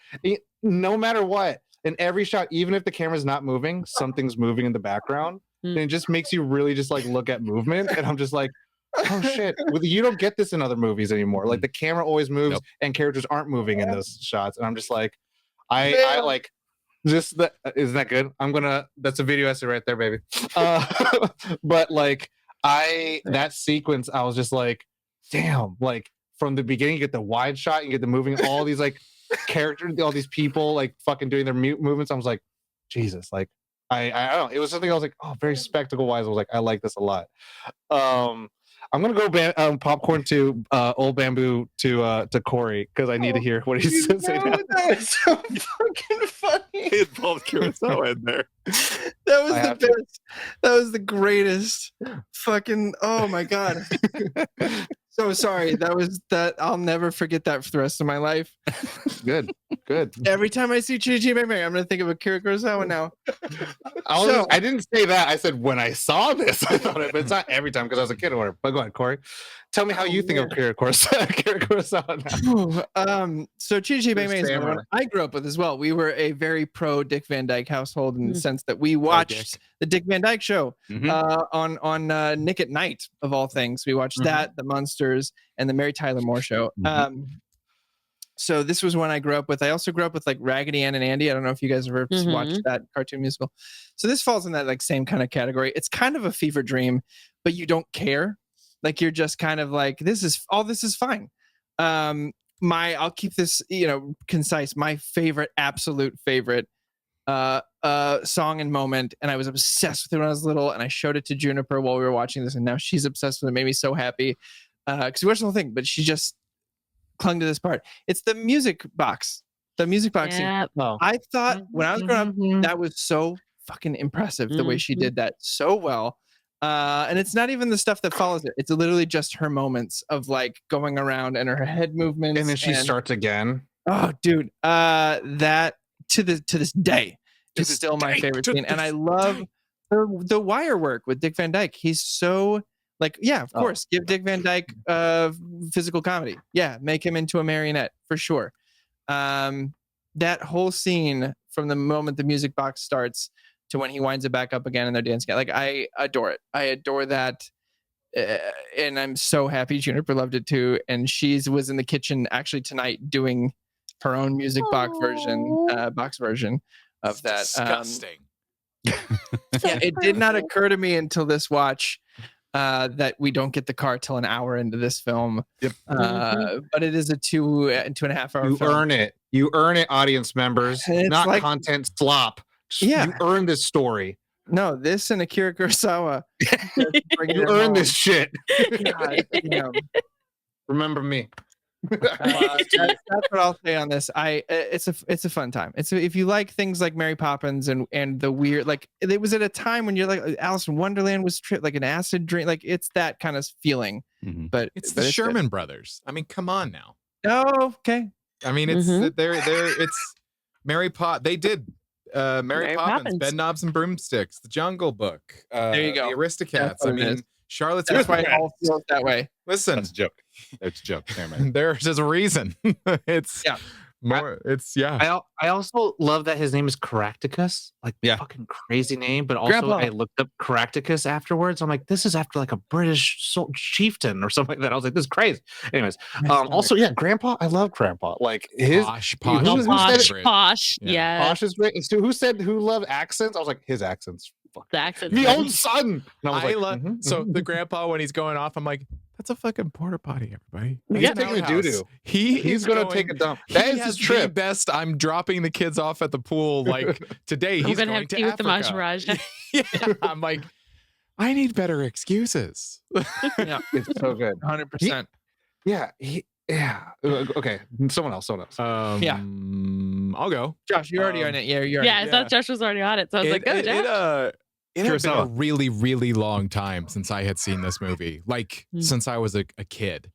[SPEAKER 4] No matter what, in every shot, even if the camera's not moving, something's moving in the background. And it just makes you really just like look at movement. And I'm just like, oh shit, you don't get this in other movies anymore. Like the camera always moves and characters aren't moving in those shots. And I'm just like, I like just that. Isn't that good? That's a video essay right there, baby. But like that sequence, I was just like, damn, like from the beginning, you get the wide shot, you get the moving, all these like characters, all these people like fucking doing their movements. I was like, Jesus, like I don't know. It was something I was like, oh, very spectacle wise. I was like, I like this a lot. I'm gonna go popcorn to old bamboo to Corey, because I need to hear what he's saying.
[SPEAKER 3] That was so fucking funny.
[SPEAKER 5] He involved Kurosawa in there.
[SPEAKER 3] That was the best. That was the greatest. Fucking, oh my god. So sorry. That I'll never forget that for the rest of my life.
[SPEAKER 4] Good.
[SPEAKER 3] Every time I see Chitty Chatty Bang Bang, I'm gonna think of Akira Kurosawa now.
[SPEAKER 4] I didn't say that. I said when I saw this, I thought it, but it's not every time because I was a kid or whatever. But go ahead, Corey. Tell me how you think of Akira Kurosawa now.
[SPEAKER 3] So Chitty Chatty Bang Bang is one I grew up with as well. We were a very pro Dick Van Dyke household in the sense that we watched the Dick Van Dyke Show on Nick at Night, of all things. We watched that, the Munsters, and the Mary Tyler Moore Show. So this was one I grew up with. I also grew up with like Raggedy Ann and Andy. I don't know if you guys ever watched that cartoon musical. So this falls in that like same kind of category. It's kind of a fever dream, but you don't care. Like you're just kind of like, this is fine. I'll keep this, concise. My absolute favorite song and moment, and I was obsessed with it when I was little, and I showed it to Juniper while we were watching this, and now she's obsessed with it. It made me so happy because we watched the whole thing, but she just clung to this part. It's the music box. The music box scene. I thought when I was growing up, that was so fucking impressive, the way she did that so well. And it's not even the stuff that follows it. It's literally just her moments of like going around and her head movements.
[SPEAKER 4] And then she starts again.
[SPEAKER 3] Oh, dude. That to this day is still my favorite scene. And I love the wire work with Dick Van Dyke. He's so like, yeah, of course, give Dick Van Dyke physical comedy. Yeah, make him into a marionette for sure. That whole scene from the moment the music box starts to when he winds it back up again and they're dancing. Like, I adore it. I adore that. And I'm so happy Juniper loved it too. And she was in the kitchen actually tonight doing her own music box version of that.
[SPEAKER 1] Disgusting.
[SPEAKER 3] Yeah, it did not occur to me until this watch that we don't get the car till an hour into this film.
[SPEAKER 5] Yep.
[SPEAKER 3] But it is a 2.5 hour film.
[SPEAKER 4] You earn it, audience members.
[SPEAKER 3] It's
[SPEAKER 4] not
[SPEAKER 3] like,
[SPEAKER 4] content slop.
[SPEAKER 3] Yeah.
[SPEAKER 4] You earn this story.
[SPEAKER 3] No, this and Akira Kurosawa.
[SPEAKER 4] You earn this shit.
[SPEAKER 3] God,
[SPEAKER 4] Remember me.
[SPEAKER 3] That's what I'll say on this. It's a fun time. If you like things like Mary Poppins and the weird, like it was at a time when you're like Alice in Wonderland was like an acid dream, like it's that kind of feeling. But
[SPEAKER 1] it's the Sherman Brothers. I mean, come on now.
[SPEAKER 3] Oh, okay.
[SPEAKER 1] I mean, it's it's Mary They did Mary Poppins, Bed Knobs and Broomsticks, The Jungle Book.
[SPEAKER 3] There you go.
[SPEAKER 1] The Aristocats. I mean, Charlotte's.
[SPEAKER 3] That's why it all feels that way.
[SPEAKER 1] Listen,
[SPEAKER 5] that's a joke. That's a joke.
[SPEAKER 1] There's a reason. It's more.
[SPEAKER 4] I also love that his name is Caractacus. Like fucking crazy name. But also
[SPEAKER 3] Grandpa.
[SPEAKER 4] I looked up Caractacus afterwards. I'm like, this is after like a British chieftain or something like that. I was like, this is crazy. Anyways, also Grandpa. I love Grandpa. Like his
[SPEAKER 2] posh. Yeah,
[SPEAKER 4] posh is great. Who loved accents? I was like, his accents.
[SPEAKER 2] The accents.
[SPEAKER 4] The own son. And I was
[SPEAKER 1] so the grandpa when he's going off, I'm like, that's a fucking porta potty, everybody.
[SPEAKER 4] He's taking a doo-doo. He's gonna take a dump. That is his trip.
[SPEAKER 1] The best. I'm dropping the kids off at the pool. Like today, he's going to
[SPEAKER 2] have tea
[SPEAKER 1] Africa.
[SPEAKER 2] with the
[SPEAKER 1] Yeah, I'm like, I need better excuses.
[SPEAKER 3] Yeah,
[SPEAKER 4] it's so good.
[SPEAKER 3] 100%.
[SPEAKER 4] Yeah. Okay. Someone else.
[SPEAKER 1] I'll go.
[SPEAKER 3] Josh, you're already on it.
[SPEAKER 2] I thought Josh was already on it, so I was like, go, Josh.
[SPEAKER 1] It has been a really, really long time since I had seen this movie. Like since I was a kid,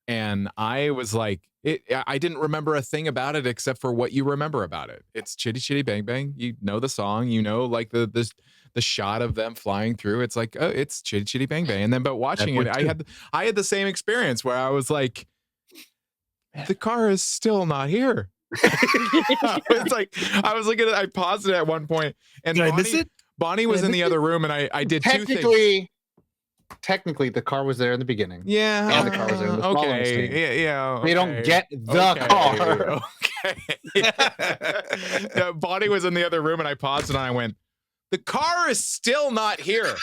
[SPEAKER 1] and I was like, I didn't remember a thing about it except for what you remember about it. It's Chitty Chitty Bang Bang. You know the song. You know, like the shot of them flying through. It's like, oh, it's Chitty Chitty Bang Bang. And then, but watching it, I had the same experience where I was like, the car is still not here. It's like I was looking at it. I paused it at one point, and
[SPEAKER 3] Did I miss it?
[SPEAKER 1] Bonnie was in the other room, and I did two things.
[SPEAKER 4] Technically, the car was there in the beginning.
[SPEAKER 1] Yeah.
[SPEAKER 4] And the car was there in the following scene.
[SPEAKER 1] Yeah.
[SPEAKER 4] They don't get the car.
[SPEAKER 1] Okay. No, Bonnie was in the other room, and I paused and I went, the car is still not here.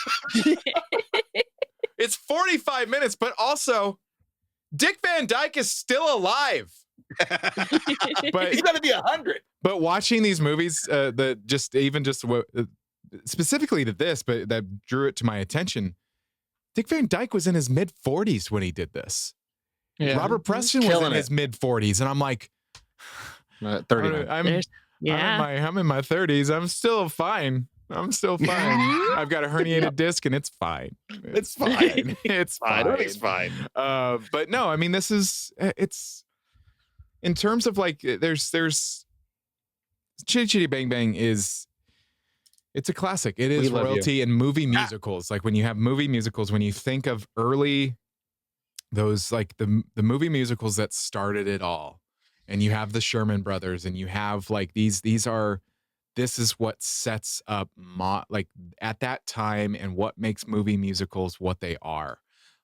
[SPEAKER 1] It's 45 minutes, but also Dick Van Dyke is still alive. But
[SPEAKER 5] he's got to be 100.
[SPEAKER 1] But watching these movies, specifically to this, but that drew it to my attention. Dick Van Dyke was in his mid 40s when he did this. Yeah. Robert Preston was in his mid 40s, and I'm like,
[SPEAKER 4] 39.
[SPEAKER 1] I'm in my 30s. I'm still fine. I've got a herniated disc, and it's fine.
[SPEAKER 5] It's fine.
[SPEAKER 1] It's fine.
[SPEAKER 5] It's fine.
[SPEAKER 1] But no, I mean, it's in terms of like, there's Chitty Chitty Bang Bang it's a classic. It is royalty in movie musicals. Like when you have movie musicals, when you think of early, those like the movie musicals that started it all, and you have the Sherman Brothers, and you have like this is what sets up like at that time and what makes movie musicals what they are.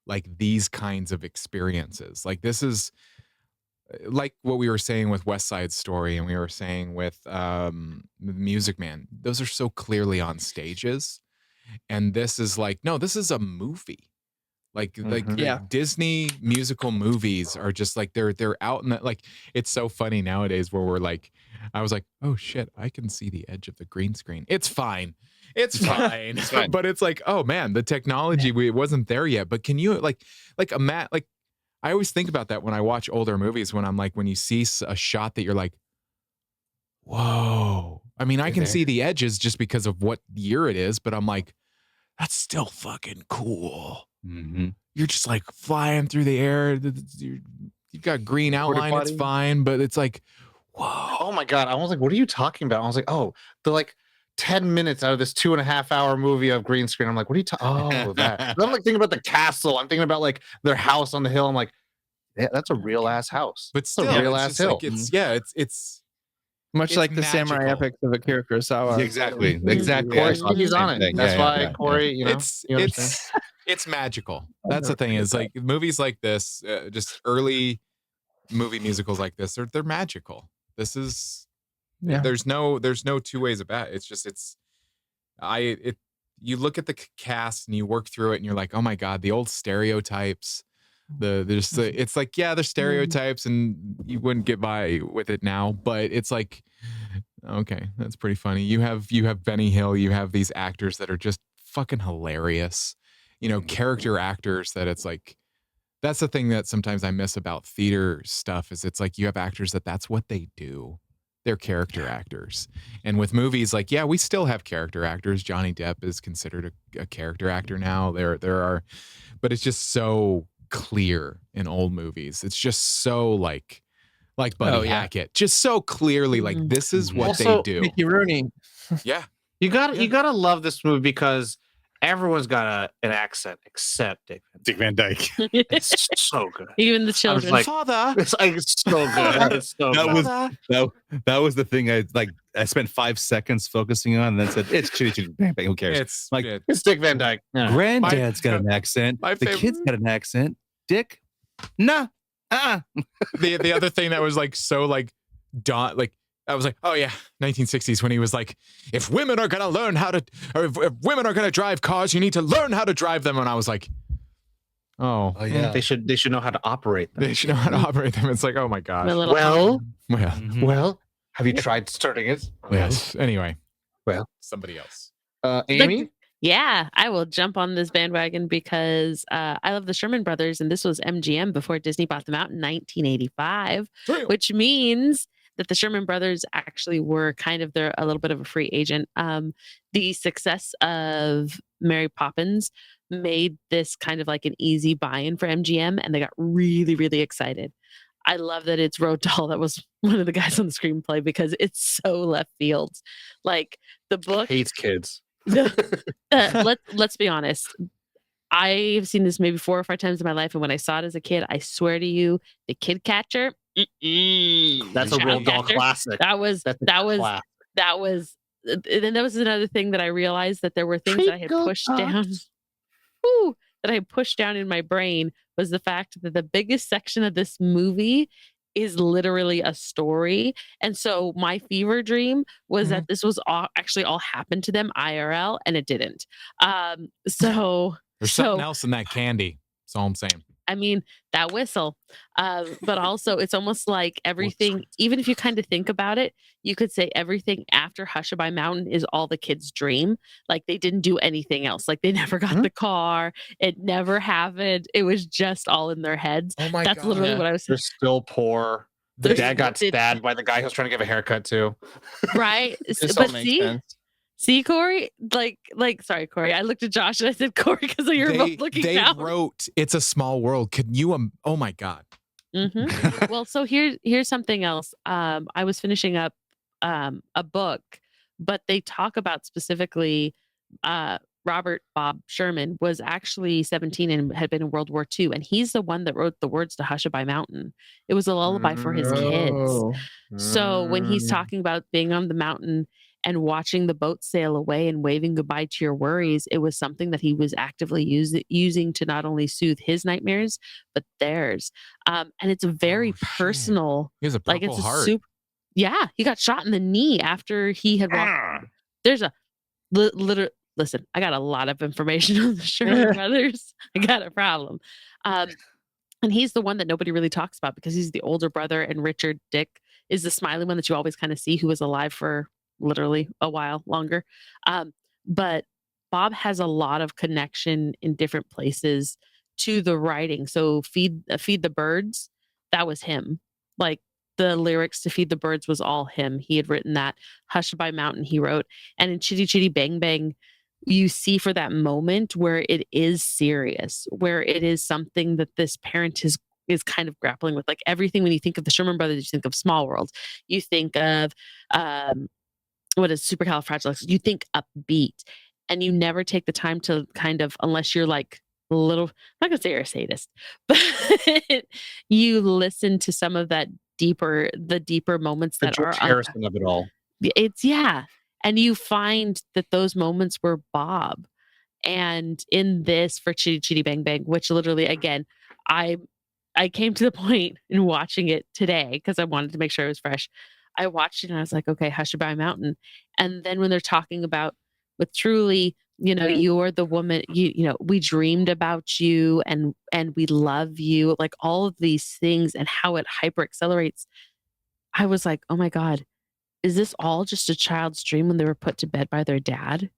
[SPEAKER 1] Like these kinds of experiences. Like this is like what we were saying with West Side Story, and we were saying with Music Man. Those are so clearly on stages, and this is like, no, this is a movie. Like Disney musical movies are just like they're out in that. Like it's so funny nowadays where we're like, I was like, oh shit, I can see the edge of the green screen. It's fine. It's fine. It's fine. But it's like, oh man, the technology it wasn't there yet. But can you like I always think about that when I watch older movies, when I'm like, when you see a shot that you're like, whoa. I mean, I can see the edges just because of what year it is, but I'm like, that's still fucking cool.
[SPEAKER 5] Mm-hmm.
[SPEAKER 1] You're just like flying through the air. You've got green outline. It's fine, but it's like, whoa.
[SPEAKER 4] Oh my God. I was like, what are you talking about? I was like, oh, the like 10 minutes out of this 2.5 hour movie of green screen. I'm like, what are you talking? Oh, that. I'm like thinking about the castle. I'm thinking about like their house on the hill. I'm like, yeah, that's a real ass house.
[SPEAKER 1] But still,
[SPEAKER 4] a real ass hill.
[SPEAKER 1] Like it's
[SPEAKER 3] much like the samurai epics of Akira Kurosawa.
[SPEAKER 5] Exactly.
[SPEAKER 4] He's on it. That's why Corey, you know,
[SPEAKER 1] it's magical. That's the thing is like movies like this, just early movie musicals like this, they're magical. This is. Yeah. There's no two ways about it. It's just you look at the cast and you work through it and you're like, oh my God, the old stereotypes. It's like, yeah, they're stereotypes and you wouldn't get by with it now, but it's like, okay, that's pretty funny. You have Benny Hill, you have these actors that are just fucking hilarious, character actors that it's like, that's the thing that sometimes I miss about theater stuff is it's like you have actors that's what they do. They're character actors. And with movies, like, yeah, we still have character actors. Johnny Depp is considered a character actor now. There are, but it's just so clear in old movies. It's just so like like Buddy Hackett, just so clearly like this is what
[SPEAKER 4] Also,
[SPEAKER 1] they do.
[SPEAKER 3] Mickey Rooney.
[SPEAKER 1] Yeah.
[SPEAKER 4] You gotta love this movie because everyone's got an accent except Dick Van Dyke. It's so good.
[SPEAKER 2] Even the children.
[SPEAKER 4] Like,
[SPEAKER 1] Father.
[SPEAKER 4] It's like so good. It's so good.
[SPEAKER 5] That was the thing I spent 5 seconds focusing on and then said it's Chitty Chitty Bang Bang. Who cares?
[SPEAKER 4] It's Dick Van Dyke. Yeah.
[SPEAKER 5] Granddad's got an accent. The kid's got an accent. Dick, nah.
[SPEAKER 1] The other thing that was like so like I was like, oh yeah, 1960s when he was like, if women are gonna learn how to, or if women are gonna drive cars, you need to learn how to drive them. And I was like, oh
[SPEAKER 5] yeah,
[SPEAKER 4] they should know how to operate them.
[SPEAKER 1] They should know how to operate them. It's like, oh my gosh.
[SPEAKER 4] Well, have you tried starting it?
[SPEAKER 1] Yes. Anyway,
[SPEAKER 4] well,
[SPEAKER 1] somebody else.
[SPEAKER 4] Amy.
[SPEAKER 2] Yeah, I will jump on this bandwagon because I love the Sherman Brothers, and this was MGM before Disney bought them out in 1985, which means that the Sherman Brothers actually were kind of a little bit of a free agent. The success of Mary Poppins made this kind of like an easy buy-in for MGM, and they got really, really excited. I love that it's Roald Dahl that was one of the guys on the screenplay because it's so left field. Like the book
[SPEAKER 4] hates kids.
[SPEAKER 2] Let's be honest. I've seen this maybe 4 or 5 times in my life, and when I saw it as a kid, I swear to you, the kid catcher.
[SPEAKER 4] That's a Roald Dahl classic.
[SPEAKER 2] That was. And then that was another thing that I realized that there were things that I had pushed down. That I had pushed down in my brain was the fact that the biggest section of this movie is literally a story. And so my fever dream was that this was actually all happened to them IRL, and it didn't. So
[SPEAKER 1] there's something else in that candy. That's all I'm saying.
[SPEAKER 2] I mean, that whistle. But also it's almost like everything, even if you kind of think about it, you could say everything after Hushabye Mountain is all the kids' dream. Like they didn't do anything else. Like they never got the car. It never happened. It was just all in their heads.
[SPEAKER 4] Oh my
[SPEAKER 2] That's literally what I was saying.
[SPEAKER 4] They're still poor. The dad got stabbed by the guy who was trying to give a haircut to.
[SPEAKER 2] Right.
[SPEAKER 3] But see,
[SPEAKER 2] see, Corey, sorry, Corey. I looked at Josh and I said, Corey, because you're both looking down.
[SPEAKER 1] They wrote "It's a Small World." Could you? Oh my God.
[SPEAKER 2] Mm-hmm. Well, so here's something else. I was finishing up a book, but they talk about specifically Robert Bob Sherman was actually 17 and had been in World War II, and he's the one that wrote the words to Hushabye Mountain. It was a lullaby for his kids. So when he's talking about being on the mountain and watching the boat sail away and waving goodbye to your worries, it was something that he was actively using to not only soothe his nightmares, but theirs. And it's a very personal.
[SPEAKER 1] He has a purple heart.
[SPEAKER 2] Yeah, he got shot in the knee after he had walked. There's a literally. Listen, I got a lot of information on the Sherman Brothers. I got a problem. And he's the one that nobody really talks about because he's the older brother, and Richard Dick is the smiley one that you always kind of see, who was alive for literally a while longer. But Bob has a lot of connection in different places to the writing. So Feed the Birds, that was him. Like the lyrics to Feed the Birds was all him. He had written that. Hushabye Mountain he wrote. And in Chitty Chitty Bang Bang, you see for that moment where it is serious, where it is something that this parent is kind of grappling with. Like everything, when you think of the Sherman Brothers, you think of Small World, you think of what is supercalifragilistic, you think upbeat, and you never take the time to kind of, unless you're like a little, I'm not gonna say you're a sadist, but you listen to some of the deeper moments that are
[SPEAKER 4] Harrison of it all.
[SPEAKER 2] It's and you find that those moments were Bob. And in this, for Chitty Chitty Bang Bang, which literally, again, I came to the point in watching it today because I wanted to make sure it was fresh. I watched it and I was like, okay, Hushabye Mountain. And then when they're talking about with truly, you're the woman, we dreamed about you and we love you, like all of these things and how it hyper accelerates. I was like, oh my God, is this all just a child's dream when they were put to bed by their dad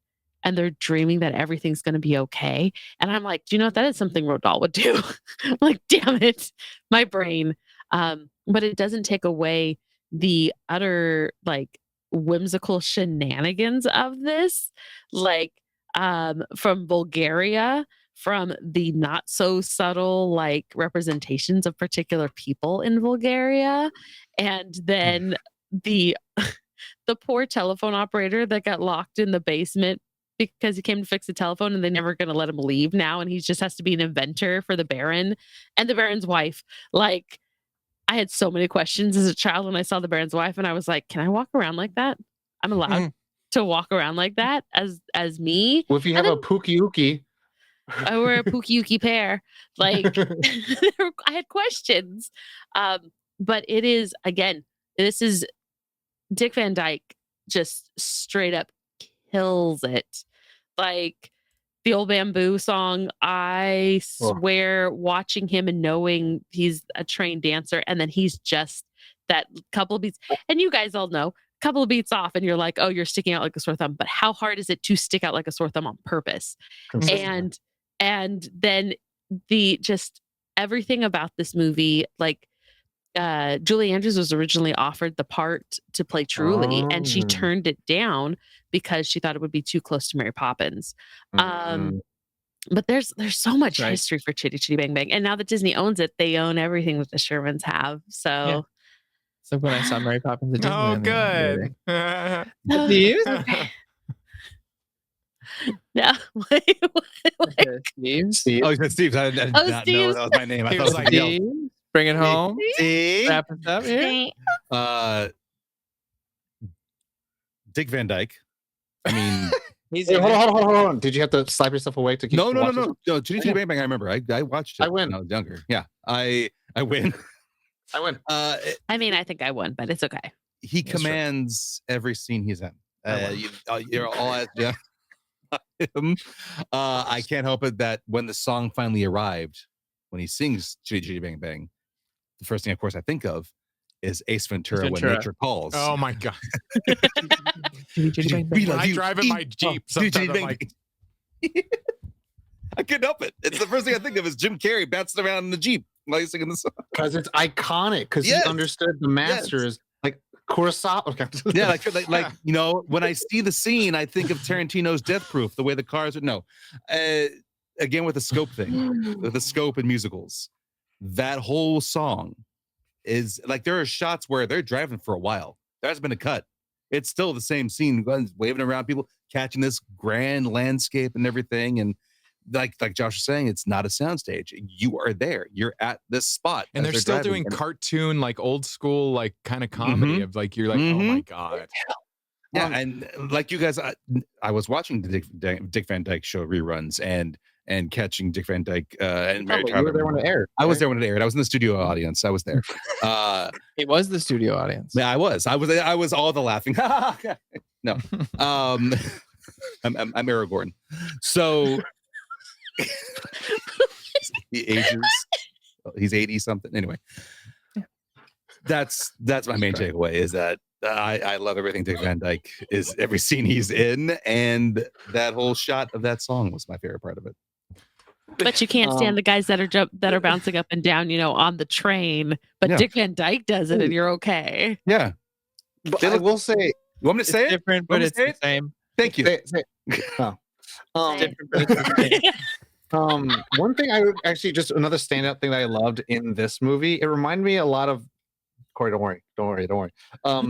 [SPEAKER 2] and they're dreaming that everything's going to be okay? And I'm like, do you know what? That is something Roald Dahl would do. I'm like, damn it, my brain. But it doesn't take away the utter like whimsical shenanigans of this, like from Bulgaria, from the not so subtle like representations of particular people in Bulgaria, and then the the poor telephone operator that got locked in the basement because he came to fix the telephone and they're never going to let him leave now, and he just has to be an inventor for the Baron and the Baron's wife. Like, I had so many questions as a child when I saw the Baron's wife, and I was like, can I walk around like that? I'm allowed to walk around like that as me.
[SPEAKER 4] Well, if you have a Pukiyuki.
[SPEAKER 2] Or a Pukiyuki pair. Like, I had questions. But it is, again, this is Dick Van Dyke just straight up kills it. Like, the old bamboo song, I swear, watching him and knowing he's a trained dancer, and then he's just that couple of beats. And you guys all know, couple of beats off, and you're like, oh, you're sticking out like a sore thumb. But how hard is it to stick out like a sore thumb on purpose? And then the just everything about this movie, like Julie Andrews was originally offered the part to play Truly, and she turned it down because she thought it would be too close to Mary Poppins. But there's so much history for Chitty Chitty Bang Bang, and now that Disney owns it, they own everything that the Shermans have. So,
[SPEAKER 3] so when I saw Mary Poppins at Disneyland,
[SPEAKER 1] good.
[SPEAKER 3] Okay.
[SPEAKER 2] No,
[SPEAKER 3] Steve's.
[SPEAKER 5] Oh, he said Steve's. I did not know
[SPEAKER 2] Steve's.
[SPEAKER 5] that was my name. I
[SPEAKER 1] He
[SPEAKER 5] thought
[SPEAKER 1] was
[SPEAKER 5] it was
[SPEAKER 1] like,
[SPEAKER 5] Steve.
[SPEAKER 3] Bring it home.
[SPEAKER 5] Steve.
[SPEAKER 3] Wrap it up here.
[SPEAKER 5] Dick Van Dyke. I mean,
[SPEAKER 4] Hold on. Did you have to slap yourself away to keep?
[SPEAKER 5] no. Chitty Chitty Bang Bang. I remember. I watched it.
[SPEAKER 4] I win.
[SPEAKER 5] When I was younger. Yeah, I win.
[SPEAKER 4] I win.
[SPEAKER 2] I mean, I think I won, but it's okay.
[SPEAKER 5] He commands every scene he's in. You're all at him. I can't help it that when the song finally arrived, when he sings Chitty Chitty Bang Bang, the first thing, of course, I think of is Ace Ventura, When Nature Calls.
[SPEAKER 1] Oh my god!
[SPEAKER 5] When
[SPEAKER 1] I drive in my Jeep, sometimes I'm like,
[SPEAKER 5] I couldn't help it. It's the first thing I think of is Jim Carrey bouncing around in the Jeep while he's singing the song.
[SPEAKER 4] Because it's iconic. Because he understood the masters. Like Kurosawa. Okay.
[SPEAKER 5] Yeah, like you know, when I see the scene, I think of Tarantino's Death Proof, the way the cars are. No, again with the scope thing, with the scope in musicals, that whole song is like there are shots where they're driving for a while. There hasn't been a cut. It's still the same scene, waving around people, catching this grand landscape and everything. And like Josh was saying, it's not a soundstage. You are there. You're at this spot.
[SPEAKER 1] And they're still doing cartoon, like old school, like kind of comedy of like, you're like, oh my God.
[SPEAKER 5] Yeah. And like you guys, I was watching the Dick Van Dyke show reruns and catching Dick Van Dyke and Mary
[SPEAKER 4] You were there when it aired.
[SPEAKER 5] I was there when it aired. I was in the studio audience. I was there.
[SPEAKER 3] It was the studio audience.
[SPEAKER 5] Yeah, I was all the laughing. No. I'm Aragorn. So he ages. He's 80 something. Anyway. That's my main takeaway is that I love everything Dick Van Dyke is every scene he's in, and that whole shot of that song was my favorite part of it.
[SPEAKER 2] But you can't stand the guys that are bouncing up and down, on the train. But Dick Van Dyke does it, and you're okay.
[SPEAKER 5] Yeah.
[SPEAKER 4] But I will say,
[SPEAKER 5] you want me to say it?
[SPEAKER 3] Different, but it's the same.
[SPEAKER 5] Thank you.
[SPEAKER 4] One thing I would actually just another standout thing that I loved in this movie. It reminded me a lot of Corey. Don't worry.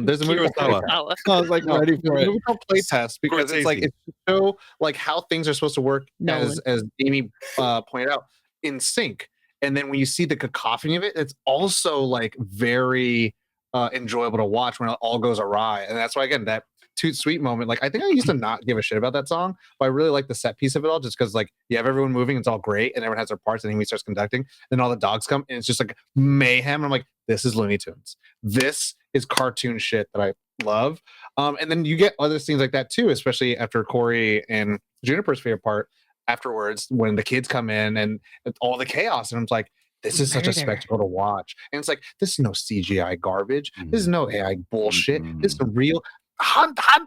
[SPEAKER 4] There's a movie called Playtest. I was like ready for it. Movie called Playtest because it's like it's to show like how things are supposed to work as Amy pointed out in sync. And then when you see the cacophony of it, it's also like very enjoyable to watch when it all goes awry. And that's why again that Toot Sweet moment. Like I think I used to not give a shit about that song, but I really like the set piece of it all just because like you have everyone moving, it's all great, and everyone has their parts, and then he starts conducting, then all the dogs come, and it's just like mayhem. And I'm like, this is Looney Tunes. This is cartoon shit that I love. And then you get other scenes like that too, especially after Corey and Juniper's favorite part afterwards when the kids come in and all the chaos, and I'm like, this is such a spectacle to watch. And it's like, this is no CGI garbage. This is no AI bullshit. This is real.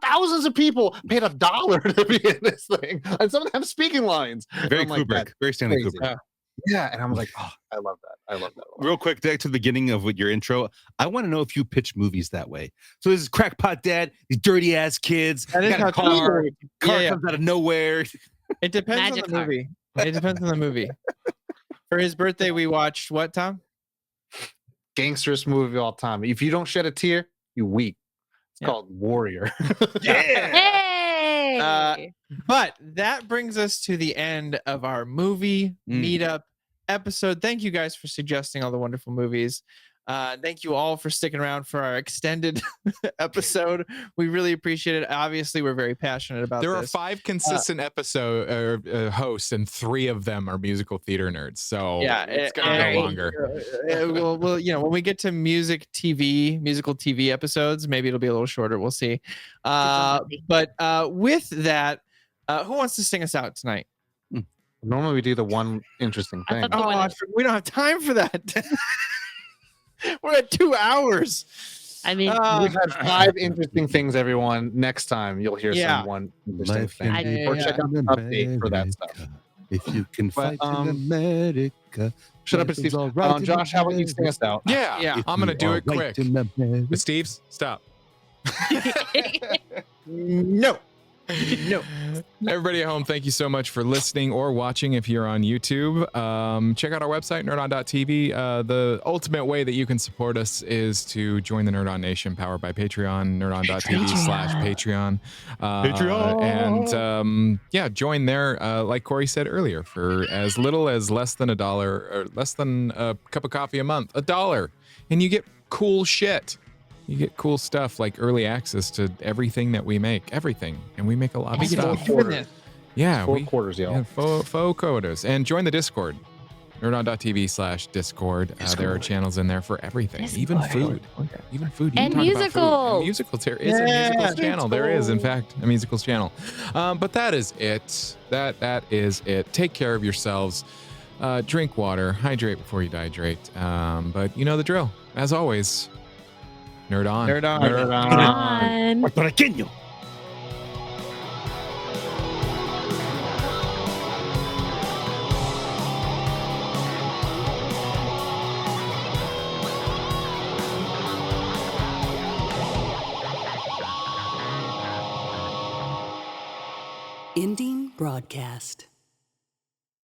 [SPEAKER 4] Thousands of people paid $1 to be in this thing, and some of them have speaking lines.
[SPEAKER 5] Very Kubrick, like, very Stanley Kubrick.
[SPEAKER 4] Yeah, and I'm like, oh, I love that.
[SPEAKER 5] Real quick, back to the beginning of your intro. I want to know if you pitch movies that way. So this is crackpot dad, these dirty ass kids.
[SPEAKER 3] That is
[SPEAKER 5] got a car. Car comes out of nowhere.
[SPEAKER 3] It depends on the movie. It depends on the movie. For his birthday, we watched what, Tom?
[SPEAKER 4] Gangsterest movie of all time. If you don't shed a tear, you weep. It's called Warrior.
[SPEAKER 2] Hey!
[SPEAKER 3] But that brings us to the end of our movie meetup episode. Thank you guys for suggesting all the wonderful movies. Thank you all for sticking around for our extended episode. We really appreciate it. Obviously, we're very passionate about
[SPEAKER 1] There
[SPEAKER 3] this.
[SPEAKER 1] are 5 consistent hosts, and 3 of them are musical theater nerds. So it's gonna go longer.
[SPEAKER 3] Well, when we get to musical TV episodes, maybe it'll be a little shorter. We'll see. But with that, who wants to sing us out tonight?
[SPEAKER 4] Normally we do the one interesting thing.
[SPEAKER 3] We don't have time for that. We're at 2 hours.
[SPEAKER 2] I mean,
[SPEAKER 4] we've had 5 interesting things, everyone. Next time you'll hear someone interesting thing. Or check out the update for that stuff.
[SPEAKER 5] If you can fight in America.
[SPEAKER 4] Shut up, Steve. Josh, how about you sing us out?
[SPEAKER 1] Yeah. I'm going to do it quick. Steve's, stop.
[SPEAKER 3] No.
[SPEAKER 1] Everybody at home, thank you so much for listening or watching if you're on YouTube. Check out our website, nerdon.tv. The ultimate way that you can support us is to join the Nerd On Nation, powered by Patreon, nerdon.tv/Patreon. And join there, like Corey said earlier, for as little as less than $1 or less than a cup of coffee a month, $1. And you get cool shit. You get cool stuff like early access to everything that we make, everything. And we make a lot of stuff. Yeah.
[SPEAKER 4] 4 quarters, y'all.
[SPEAKER 1] Yeah, faux quarters. And join the Discord, nerdon.tv/Discord. There are channels in there for everything, even food. Even food. You
[SPEAKER 2] and
[SPEAKER 1] can talk
[SPEAKER 2] musicals.
[SPEAKER 1] about food. And musicals. There is a musicals channel. There is, in fact, a musicals channel. But that is it. That is it. Take care of yourselves. Drink water. Hydrate before you dehydrate. But you know the drill. As always, Nerd on.
[SPEAKER 3] Nerd on.
[SPEAKER 2] Nerd on.
[SPEAKER 5] Puertorriqueño.
[SPEAKER 6] Ending broadcast.